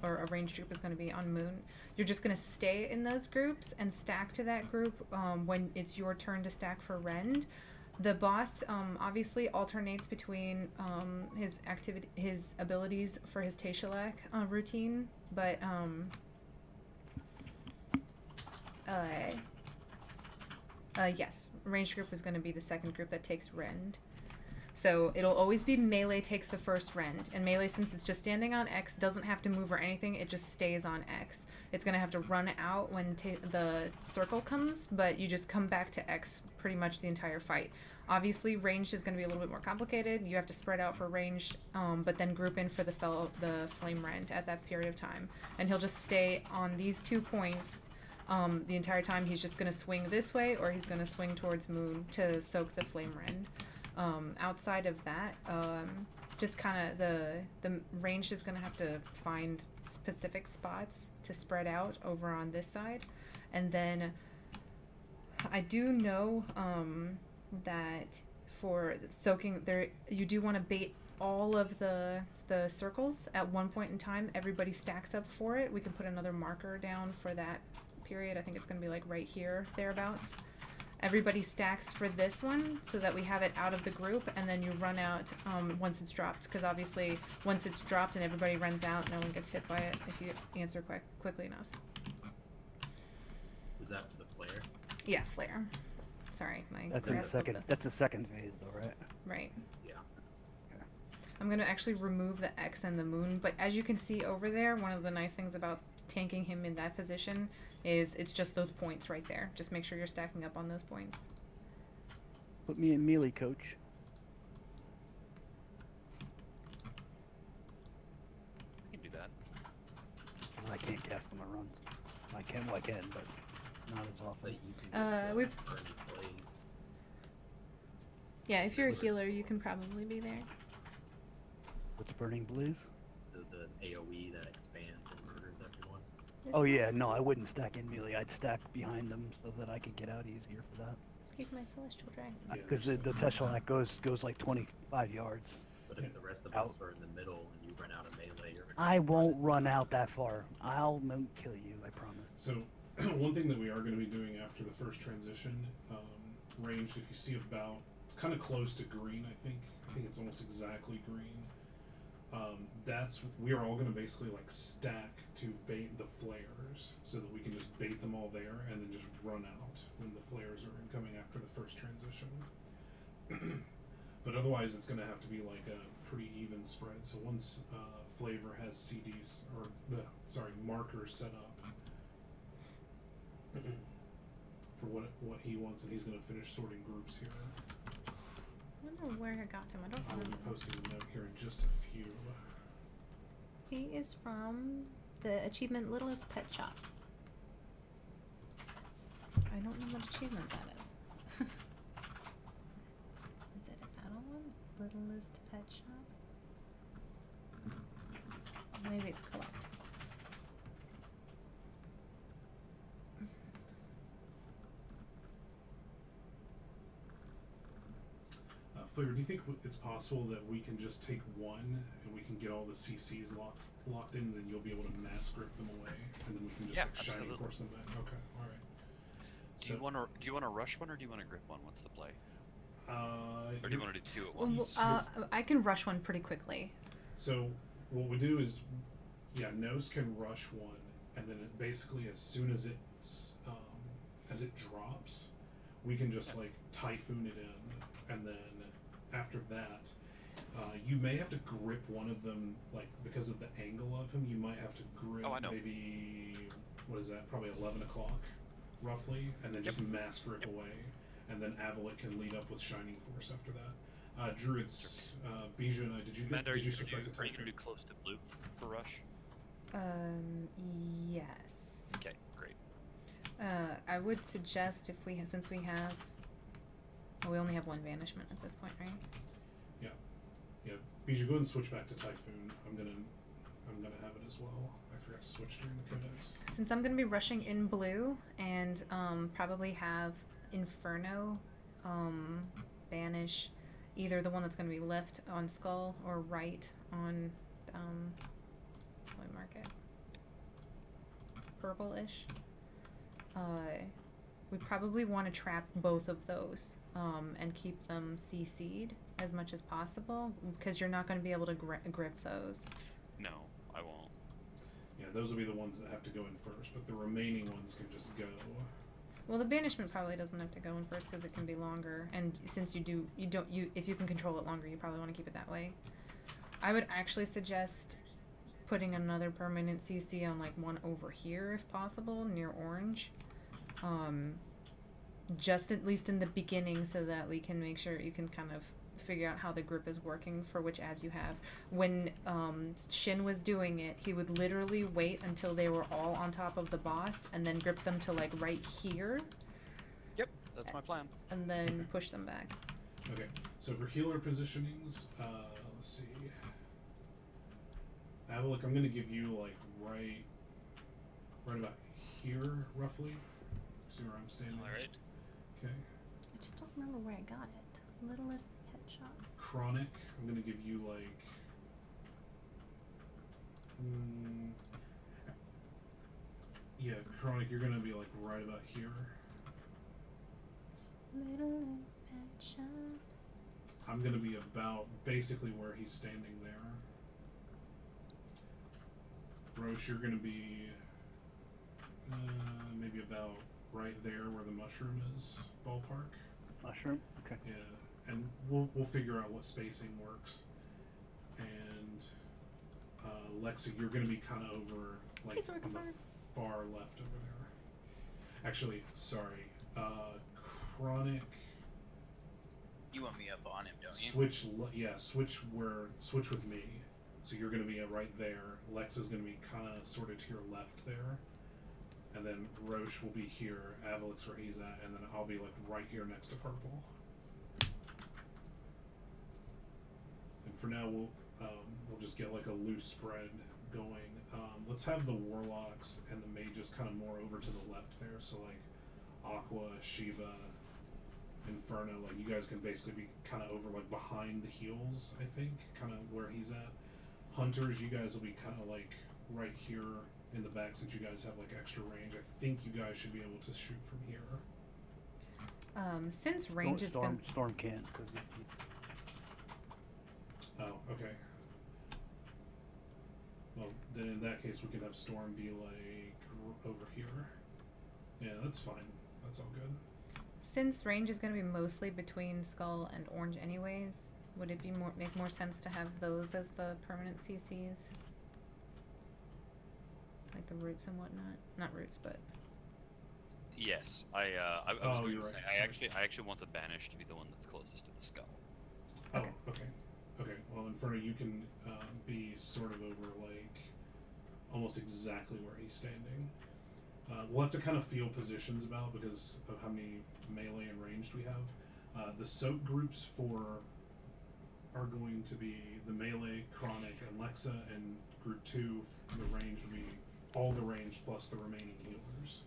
or a ranged group is going to be on moon. You're just going to stay in those groups and stack to that group when it's your turn to stack for rend. The boss obviously alternates between his abilities for his Taishalak routine, but yes, ranged group is going to be the second group that takes rend. So it'll always be melee takes the first rend, and melee, since it's just standing on X, doesn't have to move or anything, it just stays on X. It's going to have to run out when the circle comes, but you just come back to X pretty much the entire fight. Obviously, ranged is going to be a little bit more complicated. You have to spread out for ranged, but then group in for the flame rend at that period of time. And he'll just stay on these 2 points the entire time. He's just going to swing this way, or he's going to swing towards moon to soak the flame rend. Outside of that, just kind of the ranged is going to have to find specific spots to spread out over on this side. And then I do know that for soaking there, you do want to bait all of the circles at one point in time. Everybody stacks up for it. We can put another marker down for that period. I think it's going to be like right here, thereabouts. Everybody stacks for this one so that we have it out of the group, and then you run out once it's dropped, because obviously once it's dropped and everybody runs out, no one gets hit by it if you answer quickly enough. Is that the flare? Yeah, flare. Sorry, my That's in the second. That's the second phase, though, right? Right. Yeah. Okay. I'm going to actually remove the X and the moon, but as you can see over there, one of the nice things about tanking him in that position is it's just those points right there. Just make sure you're stacking up on those points. Put me in melee, coach. I can do that. I can't cast on my runs. I can, but not as often. Yeah, if you're a healer, you can probably be there. What's Burning Blaze? The AoE that expands and murders everyone. Oh yeah, no, I wouldn't stack in melee. I'd stack behind them so that I could get out easier for that. He's my celestial dragon. Because the Tesseract goes like 25 yards. But if the rest of us are in the middle and you run out of melee, you're I won't run out that far. I'll kill you, I promise. So, one thing that we are going to be doing after the first transition, ranged, if you see about, it's kind of close to green, I think it's almost exactly green. We are all going to basically like stack to bait the flares so that we can just bait them all there and then just run out when the flares are incoming after the first transition. But otherwise it's going to have to be like a pretty even spread. So once Flavor has CDs, or markers set up for what he wants, and he's going to finish sorting groups here. I don't know where I got him. I don't I will remember. be posting a note here in just a few. He is from the achievement Littlest Pet Shop. I don't know what achievement that is. Is it a battle one? Littlest Pet Shop? Maybe it's collect. Flavor, do you think it's possible that we can just take one and we can get all the CCs locked in, and then you'll be able to mass grip them away, and then we can just like shiny force them back? Okay, all right. Do you want to rush one, or do you want to grip one? What's the play? Or do you want to do two at once? I can rush one pretty quickly. So what we do is, Nose can rush one, and then it basically as soon as it drops, we can just like typhoon it in, and then after that, you may have to grip one of them, like because of the angle of him. You might have to grip maybe, what is that? Probably 11 o'clock, roughly, and then just mass grip away, and then Avalet can lead up with Shining Force after that. Druids, Bijou and I, did you switch back to Are you gonna do close to blue for rush? Yes. Okay, great. I would suggest since we have. Oh, we only have one banishment at this point, right? Yeah. Bijou, go ahead and switch back to Typhoon. I'm gonna have it as well. I forgot to switch during the codex. Since I'm gonna be rushing in blue and probably have Inferno banish either the one that's gonna be left on Skull or right on let me mark it. Purple-ish. we probably want to trap both of those and keep them CC'd as much as possible, because you're not going to be able to grip those. No, I won't. Yeah, those will be the ones that have to go in first, but the remaining ones can just go. Well, the banishment probably doesn't have to go in first because it can be longer, and since if you can control it longer, you probably want to keep it that way. I would actually suggest putting another permanent CC on like one over here if possible, near orange. Just at least in the beginning, so that we can make sure you can kind of figure out how the grip is working for which ads you have. When Shin was doing it, he would literally wait until they were all on top of the boss and then grip them to like right here. Yep, that's my plan. And then push them back. Okay, so for healer positionings, let's see. Avalik, I'm gonna give you like right about here, roughly. See where I'm standing? Alright. Okay. I just don't remember where I got it. Littlest pet shop. Chronic, I'm gonna give you like yeah, Chronic, you're gonna be like right about here. Littlest pet shop. I'm gonna be about basically where he's standing there. Roche, you're gonna be maybe about right there where the mushroom is, ballpark. Mushroom? Okay. Yeah, and we'll figure out what spacing works. And Lexi, you're gonna be kind of over like on the far left over there. Actually, sorry. Chronic. You want me up on him, don't you? Switch with me. So you're gonna be right there. Lex is gonna be kind of sort of to your left there. And then Roche will be here, Avalik's where he's at, and then I'll be like right here next to purple. And for now, we'll just get like a loose spread going. Let's have the warlocks and the mages kind of more over to the left there. So like Aqua, Shiva, Inferno, like you guys can basically be kind of over like behind the heels, I think, kind of where he's at. Hunters, you guys will be kind of like right here in the back since you guys have like extra range. I think you guys should be able to shoot from here. Since range is Storm can't because. Oh, okay. Well, then in that case, we could have Storm be like over here. Yeah, that's fine. That's all good. Since range is going to be mostly between Skull and Orange anyways, would it be make more sense to have those as the permanent CCs? Like the roots and whatnot. Not roots, but Yes, I was going to say right. I actually want the banish to be the one that's closest to the skull. Oh, okay. Okay, well, Inferno, you can be sort of over, like, almost exactly where he's standing. We'll have to kind of feel positions about because of how many melee and ranged we have. The soak groups are going to be the melee, Chronic, and Lexa, and group 2, the range will be all the range plus the remaining healers.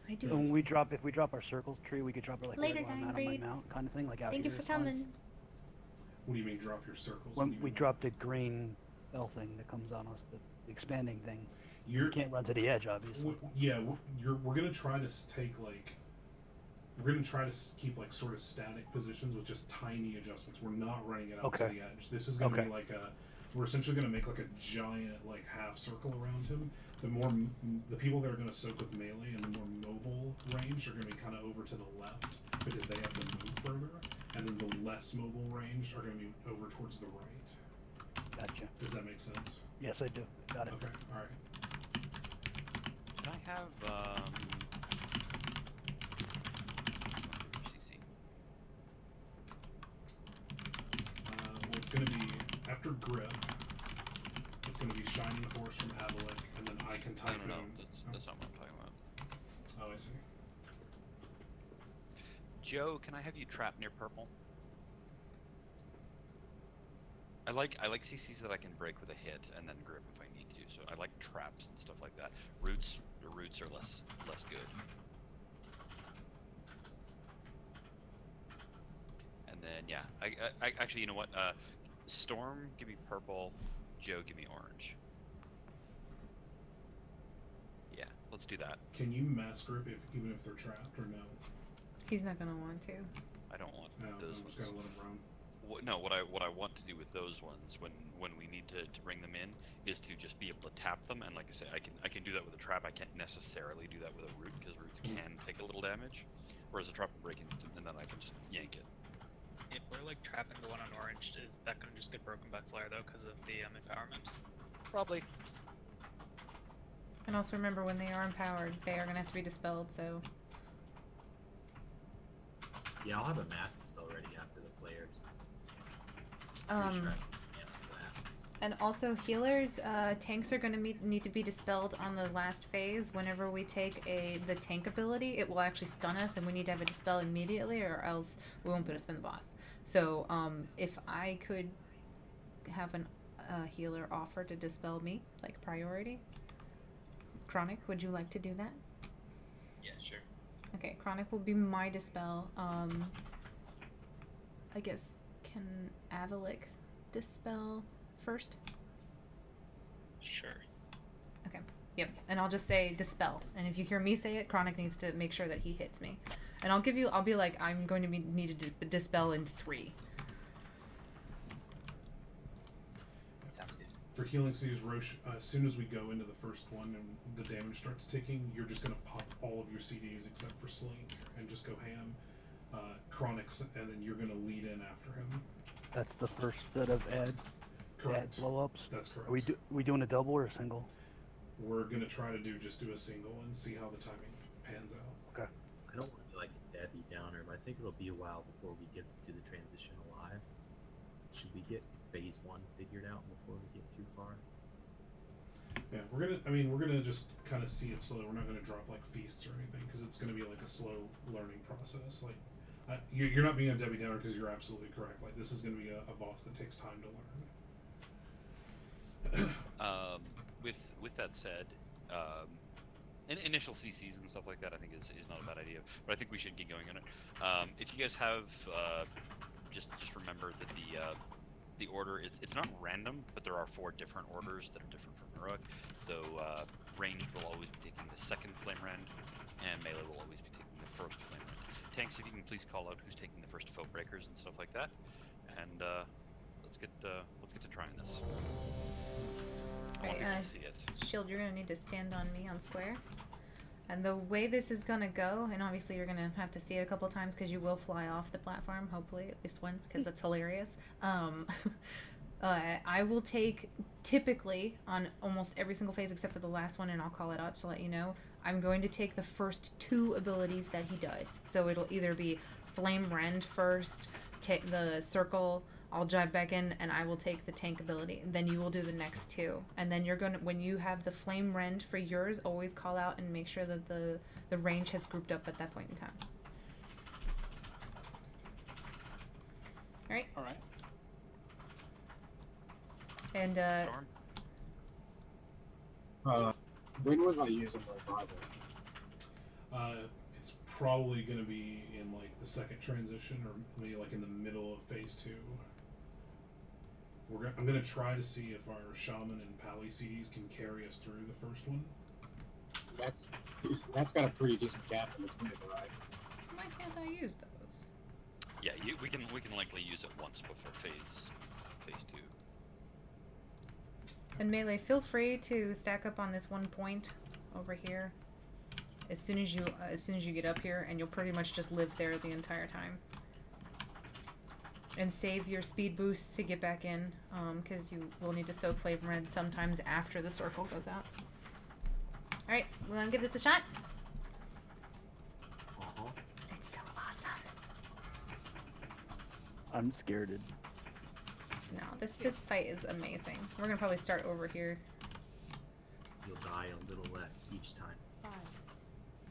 I do. So when if we drop our circles tree, we could drop it like Later, right where I'm at on my mount kind of thing, like out Thank here. you for is fine. coming. What do you mean drop your circles? When we drop the green bell thing that comes on us, the expanding thing. You can't run to the edge, obviously. We're gonna try to take like. We're gonna try to keep like sort of static positions with just tiny adjustments. We're not running it out to the edge. This is gonna be like we're essentially gonna make like a giant like half circle around him. The people that are gonna soak with melee and the more mobile range are gonna be kind of over to the left because they have to move further, and then the less mobile range are gonna be over towards the right. Gotcha. Does that make sense? Yes, I do. Got it. Okay. All right. Can I have CC? It's gonna be after grip. It's gonna be Shining Force from Avalik, and then I can Typhoon. No, that's not what I'm talking about. Oh, I see. Joe, can I have you trap near purple? I like CCs that I can break with a hit and then grip if I need to. So I like traps and stuff like that. Roots are less good. And then yeah, I actually, you know what? Storm, give me purple. Joe, give me orange. let's do that. Can you mass group even if they're trapped or no? He's not gonna want to. I don't want No, those I'm ones. just gotta let them roam. What I want to do with those ones when we need to bring them in is to just be able to tap them, and like I say, I can do that with a trap. I can't necessarily do that with a root because roots can take a little damage, whereas a trap will break instant, and then I can just yank it. If we're like trapping the one on orange, is that gonna just get broken by flare though because of the empowerment? Probably. And also remember, when they are empowered, they are gonna have to be dispelled. So. Yeah, I'll have a mass dispel ready after the flares. And also healers, tanks are going to need to be dispelled on the last phase. Whenever we take the tank ability, it will actually stun us, and we need to have a dispel immediately, or else we won't be able to spin the boss. So if I could have a healer offer to dispel me, like priority, Chronic, would you like to do that? Yeah, sure. Okay, Chronic will be my dispel. I guess, can Avalik dispel first? Sure. Okay. Yep. And I'll just say dispel. And if you hear me say it, Chronic needs to make sure that he hits me. And I'll be like, I'm going to be needed to dispel in 3. Sounds good. For healing seas, Roche, as soon as we go into the first one and the damage starts ticking, you're just gonna pop all of your CDs except for Slink and just go ham. Chronics, and then you're gonna lead in after him. That's the first set of ad blow-ups. That's correct. Are we doing a double or a single? We're gonna try to do a single and see how the timing pans out. Okay. I don't want to be like a Debbie Downer, but I think it'll be a while before we get to the transition alive. Should we get phase 1 figured out before we get too far? Yeah, we're gonna just kind of see it slowly. We're not gonna drop like feasts or anything because it's gonna be like a slow learning process. Like, you're not being a Debbie Downer because you're absolutely correct. Like, this is gonna be a boss that takes time to learn. With that said, initial CCs and stuff like that I think is not a bad idea, but I think we should get going on it. If you guys have, just remember that the order, it's not random, but there are 4 different orders that are different from heroic. Though ranged will always be taking the second flame rend, and melee will always be taking the first flame rend. Tanks, if you can please call out who's taking the first foe breakers and stuff like that, and let's get to trying this. I want people to see it. Shield, you're gonna need to stand on me on square. And the way this is gonna go, and obviously you're gonna have to see it a couple times because you will fly off the platform, hopefully at least once, because that's hilarious. I will take, typically on almost every single phase except for the last one, and I'll call it out to let you know, I'm going to take the first 2 abilities that he does. So it'll either be Flame Rend first, take the circle, I'll drive back in, and I will take the tank ability. Then you will do the next 2. And then you're gonna, when you have the Flame Rend for yours, always call out and make sure that the range has grouped up at that point in time. Alright? Alright. And, when was I using Revival? It's probably going to be in like the second transition, or maybe like in the middle of phase 2. I'm going to try to see if our Shaman and Pally CDs can carry us through the first one. That's got a pretty decent gap in between it, right? Why can't I use those? Yeah, we can likely use it once before phase 2. And Melee, feel free to stack up on this one point over here as soon as you get up here, and you'll pretty much just live there the entire time. And save your speed boosts to get back in, because you will need to soak Flame Rend sometimes after the circle goes out. Alright, we want to give this a shot? It's so awesome. I'm scared. No, this fight is amazing. We're gonna probably start over here. You'll die a little less each time. 5,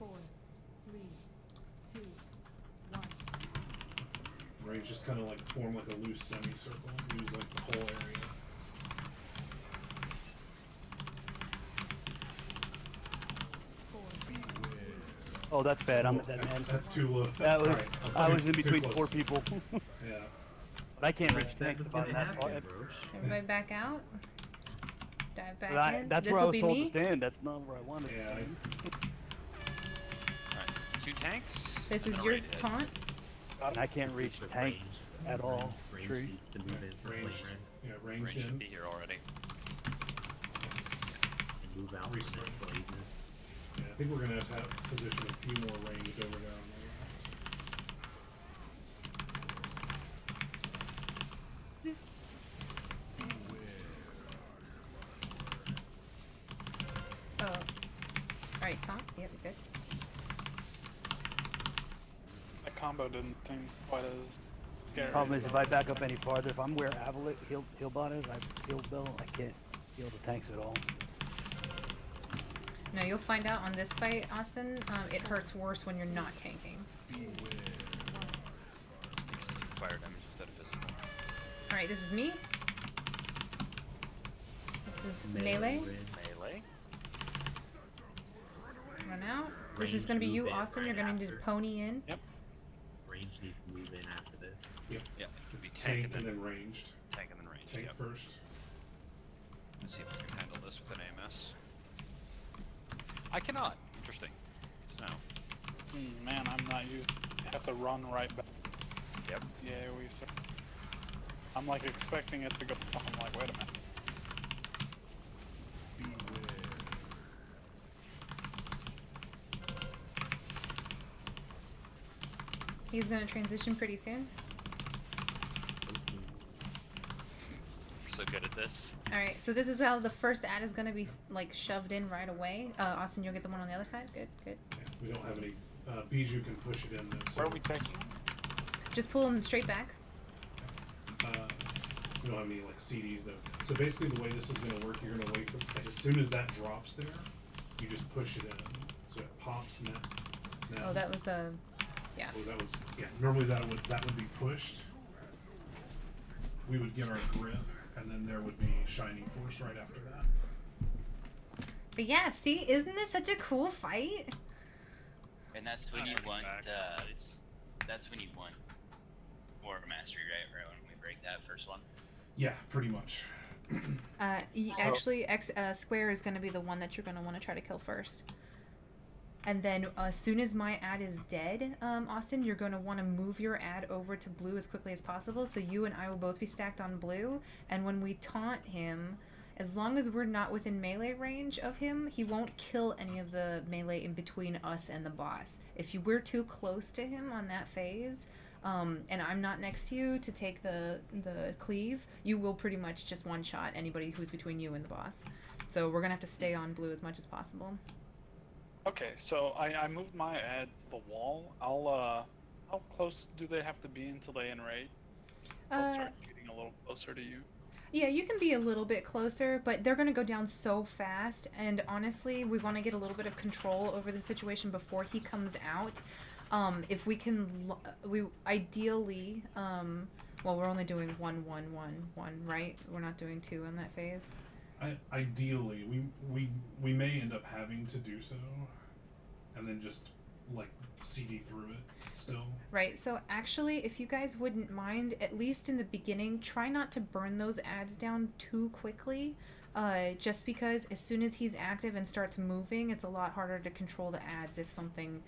4, 3, 2, 1. Right, just kind of like form like a loose semicircle, use like the whole area. Oh, that's bad. I'm a dead man. That's too low. That was, Right, I was too in between close. 4 people. Yeah. But I can't really think about that. Everybody back out? Dive back But in. that's This where I will was be told me. to stand. That's not where I wanted to stand. Alright, it's 2 tanks. This and is then a your raid head. taunt. And I can't This reach is the tanks range. at all. Range Tree. needs to move in for flame Ranged. ring. Yeah, Range ranged should in. be here already. And move out Restart. when it blazes. Yeah, I think we're gonna have to position a few more ranged over there on the left. Oh. Alright, taunt. Yep, you're good. That combo didn't seem quite as scary. Problem as is, if I I was back up any farther, if I'm where Avalit heal bot is, I heal Bill, I can't heal the tanks at all. No, you'll find out on this fight, Austin. It hurts worse when you're not tanking. Makes it fire damage instead of physical. Alright, this is me. This is melee. Melee. Run out. This is Range going to be move you, in Austin. right You're going to after. pony in. Yep. Range needs to move in after this. Yep. Yeah, it would be It's tank tank and then ranged. Tank and then range. Tank Yep. first. Let's see if I can handle this with an AMS. I cannot. Interesting. So now. Man, I'm not you. I have to run right back. Yep. Yeah, we sir. I'm like expecting it to go. I'm like, wait a minute. He's going to transition pretty soon. We're so good at this. Alright, so this is how the first ad is going to be like shoved in right away. Austin, you'll get the one on the other side. Good, good. Yeah, we don't have any. Bijou can push it in there. So Where are we taking? Just pull him straight back. we don't have any like CDs though. So basically, the way this is going to work, you're going to wait for, as soon as that drops there, you just push it in. So it pops now. Oh, that was the. Yeah. Oh, that was normally that would be pushed. We would get our grip, and then there would be Shining Force right after that. But yeah, see, isn't this such a cool fight? And that's when I you like want, back. that's when you want War Mastery, right? Right when we break that first one. Yeah, pretty much. Actually, Square is going to be the one that you're going to want to try to kill first. And then as soon as my ad is dead, Austin, you're going to want to move your ad over to blue as quickly as possible. So you and I will both be stacked on blue. And when we taunt him, as long as we're not within melee range of him, he won't kill any of the melee in between us and the boss. If we're too close to him on that phase, and I'm not next to you to take the cleave, you will pretty much just one-shot anybody who's between you and the boss. So we're going to have to stay on blue as much as possible. Okay, so I moved my ad to the wall. How close do they have to be until they enrage? I'll start getting a little closer to you. Yeah, you can be a little bit closer, but they're going to go down so fast, and honestly, we want to get a little bit of control over the situation before he comes out. If we can, we ideally, well, we're only doing 1, 1, 1, 1, right? We're not doing 2 in that phase. Ideally, we may end up having to do so, and then just like CD through it still. Right, so actually, if you guys wouldn't mind, at least in the beginning, try not to burn those ads down too quickly, just because as soon as he's active and starts moving, it's a lot harder to control the ads if something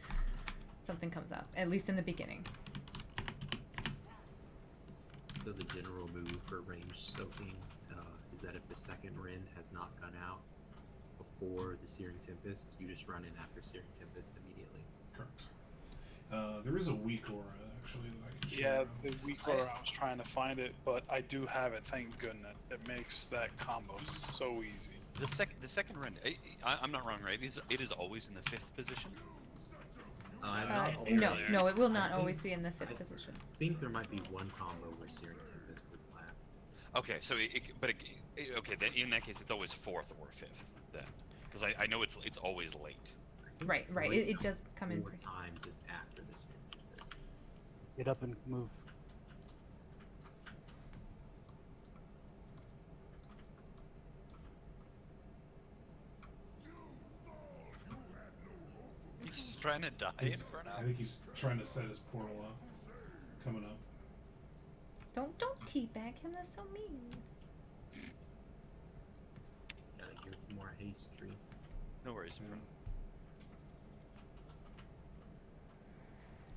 comes up, at least in the beginning. So the general move for range soaking is that if the second Rin has not gone out before the Searing Tempest, you just run in after Searing Tempest immediately. Correct. There is a weak aura actually that I can show. Yeah, the weak aura, I was trying to find it, but I do have it, thank goodness. It makes that combo so easy. The second run, I'm not wrong, right? It is always in the 5th position. No, it will not always be in the 5th position. I think there might be one combo where Searing Tempest is last. Okay, so okay, then in that case, it's always 4th or 5th then, because I know it's always late. Right. It does come in. More times it's after the Searing Tempest. Get up and move. He's just trying to die in burnout. I think he's trying to set his portal up. Coming up. Don't teabag him. That's so mean. East tree. No worries, my friend.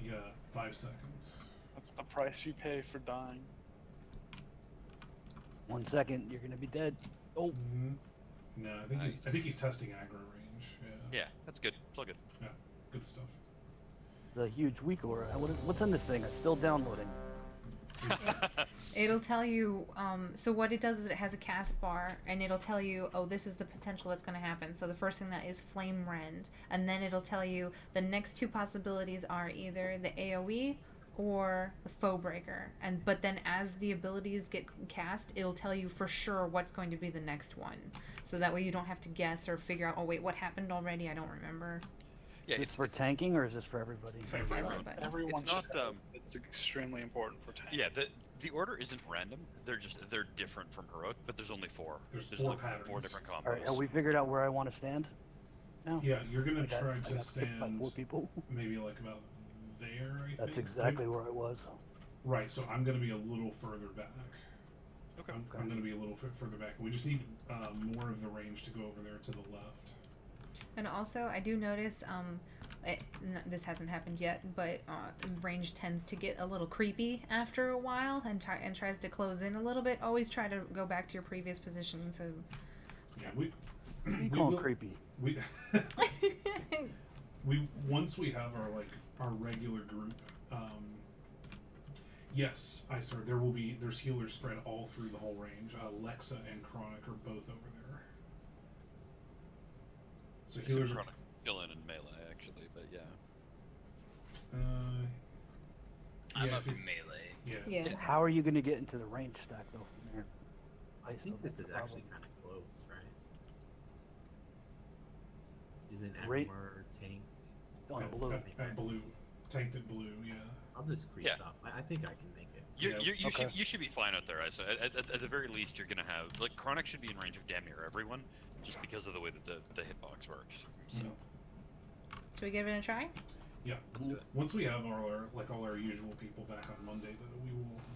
You got 5 seconds. That's the price you pay for dying. 1 second, you're gonna be dead. Oh. No, I think he's testing aggro range. Yeah. Yeah, that's good. It's all good. Yeah, good stuff. The huge weak aura. What's in this thing? It's still downloading. It'll tell you, so what it does is it has a cast bar, and it'll tell you, oh, this is the potential that's going to happen. So the first thing that is Flame Rend, and then it'll tell you the next 2 possibilities are either the AoE or the Foe Breaker. But then as the abilities get cast, it'll tell you for sure what's going to be the next one. So that way you don't have to guess or figure out, oh wait, what happened already? I don't remember. Yeah, it's for tanking, or is this for everybody? For everyone. Everyone. It's not. It's extremely important for tank. Yeah, the order isn't random. They're different from heroic, but there's only 4. There's 4 4 patterns. 4 different combos. All right, have we figured out where I want to stand? No. Yeah, you're gonna I got try to picked by stand 4 people. maybe like about there. I That's think. exactly where I was. Right, so I'm gonna be a little further back. Okay. I'm gonna be a little further back. We just need more of the range to go over there to the left. And also, I do notice, this hasn't happened yet, but range tends to get a little creepy after a while and tries to close in a little bit. Always try to go back to your previous position. So Yeah, You call it creepy. We once we have our regular group. Yes, ISAR, there's healers spread all through the whole range. Lexa and Chronic are both over there. So healers are Chronic kill in melee actually, but yeah. I'm yeah, up in melee. Yeah. How are you going to get into the range stack though from there? I think this is actually kind of close, right? Isn't Agmar tanked? At blue. Tanked at blue, yeah. I'll just creep up. I think I can make it. You should be fine out there, Isa. At the very least, you're gonna have Chronic should be in range of damn near everyone, just because of the way that the hitbox works. So. Should we give it a try? Yeah. Once we have all our usual people back on Monday, though,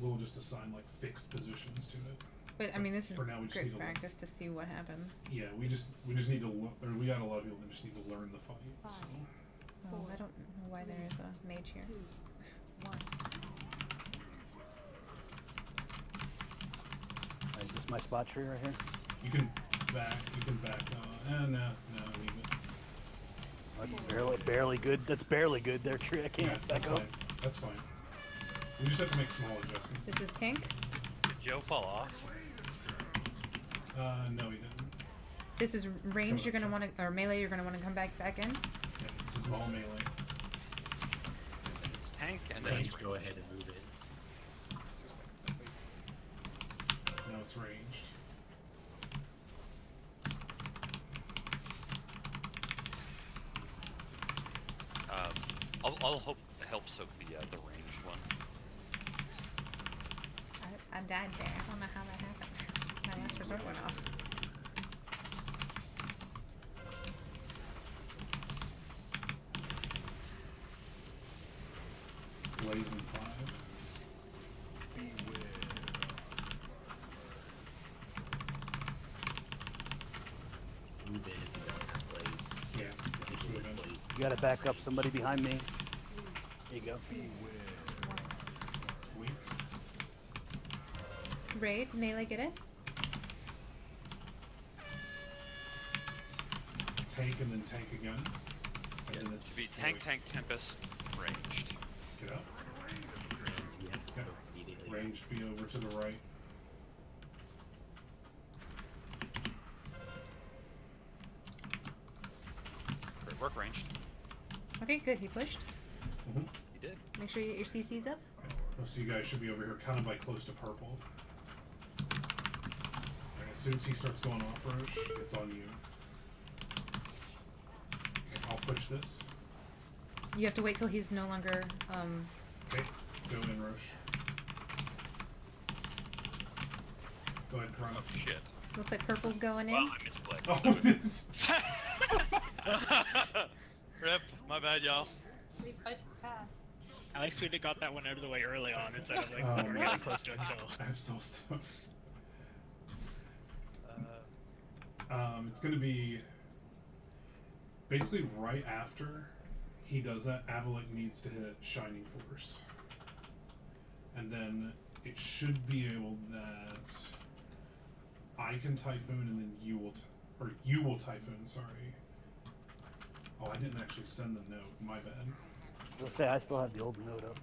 we'll just assign fixed positions to it. But I mean, this is for now, we just great need practice to see what happens. Yeah, we just need to we got a lot of people that just need to learn the fight. So. Oh, I don't know why there is a mage here. 2, 1. Is this my spot tree right here? You can back. No, leave it. That's barely good. That's barely good there, tree. I can't back up. Fine. That's fine. We just have to make small adjustments. This is tank. Did Joe fall off? No, he didn't. This is range. You're gonna want to, or melee. You're gonna want to come back in. Yeah, this is all melee. It's tank and then then you go ahead and move it. 2 seconds, I think. No, it's ranged. I'll help soak the ranged one. I died there. I don't know how that happened. My last resort went off. Blazing 5. Move in if you don't have blaze. Yeah. You gotta back up somebody behind me. There you go. Weak. Raid, melee, get it? It's tank and then tank again. And then it's Be tank, Tempest, ranged. Get up. We have to soak immediately. Ranged be over to the right. Great work, ranged. Okay, good. He pushed. He did. Make sure you get your CCs up. Most of you guys should be over here, kind of by close to purple. Okay, as soon as he starts going off, Roche, it's on you. Okay, I'll push this. You have to wait till he's no longer. Okay, go in, Roche. Go ahead, Chronic. Oh shit. Looks like purple's going in. Well, I misclicked. Oh, Rip, my bad, y'all. These pipes are fast. At least we got that one out of the way early on instead of like Oh, when we were man. getting close to a kill. I'm so stoked. It's gonna be basically right after he does that, Avalok needs to hit Shining Force. And then it should be able that I can Typhoon and then you will Typhoon, sorry. Oh, I didn't actually send the note, my bad. I'll say I still have the old note up.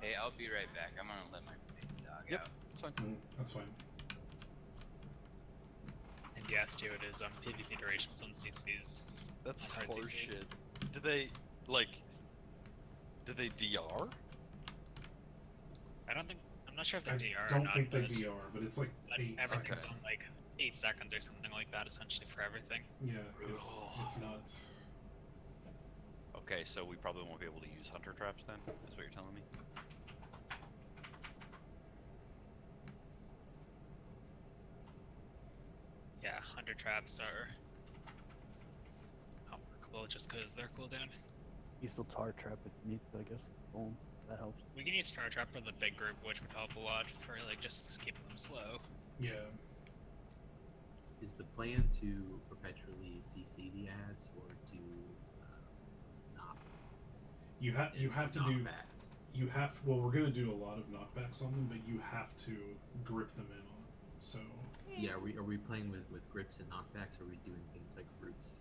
Hey, I'll be right back. I'm gonna let my roommate's dog out. That's fine. That's fine. And yes, too, it is PvP durations on CCs. That's Hard CC. horseshit. Do they DR? I'm not sure if they I DR or don't not. think they but DR, but it's like 8 everything's seconds. on like 8 seconds or something like that, essentially, for everything. Yeah, it's nuts. Okay, so we probably won't be able to use hunter traps then, is what you're telling me? Yeah, hunter traps are not workable just because they're cooldown. You still tar trap if you need to, I guess. Boom. That helps. We can use Star Trap for the big group, which would help a lot for like just keeping them slow. Yeah. Is the plan to perpetually CC the ads or to not? You have to do. Knockbacks? Well, we're gonna do a lot of knockbacks on them, but you have to grip them in on. So. Yeah, are we playing with grips and knockbacks, or are we doing things like groups?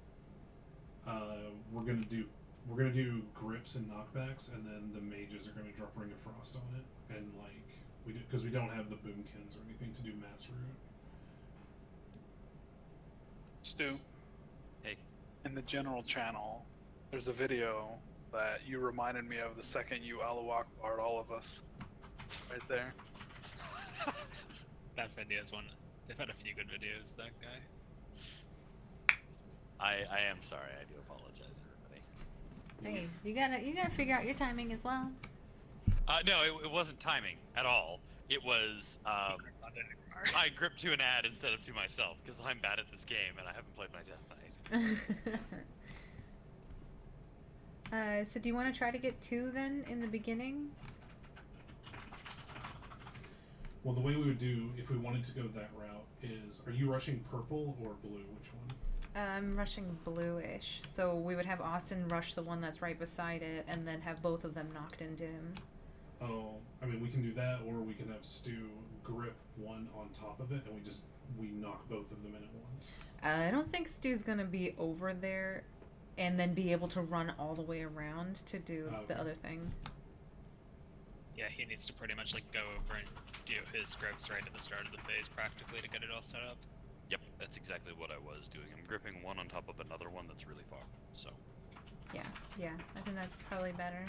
We're gonna do grips and knockbacks, and then the mages are gonna drop Ring of Frost on it, and like we do because we don't have the boomkins or anything to do mass root. Stu. Hey. In the general channel, there's a video that you reminded me of the second you Allahu Akbar'd all of us. Right there. That video's one. They've had a few good videos, that guy. I am sorry, I do apologize, everybody. Hey, you gotta figure out your timing as well. No, it wasn't timing at all. It was, I gripped to an ad instead of to myself, because I'm bad at this game and I haven't played my Death Knight. So do you want to try to get 2 then in the beginning? Well, the way we would do if we wanted to go that route is: are you rushing purple or blue? Which one? I'm rushing bluish, so we would have Austin rush the one that's right beside it, and then have both of them knocked into him. Oh, I mean, we can do that, or we can have Stu grip one on top of it, and we knock both of them in at once. I don't think Stu's gonna be over there, and then be able to run all the way around to do the other thing. Yeah, he needs to pretty much like go over and do his grips right at the start of the phase practically to get it all set up. Yep, that's exactly what I was doing. I'm gripping one on top of another one that's really far, so. Yeah, I think that's probably better.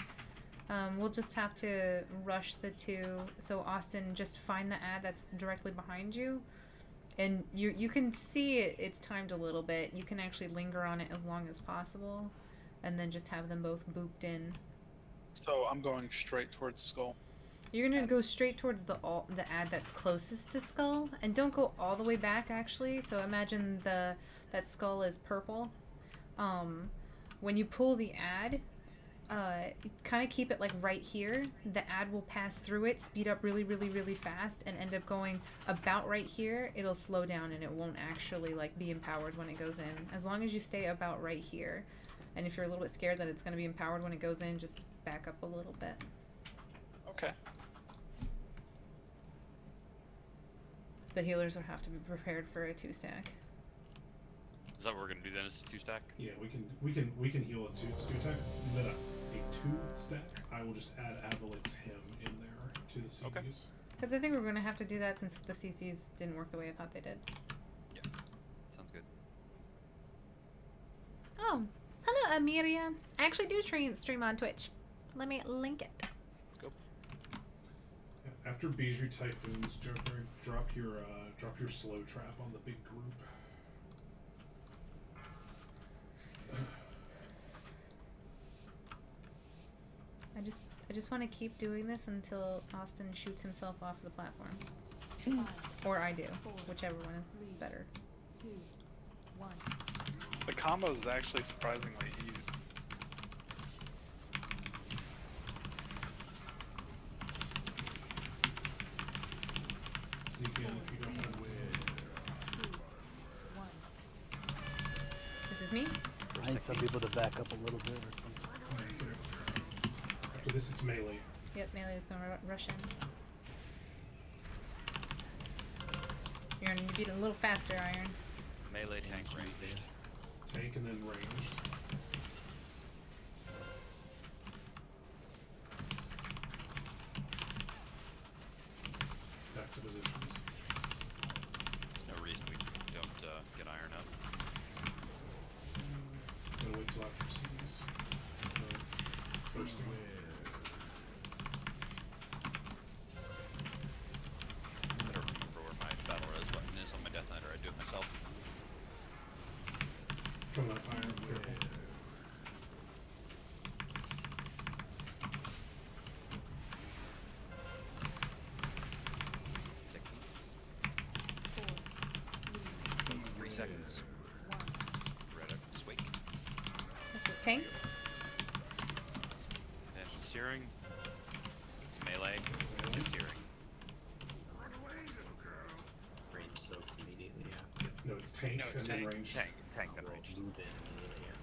We'll just have to rush the 2. So Austin, just find the ad that's directly behind you, and you can see it's timed a little bit. You can actually linger on it as long as possible, and then just have them both booped in. So I'm going straight towards Skull. You're gonna go straight towards the ad that's closest to Skull, and don't go all the way back actually. So imagine that Skull is purple. When you pull the ad, kind of keep it like right here. The ad will pass through it, speed up really, really, really fast, and end up going about right here. It'll slow down and it won't actually like be empowered when it goes in. As long as you stay about right here, and if you're a little bit scared that it's gonna be empowered when it goes in, just back up a little bit. Okay. But healers will have to be prepared for a 2-stack. Is that what we're gonna do then? Is 2-stack? Yeah, we can heal a 2-stack. But a 2-stack, I will just add Avalok's him in there to the CCs. Okay. Because I think we're gonna have to do that since the CCs didn't work the way I thought they did. Yeah, sounds good. Oh, hello Amiria. I actually do stream on Twitch. Let me link it. Let's go. After Bijou Typhoons, Joker, drop your slow trap on the big group. I just want to keep doing this until Austin shoots himself off the platform. Or I do, whichever one is better. 2, 1. The combo is actually surprisingly easy. Sneak in if you don't know where. 2, 1. This is me? first I need some technique. people to back up a little bit or something. After this, it's melee. Yep, melee is gonna rush in. You're gonna need to beat it a little faster, Iron. Melee tank ranged. Tank and then ranged. Back to positions. There's no reason we don't get iron up. Gonna wait till after seas. Bursting. Better remember where my battle res button is on my Death Knight, or I do it myself. Coming up, Iron. Careful. Take them. 3 seconds. Red after this week. This is tank. Financial searing. It's melee. It's searing. Range soaks immediately after. No, it's tank No, it's and tank. then ranged. Tank then ranged. Move in immediately after.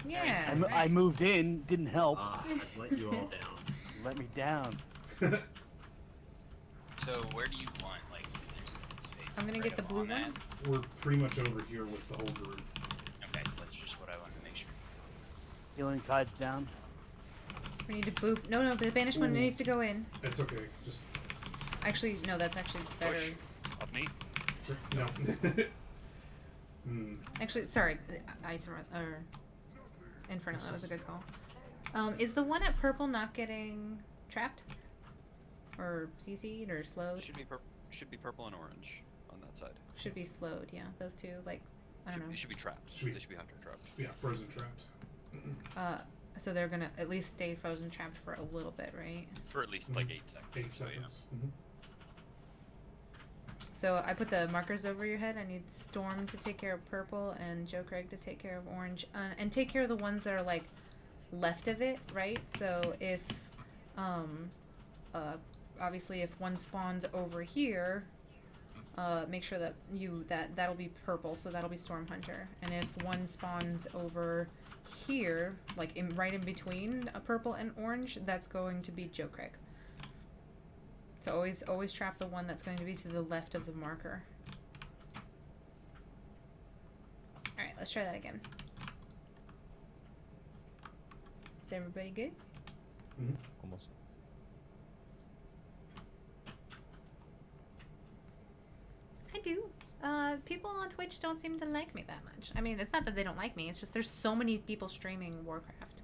Yeah. I moved in, didn't help. I've let you all down. Let me down. So where do you want, like, there's space I'm gonna right get the up blue on that? one. We're pretty much over here with the whole group. Okay, that's just what I wanted to make sure. Healing tides down. We need to boop. No, the banished one Ooh. needs to go in. It's okay. Just Actually, no, that's actually better. Push. Up me. no. Actually, sorry, Ice or Inferno. That was a good call. Is the one at purple not getting trapped, or CC'd, or slowed? Should be purple and orange on that side. Should be slowed. Yeah, those two. Like, I don't know. It should be trapped. Should be- They should be hunter trapped. Yeah, frozen trapped. So they're gonna at least stay frozen trapped for a little bit, right? For at least like 8 seconds. 8 so, yeah. seconds. So I put the markers over your head. I need Storm to take care of purple and Joe Craig to take care of orange, and take care of the ones that are like left of it, right? So if, obviously if one spawns over here, make sure that that'll be purple, so that'll be Storm Hunter. And if one spawns over here, like right in between a purple and orange, that's going to be Joe Craig. So always trap the one that's going to be to the left of the marker. Alright, let's try that again. Is everybody good? Almost. I do. People on Twitch don't seem to like me that much. I mean, it's not that they don't like me, it's just there's so many people streaming Warcraft.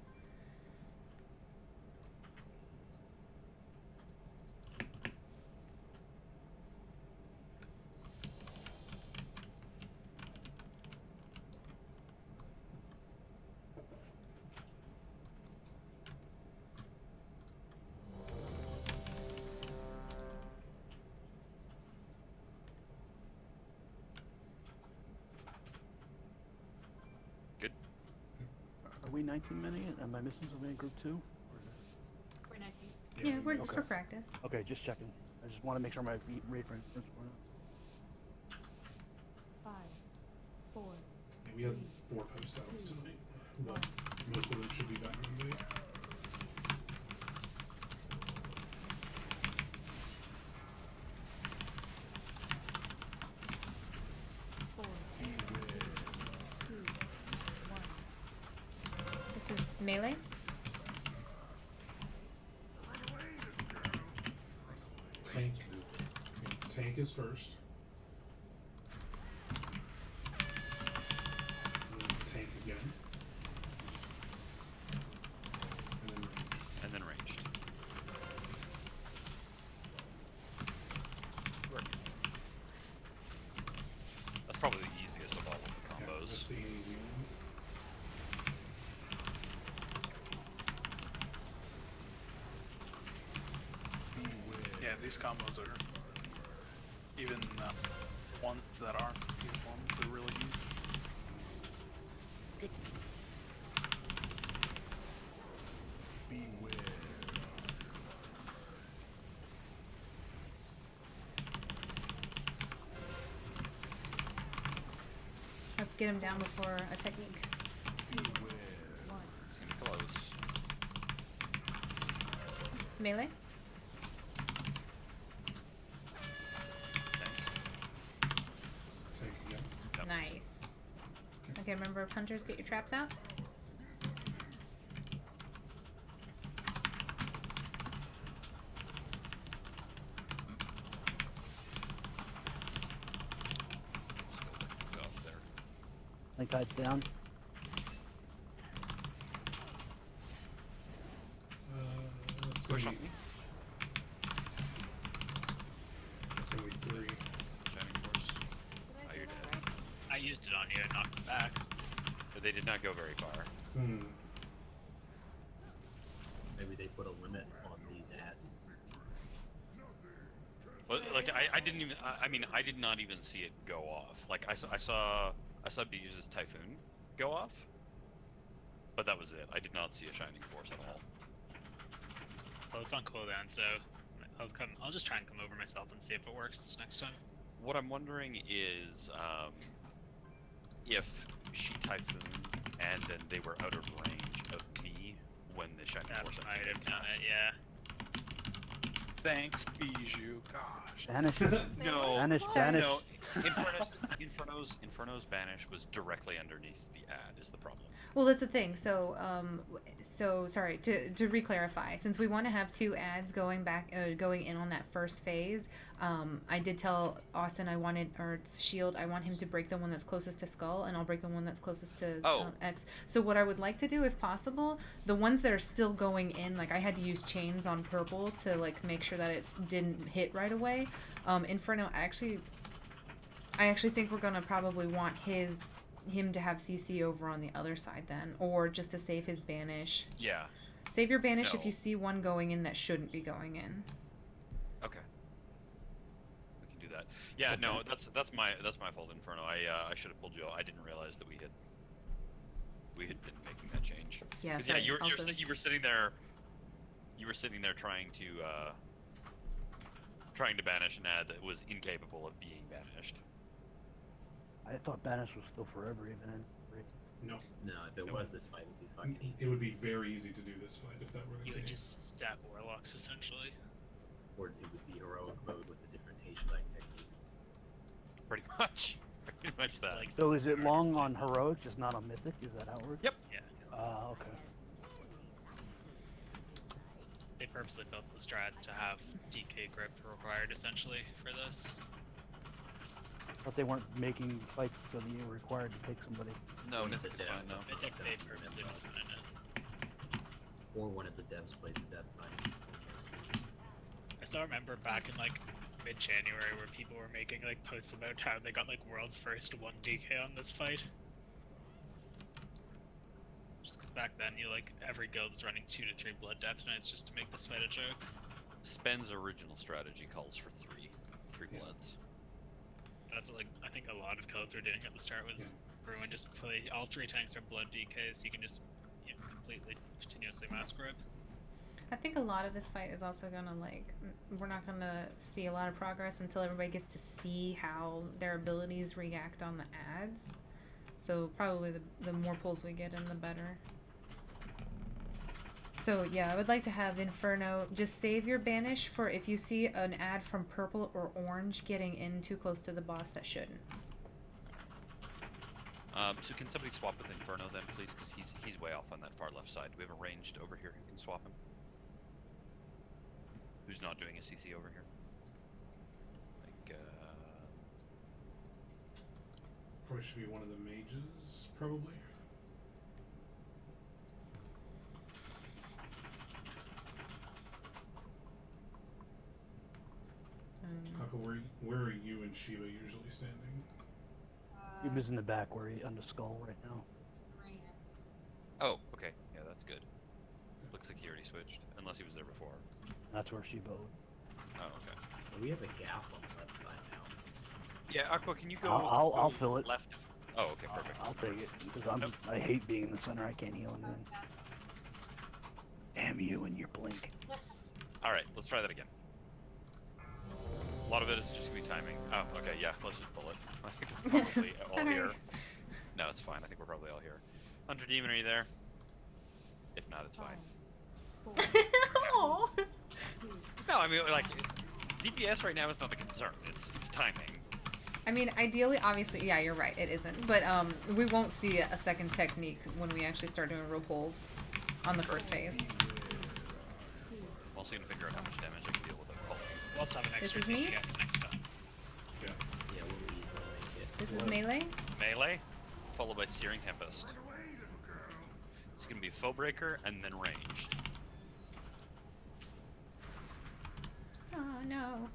Are we 19 men in? Am I missing something in group 2? We're 19. Yeah, we're Okay. for practice. Okay, just checking. I just want to make sure my raid friends were not. 5, 4. Yeah, we had 4 post outs tonight, but most of them should be back Monday. This is melee. Tank. Tank is first. And then it's tank again. And then ranged. That's probably the easiest of all of the combos. Yeah, that's the easy one. Yeah, these combos are even ones that aren't these ones are really easy. Good. get him down before a technique. It's gonna be close. Melee? Take again. Yep. Nice. Okay, remember, hunters, get your traps out. Go up there. Like that's down. That's Push gonna on be, me. that's gonna be 3. Shining Force. Oh, you're dead. I used it on you and knocked it back. But they did not go very far. Maybe they put a limit on these ads. But like I didn't even I mean I did not even see it go off. Like I saw Beez's Typhoon go off, but that was it. I did not see a Shining Force at all. Well, it's on cooldown, so I'll just try and come over myself and see if it works next time. What I'm wondering is if she Typhooned and then they were out of range of me when the Shining Force might have done cast. it, yeah. Thanks, Bijou. Gosh. Banish. No, Banish. Banish. no. Inferno's banish was directly underneath the ad. Is the problem? Well, that's the thing. So, sorry to re-clarify. Since we want to have 2 ads going in on that first phase, I did tell Austin I want him to break the one that's closest to Skull, and I'll break the one that's closest to X. So what I would like to do, if possible, the ones that are still going in, like I had to use chains on purple to like make sure that it didn't hit right away. Inferno, I actually think we're gonna probably want him to have CC over on the other side then, or just to save his banish. Yeah. Save your banish No. if you see one going in that shouldn't be going in. Okay. We can do that. Yeah. Okay. No, that's my fault, Inferno. I should have pulled you out. I didn't realize that we had been making that change. Yeah. 'Cause, Sorry, you also... you were sitting there. You were sitting there trying to banish an ad that was incapable of being banished. I thought banish was still forever even in. No. No, if it was, this fight would be fucking easy. It would be very easy to do this fight if that were the You would case. just stab warlocks essentially. Or it would be heroic mode with a different H-like technique. Pretty much. Pretty much that. Like, So is it long on heroic, just not on mythic? Is that how it works? Yep. Yeah. Okay. They purposely built the strat to have DK grip required essentially for this. But they weren't making fights so that you were required to take somebody. No, One of Mythic the is fine devs though. plays Mythic, the they death purposely knight. decided it. Or one of the devs plays the death knight. I still remember back in like mid-January where people were making like posts about how they got like world's first 1 DK on this fight. Just because back then every guild was running 2 to 3 blood death knights just to make this fight a joke. Spen's original strategy calls for 3 bloods. That's what I think a lot of guilds were doing at the start was everyone just play all 3 tanks are blood DKs, you can just completely continuously mass grip. I think a lot of this fight is also gonna we're not gonna see a lot of progress until everybody gets to see how their abilities react on the ads. So probably the more pulls we get in, the better. So yeah, I would like to have Inferno just save your banish for if you see an ad from purple or orange getting in too close to the boss that shouldn't. So can somebody swap with Inferno then, please? Because he's way off on that far left side. Do we have a ranged over here who can swap him? Who's not doing a CC over here? Probably should be one of the mages, probably. Kako, where are you and Shiva usually standing? He in the back where he under skull right now. Oh, okay. Yeah, that's good. Looks like he already switched, unless he was there before. That's where she bowed. Oh, okay. We have a gap on the left side now. Yeah, Aqua, can you go? I'll fill it. Left. Oh, okay, perfect. I'll take it because I hate being in the center. I can't heal anything. Damn you and your blink. All right, let's try that again. A lot of it is just gonna be timing. Oh, okay, yeah. Let's just pull it. I think it's probably all Sorry. here. No, it's fine. I think we're probably all here. Hunter Demon, are you there? If not, it's fine. Aw. No, I mean, like, DPS right now is not the concern. It's timing. I mean, ideally, obviously, yeah, you're right, it isn't. But we won't see a second technique when we actually start doing real pulls on the first phase. I'm also gonna figure out how much damage I can deal with a pulling. We'll also have an This extra is me? DPS next time. Yeah. Yeah, we'll easily make it. This is melee? Melee, followed by Searing Tempest. It's gonna be Foe Breaker and then ranged. Oh no.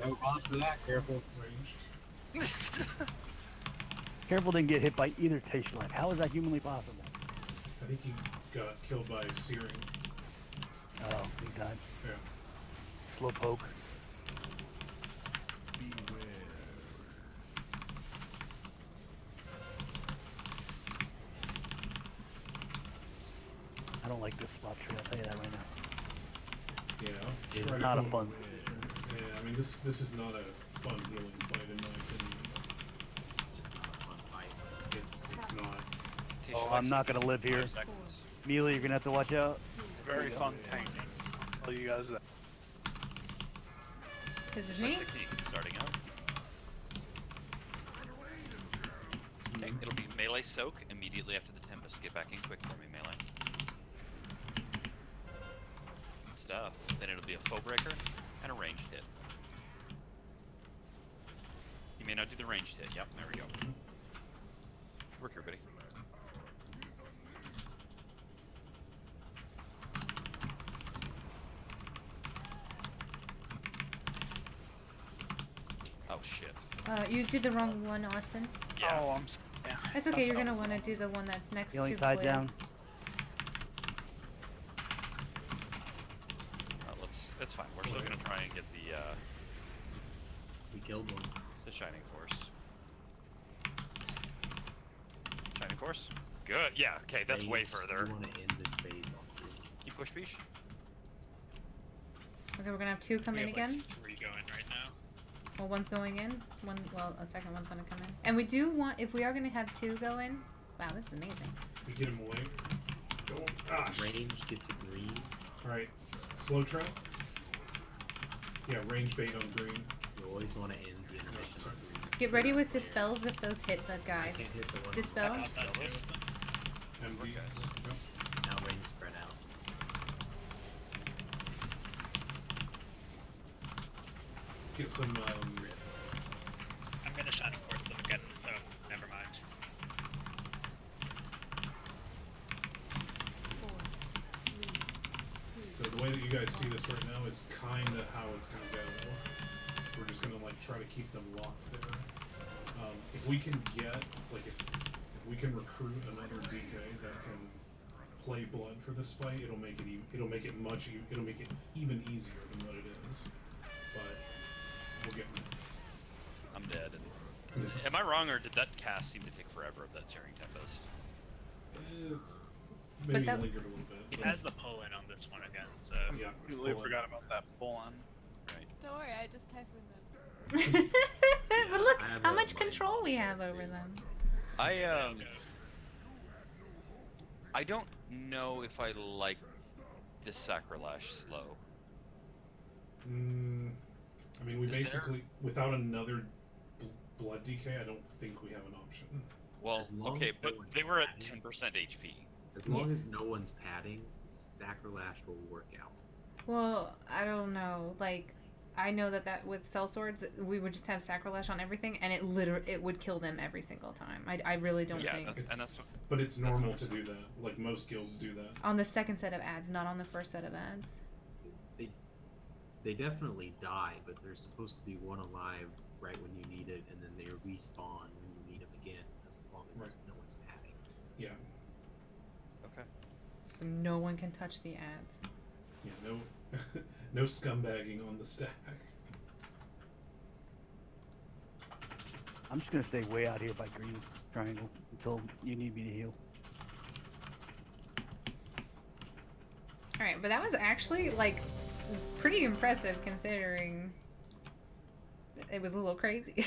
No boss for that, careful. Ranged. Careful didn't get hit by either Taste Life. How is that humanly possible? I think he got killed by Searing. Oh, big time. Yeah. Slow poke. I don't like this spot tree, I'll tell you that right now. Yeah. It's try to not a go- fun. Yeah, I mean this is not a fun healing fight in my opinion. It's just not a fun fight. It's not. Oh, I'm not gonna live here. Mealy, you're gonna have to watch out. It's very fun tanking. I'll tell you guys that. This is That me? technique starting out. Okay, it'll be melee soak immediately after the Tempest. Get back in quick for me, melee. Good stuff. Then it'll be a Foe Breaker and a ranged hit. You may not do the ranged hit. Yep, there we go. Work here, buddy. Oh shit. You did the wrong one, Austin. Yeah. Oh, yeah. That's okay, you're gonna want to do the one that's next Healing to side blue. down. It's fine. We're still gonna try and get the We killed one. the Shining Force. Shining Force? Good. Yeah. Okay, that's way Range, further. You want to end this phase on 3. You push Beesh? Okay, we're gonna have two come We in have, again. like, 3 going right now. Well, one's going in. A second one's gonna come in. And we do want, if we are gonna have two go in. Wow, this is amazing. We get him away. Go. Gosh. Range, get to green. Alright. Slow trap. Yeah, range bait on green. You always want to end the intermission on green. Get ready with dispels if those hit the I guys. can't hit the one. Dispel. MD. Yep. Now range spread out. Let's get some I'm gonna Shining Force them again, so never mind. So the way that you guys see this right now is kind of how it's going to go. So we're just going to like try to keep them locked there. If we can get like if we can recruit another DK that can play blood for this fight, it'll make it it'll make it even easier than what it is. But we'll get there. I'm dead. Am I wrong, or did that cast seem to take forever of that Searing Tempest? It's maybe that- lingered a little bit. He has the pull-in on this one again, so... Yeah, Completely forgot about that pull-on. Right. Don't worry, I just typed in them. But look I have how a much mind control we body have there, over too. them. I don't know if I like this Sacrilege slow. I mean, we Is there- basically without another blood DK, I don't think we have an option. Well, As long okay, as but no one's they were at padding. 10% HP. As long as no one's padding, Sacrilege will work out. Well, I don't know. Like, I know that with cell swords, we would just have sacrilege on everything, and it would kill them every single time. I really don't think. But it's normal to do that. Like most guilds do that. On the second set of ads, not on the first set of ads. They definitely die, but there's supposed to be one alive right when you need it, and then they respawn when you need them again, as long as no one's padding. Yeah. Okay. So no one can touch the ads. Yeah. No. No scumbagging on the stack. I'm just gonna stay way out here by green triangle until you need me to heal. Alright, but that was actually, like, pretty impressive considering it was a little crazy.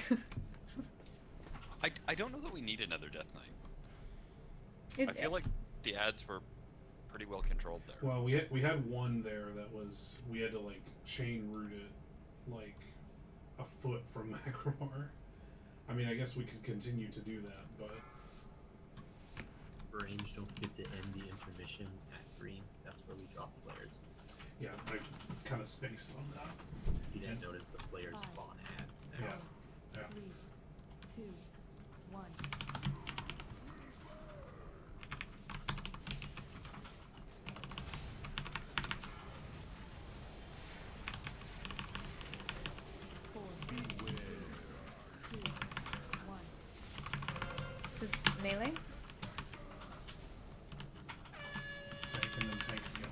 I don't know that we need another Death Knight. It, I feel like the ads were pretty well controlled there. Well, we had one there that was we had to like chain root it like a foot from Macromar. I mean, I guess we could continue to do that, but Range don't get to end the intermission at green. That's where we drop players. yeah, I kind of spaced on that. You didn't notice the players spawn ads now. Yeah. 3, 2, 1. This is melee. Tank and then tank again.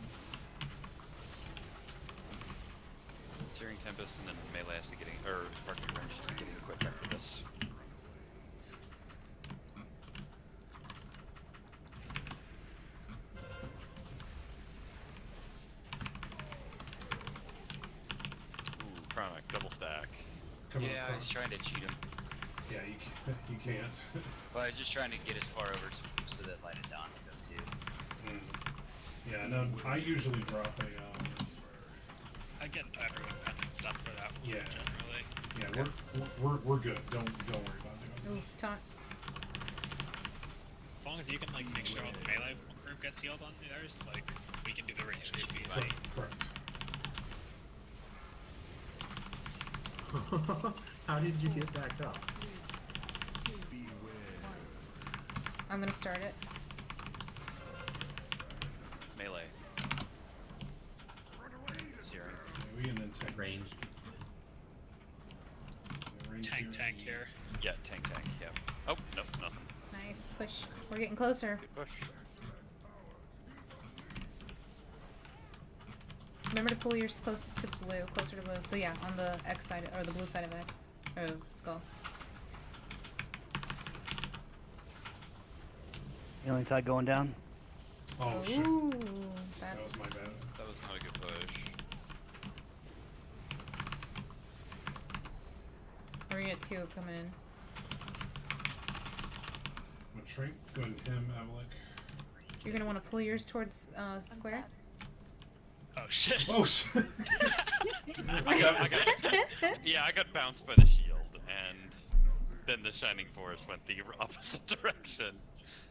Searing Tempest and then melee has to get or Sparking Range has to get equipped after this. Ooh, Chronic, double stack. Yeah, I was trying to cheat him. Yeah, you can't. But I was just trying to get as far over so that Light of Dawn would go too. Yeah, no, I usually drop a I get everyone pending stuff for that one, yeah. generally. Yeah, we're good. Don't worry about it. Ooh, taunt. As long as you can like make sure all the melee group gets healed on theirs, like we can do the range group easy. Correct. How did you get back up? I'm gonna start it. Melee. Searing. Maybe and then tank. Range. Tank here. Yeah, tank, yeah. Oh, nope, nothing. Nice push. We're getting closer. Good push. Remember to pull yours closest to blue, closer to blue. So yeah, on the X side or the blue side of X. Or skull. Alien tide going down. Oh shit. Ooh, That was my bad. That was not a good push. We're gonna get 2 coming in. I'm gonna shrink. Go ahead and him, Avalik. You're gonna want to pull yours towards square. Oh shit. Oh shit. I got bounced by the shield, and then the Shining Force went the opposite direction.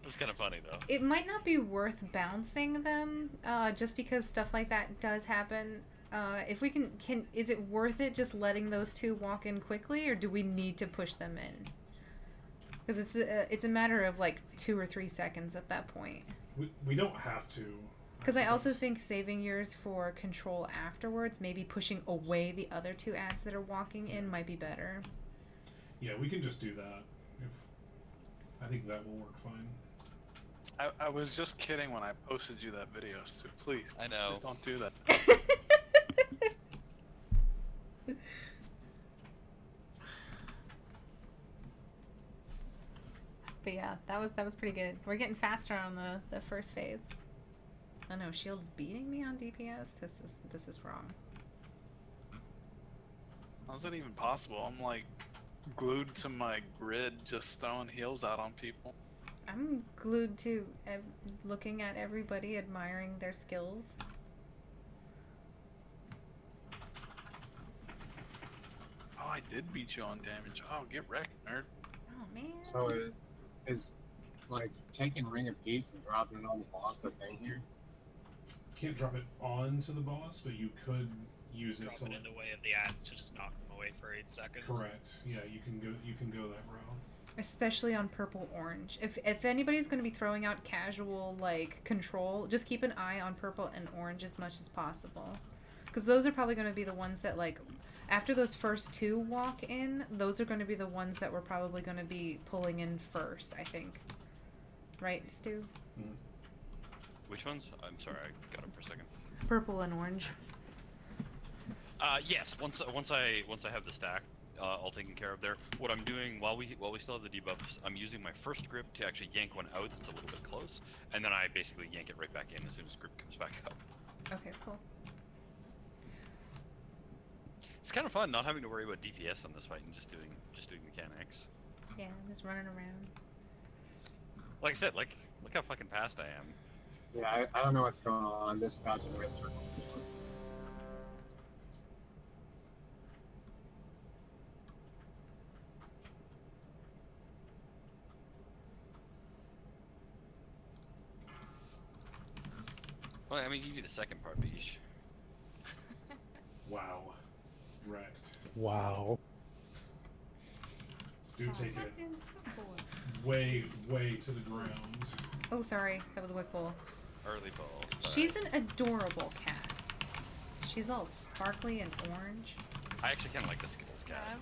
It was kind of funny though. It might not be worth bouncing them, just because stuff like that does happen. If we can, is it worth it just letting those 2 walk in quickly, or do we need to push them in? Because it's a matter of like 2 or 3 seconds at that point. We don't have to. Because I also think saving yours for control afterwards, maybe pushing away the other 2 ads that are walking in might be better. Yeah, we can just do that. I think that will work fine. I was just kidding when I posted you that video, so please. I know. Please don't do that. But yeah, that was pretty good. We're getting faster on the first phase. Oh no, shield's beating me on DPS. This is wrong. How's that even possible? I'm like glued to my grid, just throwing heals out on people. I'm glued to looking at everybody, admiring their skills. Oh, I did beat you on damage. Oh, get wrecked, nerd. Oh man. So is like taking Ring of Peace and dropping it on the boss a thing here? Can't drop it onto the boss, but you could use Drop it to it in the way of the ads to just knock them away for 8 seconds. Correct. Yeah, you can go that route. Especially on purple orange. If anybody's going to be throwing out casual like control, just keep an eye on purple and orange as much as possible. Because those are probably going to be the ones that like after those first 2 walk in, those are going to be the ones that we're probably going to be pulling in first, I think. Right, Stu? Mm. Which ones? I'm sorry, I got up for a second. Purple and orange. Yes. Once I have the stack all taken care of there, what I'm doing while we still have the debuffs, I'm using my first grip to actually yank one out that's a little bit close, and then I basically yank it right back in as soon as grip comes back up. Okay, cool. It's kind of fun not having to worry about DPS on this fight and just doing mechanics. Yeah, I'm just running around. Like I said, look how fucking fast I am. Yeah, I don't know what's going on. This patch is red circle. Well, I mean, you do the second part, Beesh. Wow. Wrecked. Wow. Stu taking it way, way to the ground. Oh, sorry. That was a wick bowl. Early ball. She's an adorable cat. She's all sparkly and orange. I actually kind of like this cat.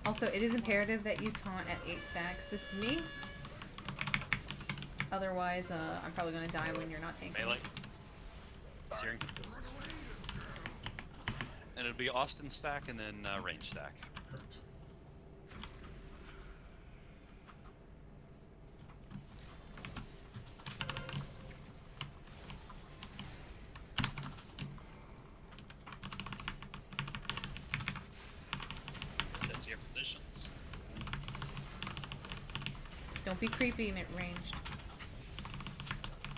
Also, it is imperative that you taunt at 8 stacks. This is me. Otherwise, I'm probably going to die when you're not tanking. Melee. Steering. And it'll be Austin stack and then range stack. Correct. Set to your positions. Don't be creepy, ranged.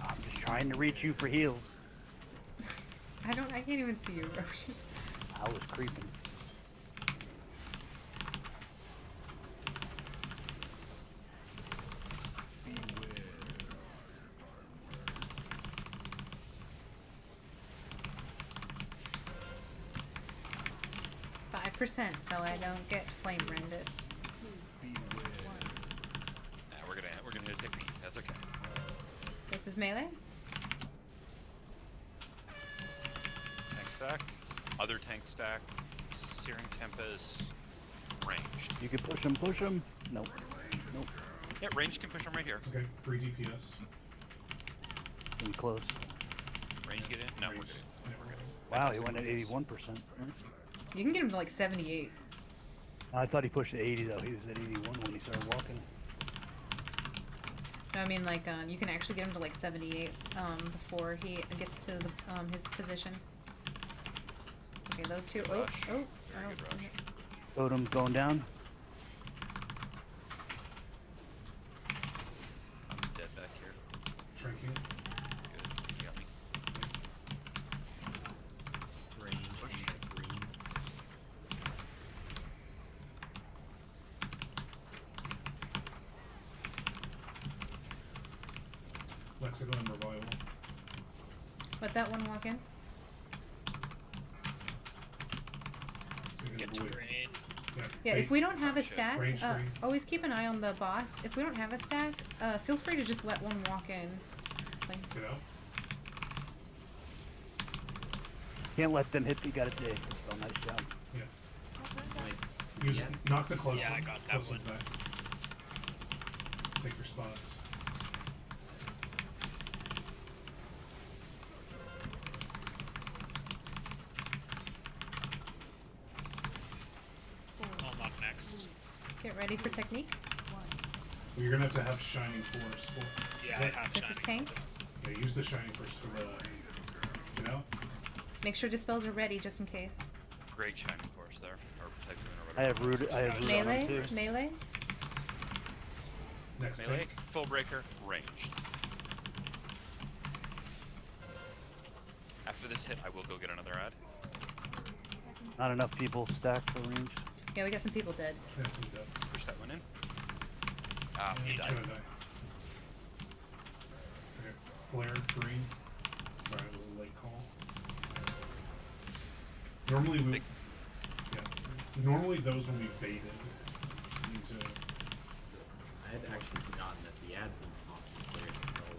I'm just trying to reach you for heals. I can't even see you, Roshi. I was creeping. %, so I don't get flame rended. Nah, we're gonna hit a technique. That's okay. This is melee. Tank stack. Other tank stack. Searing Tempest. Ranged. You can push him, push him. Nope. Nope. Yeah, range can push him right here. Okay, free DPS. Getting close. Range get in? No, we're good. Yeah, we're good. Wow, he went at 81%. Nice. You can get him to like 78. I thought he pushed to 80 though. He was at 81 when he started walking. I mean, like, you can actually get him to like 78 before he gets to the, his position. Okay, those two. Good Oh, rush. oh. Very good rush. Totem's going down. I'm dead back here. Shrinking. Good. You got me. Range Push. green. Lexical and revival. Let that one walk in. So you're Get gonna to avoid. raid. Yeah, if we don't have a stack, Range three. always keep an eye on the boss. If we don't have a stack, feel free to just let one walk in. Like, Get out. Can't let them hit. You got it, Dave. So nice job. Yeah. Wait, Use yeah. knock the close Yeah, one. I got that Close one. one's back. Take your spots. I'll knock next. get ready for technique. Well, you're gonna have Shining Force for. Yeah, I have This is shining tank. focus. Yeah, use the Shining Force for the. You know. Make sure dispels are ready just in case. Great shining force there. Or protect rune or I whatever. have root. I have root on Melee, him too. melee. Next Melee, tank. full breaker, ranged. After this hit, I will go get another ad. Not enough people stacked for range. Yeah, we got some people dead. Yeah, some deaths. Push that one in. Ah, Yeah, he he's dies. gonna die. Okay, flare green. Sorry, it was a late call. Normally we. Yeah. Normally those when we baited. You need to. I had actually forgotten that the ads didn't spawn from players until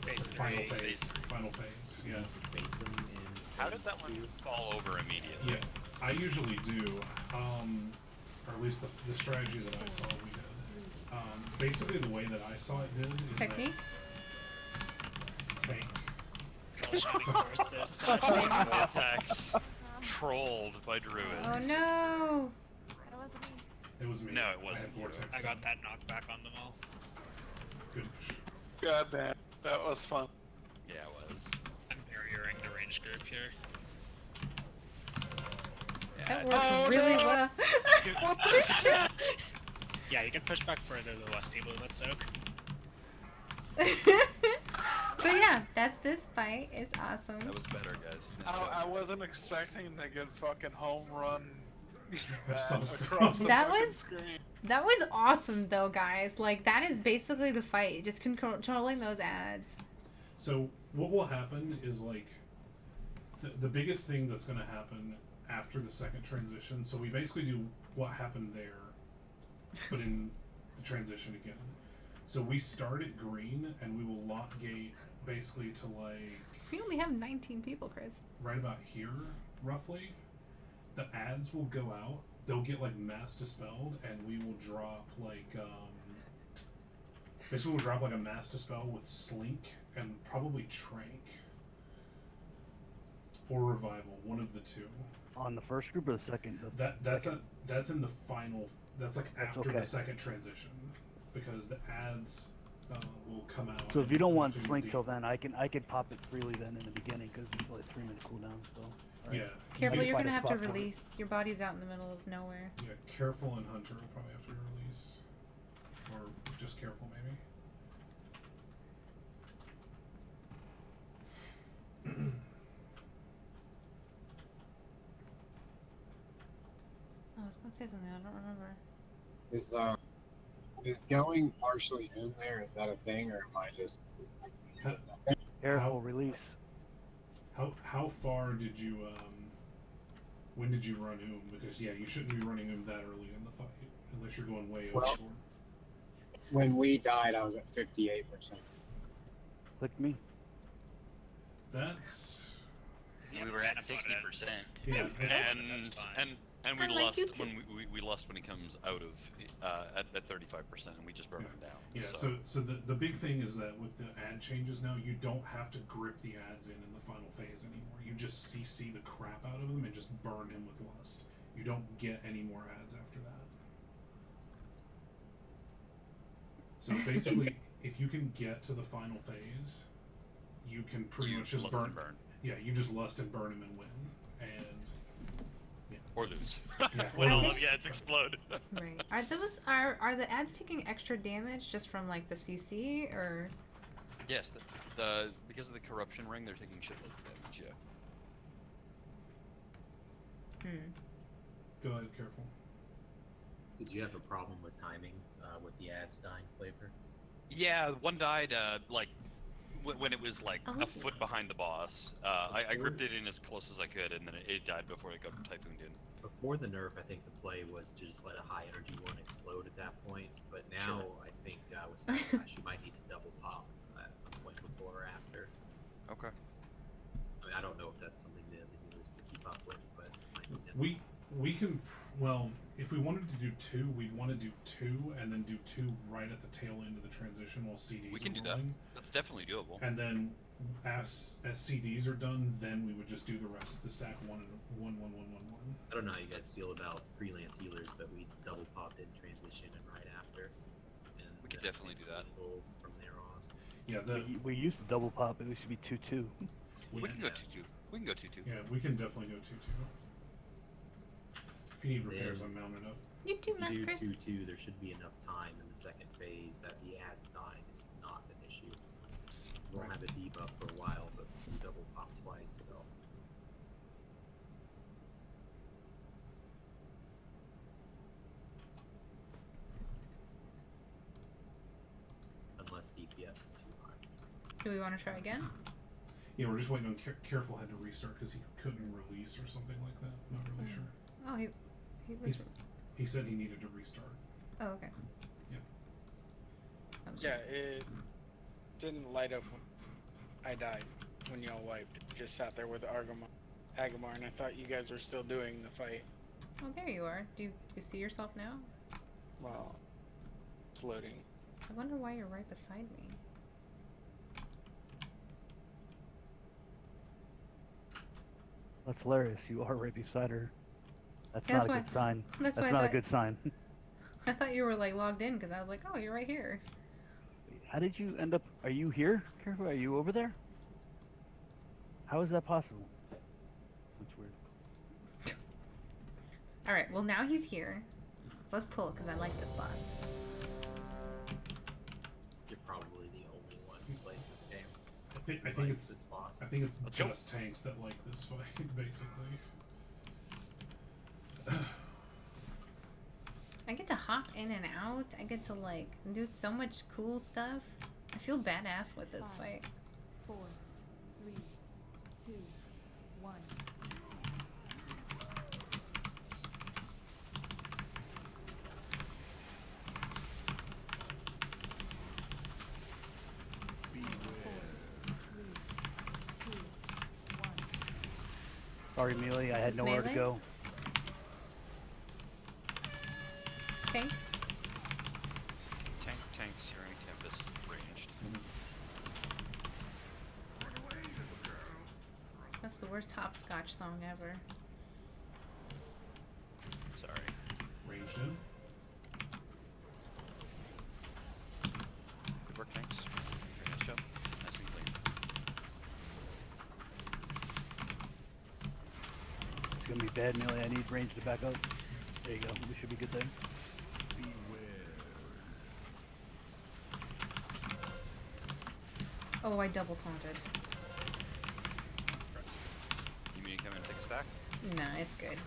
Phase Final 3. phase. Final phase. Yeah. bait them in. How did that one fall over immediately? Yeah. I usually do. Or at least the strategy that I saw we did. Basically the way that I saw it did is Technique. that tank. All shining force this. Vortex trolled by druids. Oh no! That wasn't me. It was me. No, it I had wasn't you. Vortex. I got that knockback on them all. Good fish. God damn, that was fun. Yeah, it was. I'm barriering the range group here. Yeah, That works really well. What the shit? Yeah, you can push back further the less people that soak. So yeah, that's this fight. It's awesome. That was better, guys. I wasn't expecting to get fucking home run Across the That fucking was screen. that was awesome though, guys. Like that is basically the fight, just controlling those ads. So what will happen is like the biggest thing that's going to happen after the second transition. So we basically do what happened there, but in the transition again. So we start at green and we will lock gate basically to like We only have 19 people, Chris. right about here, roughly. The ads will go out. They'll get like mass dispelled, and we will drop like basically we'll drop like a mass dispel with slink and probably trank or revival, one of the two. On the first group or the second? That's in the final. That's like That's after okay. the second transition, because the ads will come out. So if you don't want and Slink the- till then, I could pop it freely then in the beginning because it's only 3-minute cooldown still. Right? Yeah. Careful, I can you're find gonna a have to spot for it. release. Your body's out in the middle of nowhere. Yeah, careful and hunter will probably have to release, or just careful maybe. I was gonna say something. I don't remember. Is going partially in there? Is that a thing, or am I just? Careful, release. How far did you when did you run Because yeah, you shouldn't be running that early in the fight unless you're going way Well, overboard. When we died, I was at 58%. Click me. That's We were at 60%. Yeah, and we I like you lost when we lost when he comes out of at 35%, and we just burned him down. Yeah, so the big thing is that with the ad changes now, you don't have to grip the ads in the final phase anymore. You just CC the crap out of them and just burn him with lust. You don't get any more ads after that. So basically, if you can get to the final phase, you can pretty much just lust burn. and burn. Yeah, you just lust and burn him and win. And yeah, Or lose. Yeah, when or all lose. of the ads explode. Right. Are the ads taking extra damage just from like the CC or? Yes, the because of the corruption ring, they're taking shitloads of damage. Yeah. Go ahead, careful. Did you have a problem with timing with the ads dying, Flavor? Yeah, one died like when it was like a foot behind the boss. I gripped it in as close as I could, and then it died before it got typhooned in. Before the nerf, I think the play was to just let a high energy one explode at that point. But now I think with Slash, you might need to double pop at some point before or after. Okay. I mean, I don't know if that's something that the viewers can keep up with, but it might be necessary. We can, well, if we wanted to do two, we'd want to do two and then do two right at the tail end of the transition while CDs We can are do that. rolling. That's definitely doable. And then as CDs are done, then we would just do the rest of the stack one. I don't know how you guys feel about freelance healers, but we double popped in transition and right after. And we could definitely do that. From there on. Yeah, we used to double pop, but we should be 2-2. We can go 2-2. We can go 2-2. Yeah, we can definitely go 2-2. If you need repairs, I'm mounted up. You too, man, do Chris. 2-2, there should be enough time in the second phase that the ads dying is not an issue. We won't have a debuff for a while, but we double pop twice, so. Unless DPS is too high. Do we want to try again? Yeah, we're just waiting on Careful had to restart because he couldn't release or something like that. Not really sure. Oh, he was. He said he needed to restart. Oh, okay. Yeah. Yeah, it didn't light up when I died, when y'all wiped. It just sat there with Agamar, and I thought you guys were still doing the fight. Oh, there you are. Do you see yourself now? Well, it's loading. I wonder why you're right beside me. That's hilarious. You are right beside her. That's That's not why- a good sign. that's why I not a thought- good sign. I thought you were like logged in because I was like, oh, you're right here. How did you end up? Are you here? Careful, are you over there? How is that possible? That's weird. Alright, well now he's here. So let's pull, because I like this boss. You're probably the only one who plays this game. I think it's this boss. I think it's just tanks that like this fight, basically. I get to hop in and out. I get to like do so much cool stuff. I feel badass with this fight. 4, 3, 2, 1. Sorry, Melee, I had Is this nowhere to melee? go. Tank? Tank, Searing Tempest, ranged. That's the worst hopscotch song ever. Sorry. Ranged in. Good work, tanks. Very nice job. Nice and clean. It's gonna be bad, Melee. I need range to back up. There you go. We should be good there. Oh, I double taunted. You mean you come in and take a stack? Nah, it's good.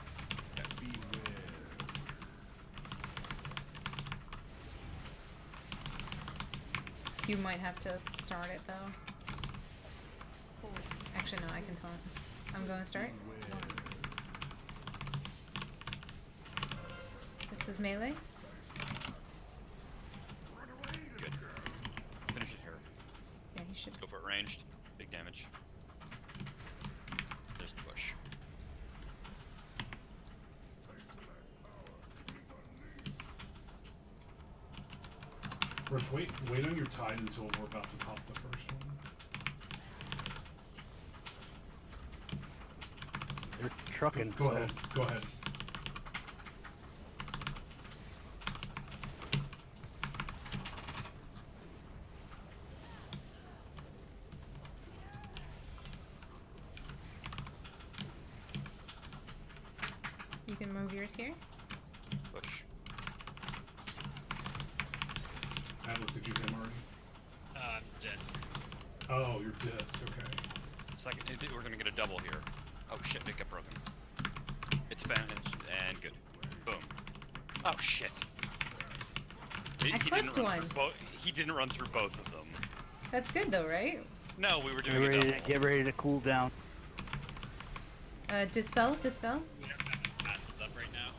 You might have to start it though. Actually, no, I can taunt. I'm going to start. This is melee. Good. Finish it here. Yeah, you should. Let's go for it ranged. Big damage. There's the bush. Rush, wait on your tide until we're about to pop the first one. They're trucking. Go ahead. Go ahead. You can move yours here. Push. Adler, did you hit him already? Disc. Oh, your disc, okay. Second, we're gonna get a double here. Oh shit, it got broken. It's bandaged and good. Boom. Oh shit. I clipped one. He didn't run through both of them. That's good though, right? No, we were Get doing a ready, double. get ready to cool down. Dispel, dispel. We have that passes up right now.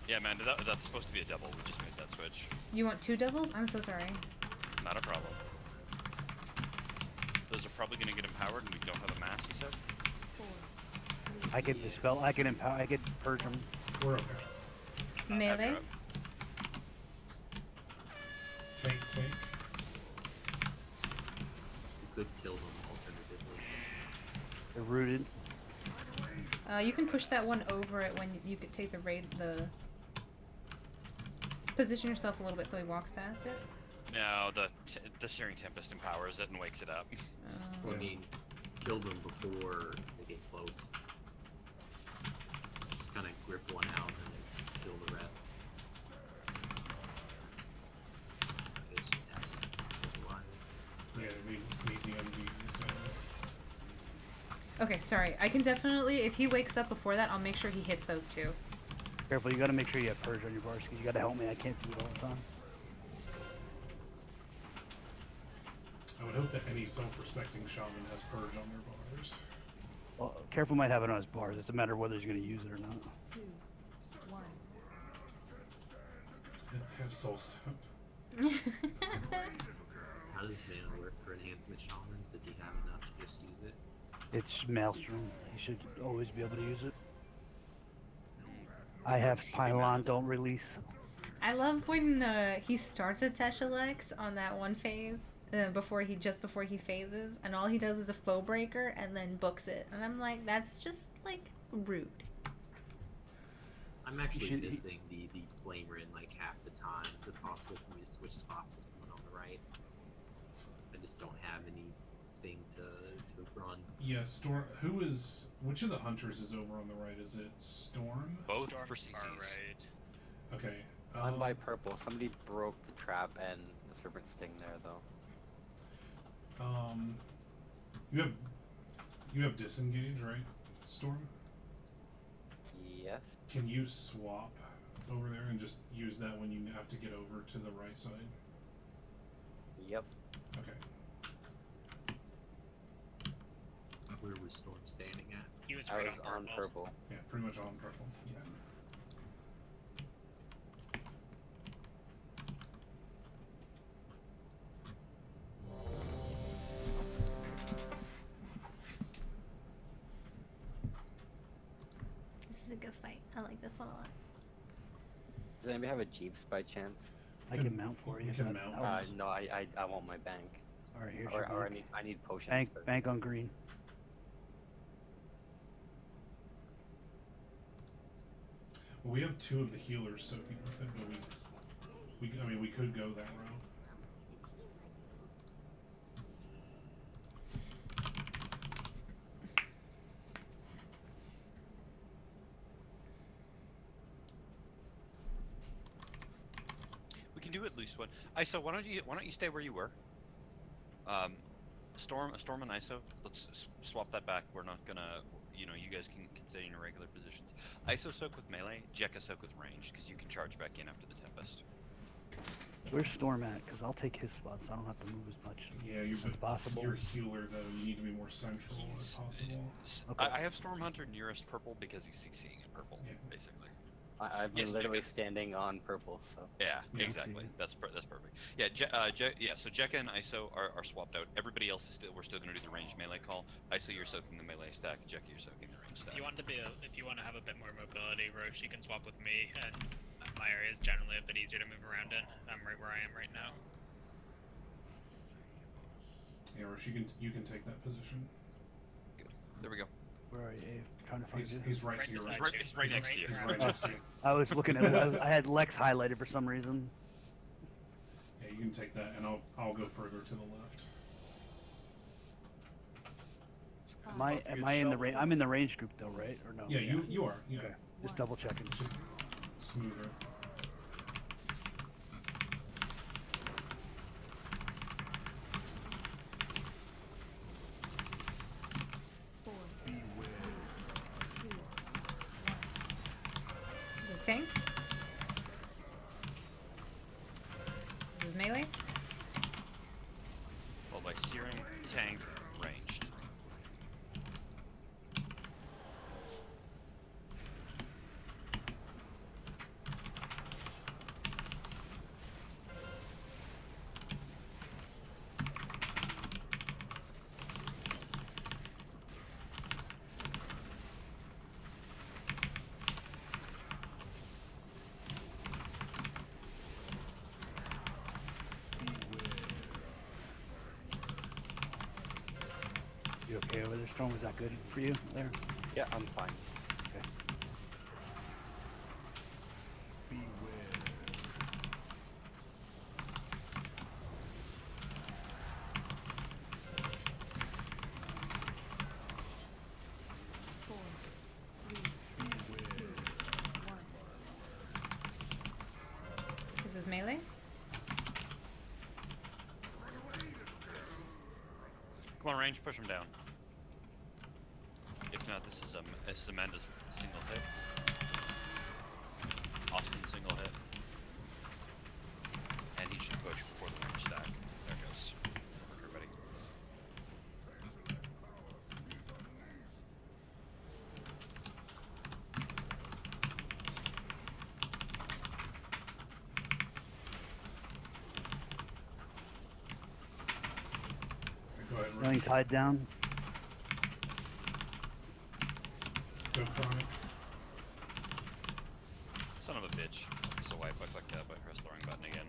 Yeah, man, that's supposed to be a double. We just made that switch. You want 2 doubles? I'm so sorry. Not a problem. Those are probably gonna get empowered, and we don't have a mass, you said? I can dispel, I can empower, I can purge them. We're okay. Melee. Tank. You could kill them alternatively. They're rooted. You can push that one over it when you could take the raid. Position yourself a little bit so he walks past it. No, the Searing Tempest empowers it and wakes it up. I mean, kill them before they get close. Just kind of grip one out and then kill the rest. It's just happening. There's a lot of Yeah, we need the MDs. Okay, sorry. I can definitely, if he wakes up before that, I'll make sure he hits those 2. Careful, you gotta make sure you have purge on your bars, because you gotta help me, I can't do it all the time. I would hope that any self-respecting shaman has purge on their bars. Well, Careful might have it on his bars, it's a matter of whether he's gonna use it or not. 2, 1. Have soul stone. How does mana work for enhancement shamans? Does he have enough to just use it? It's Maelstrom, he should always be able to use it. I have Pylon, don't release. I love when he starts a Teshalex on that one phase, before he phases, and all he does is a foe breaker and then books it. And I'm like, that's just like rude. I'm actually missing the flame rin like half the time. Is it possible for me to switch spots with someone on the right? I just don't have anything to run. Yeah, Storm. Which of the hunters is over on the right? Is it Storm? Both Storm's for CCs. far right. Okay. I'm by purple. Somebody broke the trap and the serpent sting there though. You have disengage, right, Storm? Yes. Can you swap over there and just use that when you have to get over to the right side? Yep. Okay. Where was Storm standing at? He was I right was on purple. Yeah, pretty much on purple. Yeah. This is a good fight. I like this one a lot. Does anybody have a Jeeps by chance? I can mount for you. You can mount. No, I want my bank. All right, here's Or, your or bank. I need potions. Bank, but- bank on green. Well, we have 2 of the healers soaking with it, but we could go that route. We can do at least one. ISO, why don't you stay where you were? Storm and ISO, let's swap that back. We're not gonna, you guys can stay in your regular positions. ISO soak with melee, Jekka soak with range, because you can charge back in after the Tempest. Where's Storm at? Because I'll take his spot, so I don't have to move as much Yeah, as possible. You're healer though. You need to be more central as possible. Okay. I have Storm Hunter nearest purple because he's CCing in purple, basically. I've been literally standing on purple, so. Yeah, exactly. That's perfect. Yeah, so Jekka and ISO are swapped out. Everybody else is we're still gonna do the range melee call. ISO, you're soaking the melee stack. Jekka, you're soaking the range stack. If you want to have a bit more mobility, Roche, you can swap with me, and my area is generally a bit easier to move around in. I'm right where I am right now. Yeah, Rosh, you can take that position. Good. There we go. Where are you? Trying to find you. He's right to your right. He's right next to you. He's right next to you. I was looking at. I had Lex highlighted for some reason. Yeah, you can take that, and I'll go further to the left. Am I in the range? I'm in the range group though, right? Or no? Yeah, you are. Yeah. Okay. Just double checking. Just smoother. This is tank. This is melee. Followed by searing, tank, ranged. You okay over there, Storm? Was that good for you there? Yeah, I'm fine. Okay. This is melee. Come on, range, push him down. If not, this is Amanda's single hit. Austin single hit. And he should push before the range stack. There goes. Everybody. Go ahead, Feeling tied down. Go chronic. Son of a bitch. So wipe, I fucked up. I pressed the wrong button again.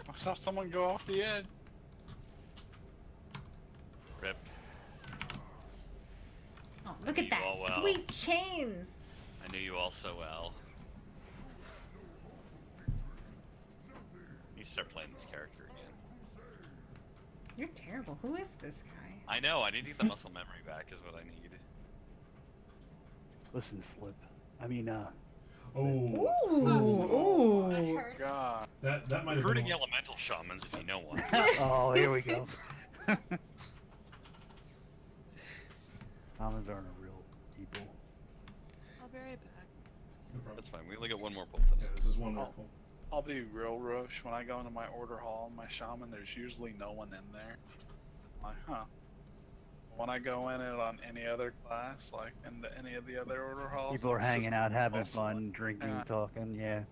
I saw someone go off the edge. Rip. Oh, look at you that. all well. Sweet chains. I knew you all so well. You start playing this character again. You're terrible. Who is this guy? I know. I need to get the muscle memory back. Is what I need. Listen, Slip. I mean, Oh. Ooh. God. That might have Recruiting been. elemental shamans if you know one. Oh, here we go. Shamans aren't real people. I'll be right back. No problem. That's fine. We only got one more pull. Yeah, this is one more pull. I'll be real Roche. When I go into my order hall, my shaman, there's usually no one in there. I'm like, huh. When I go in it on any other class, like into any of the other order halls, People are it's hanging just out, having bustling. fun, drinking, Yeah. talking. Yeah.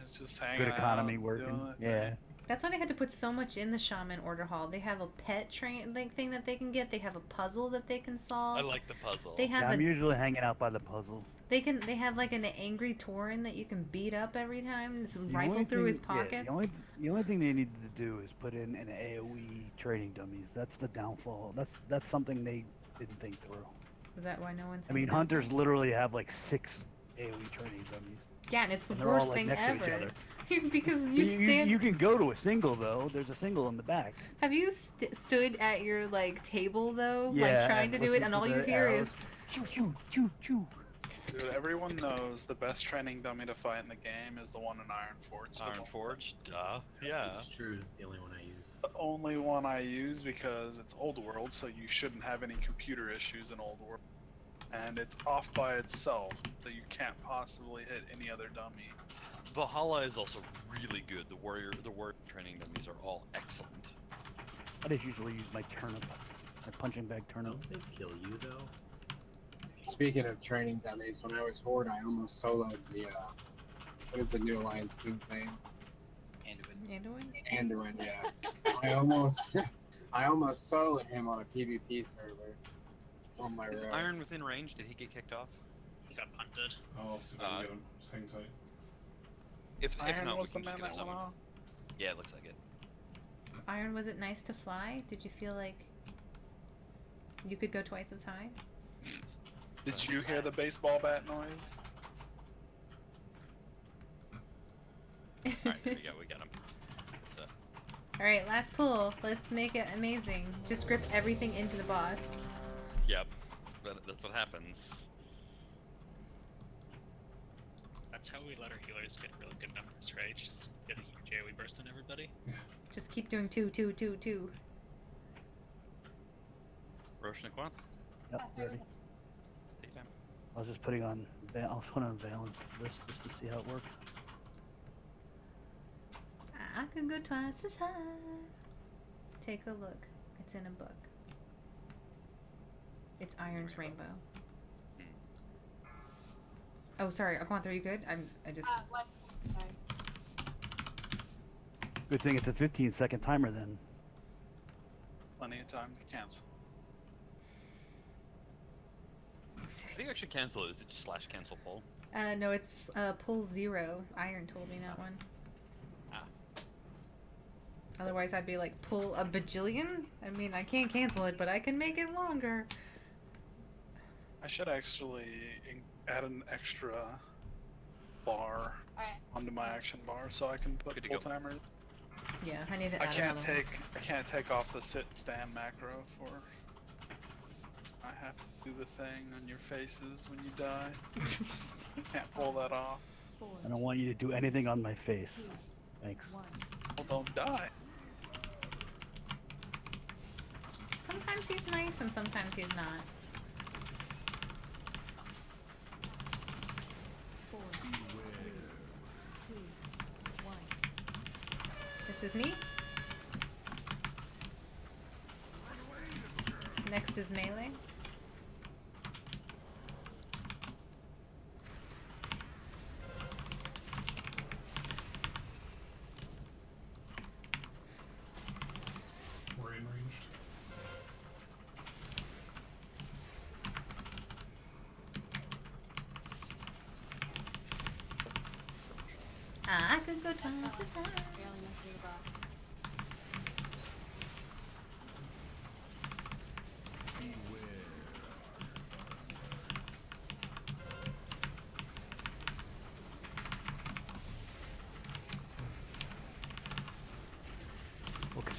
It's just hanging Good economy out, working. doing the Yeah. thing. That's why they had to put so much in the shaman order hall. They have a pet thing that they can get. They have a puzzle that they can solve. I like the puzzle. They have I'm usually hanging out by the puzzles. They have like an angry Tauren that you can beat up every time. Just The rifle only through his thing- yeah, pockets. the only thing they needed to do is put in an AOE training dummies. That's the downfall. That's something they didn't think through. Is that why no one's? I mean, hanging out hunters there? literally have like 6 AOE training dummies. Yeah, and it's the they're all, worst like, thing next to each ever. other. Because But you stand. You can go to a single though. There's a single in the back. Have you stood at your like table though, Yeah, like trying to do it, listen and to all you the hear arrows. is Choo choo choo choo. Dude, everyone knows the best training dummy to fight in the game is the one in Iron Forge. Iron Forge, duh. Yeah. It's true. It's the only one I use. The only one I use because it's old world, so you shouldn't have any computer issues in old world. And it's off by itself, so you can't possibly hit any other dummy. Valhalla is also really good. The warrior training dummies are all excellent. I just usually use my turnip, my punching bag turnip. Don't they kill you though? Speaking of training dummies, when I was Horde, I almost soloed the, what is the new Alliance King's name? Anduin, yeah. I almost soloed him on a PvP server on my Is road. Iron within range? Did he get kicked off? He got punted. I'll see if I can get him. Just hang tight. If Iron not, was we the can just man get that a went summon. off? Yeah, it looks like it. Iron. Was it nice to fly? Did you feel like you could go twice as high? Did you hear the baseball bat noise? Alright, there we go. We got him. So, All right, last pull. Let's make it amazing. Just grip everything into the boss. yep. That's what happens. That's how we let our healers get really good numbers, right? Just get a huge AoE burst on everybody. Just keep doing 2, 2, 2, 2. Roshan Aquanth? Yep, ready. Take your time. I was just putting on. I'll put on Valence for this just to see how it works. I could go twice as high. Take a look. It's in a book. It's Iron's Rainbow. Oh, sorry. Aquanth, are you good? I just. What? Sorry. Good thing it's a 15-second timer then. Plenty of time to cancel. How do you actually cancel it? Is it just / cancel pull? No, it's pull 0. Iron told me that one. Ah. Otherwise, I'd be like, pull a bajillion? I mean, I can't cancel it, but I can make it longer. I should actually add an extra bar onto my action bar so I can put Good to full go. timer. Yeah, I need to I add can't another one. take off the sit stand macro for. I have to do the thing on your faces when you die. Can't pull that off. I don't want you to do anything on my face. Thanks. Well, don't die. Sometimes he's nice and sometimes he's not. 4, 3, 2, 1. This is me. Next is melee. We're in ranged. I could go twice as high. Barely missing the boss.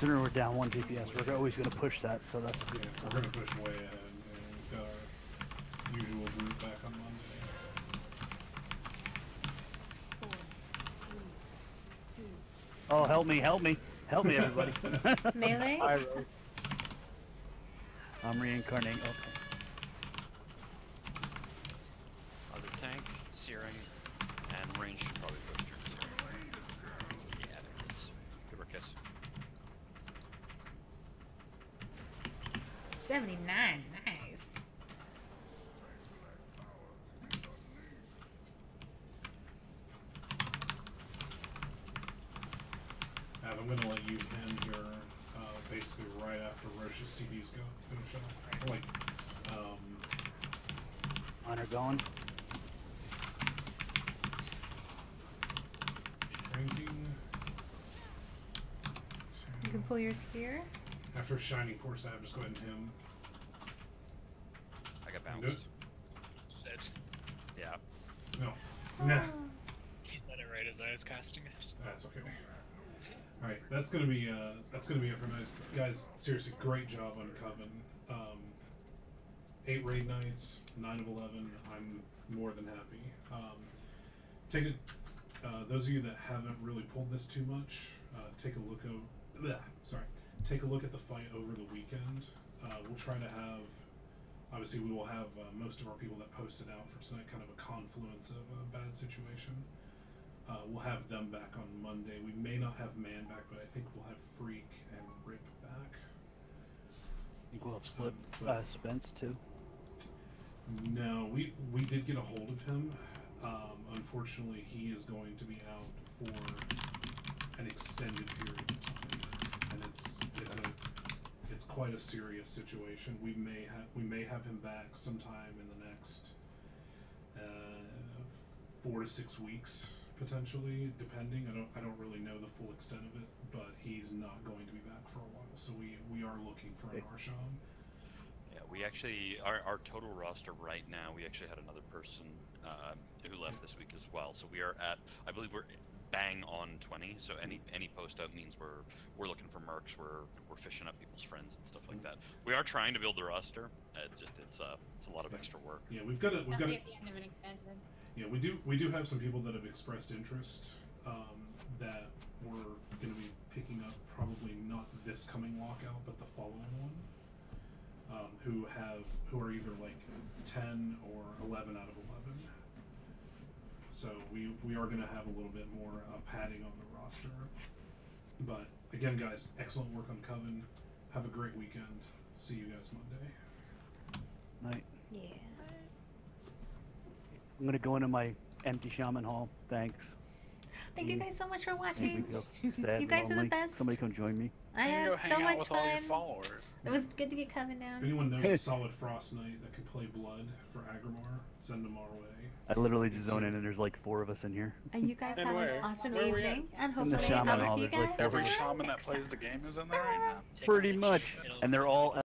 considering we're down 1 DPS, we're always going to push that, so that's a good Yeah, sign. we're gonna push way ahead. And we've got our usual group back on Monday. 4, 3, 2. Oh, help me, help me. Help me, everybody. Melee? I'm reincarnating. Okay. Other tank, searing, and range should probably push during searing. Yeah, there it is. Good work, guys. 79, nice. I'm gonna let you end here basically right after Roche's CDs go finish up. Like, Honor going. shrinking. You can pull yours here. After Shining Force, I just go ahead and him. I got Good. bounced. Shit. Yeah. No. Nah. He let it right as I was casting it. That's okay. All right, that's gonna be it for nice guys. Seriously, great job on Coven. 8 raid nights, 9 of 11. I'm more than happy. Take it. Those of you that haven't really pulled this too much, take a look Take a look at the fight over the weekend. We'll try to have. Obviously, we will have most of our people that posted out for tonight kind of a confluence of a bad situation. We'll have them back on Monday. We may not have Man back, but I think we'll have Freak and Rip back. I think we'll have Spence too. No, we did get a hold of him. Unfortunately, he is going to be out for an extended period of time, and it's quite a serious situation. We may have him back sometime in the next 4 to 6 weeks. Potentially, depending. I don't really know the full extent of it, but he's not going to be back for a while. So we are looking for an Arsham. Yeah, we actually our total roster right now. We actually had another person who left this week as well. So we are at, I believe we're bang on 20. So any post up means we're looking for mercs. We're fishing up people's friends and stuff like that. We are trying to build the roster. It's a lot of extra work. Yeah, we've got Especially at the end of an expansion. Yeah, we do have some people that have expressed interest that we're going to be picking up probably not this coming lockout, but the following one. Who are either like 10 or 11 out of 11. So we are going to have a little bit more padding on the roster. But again, guys, excellent work on Coven. Have a great weekend. See you guys Monday. Night. Yeah. I'm gonna go into my empty shaman hall. Thanks. Thank you guys so much for watching. Sad, You guys are the lonely. best. Somebody come join me. I had go so hang out much with all your fun. followers. It was good to get Coven down. If anyone knows a solid Frost Knight that can play Blood for Agrimar, send them our way. I literally just zone in and there's like 4 of us in here. And you guys And have where? an awesome Where we evening. at? And In the hopefully shaman I will hall, see you there's guys like Every again shaman that next plays time. the game is in there right now. Pretty much. And they're all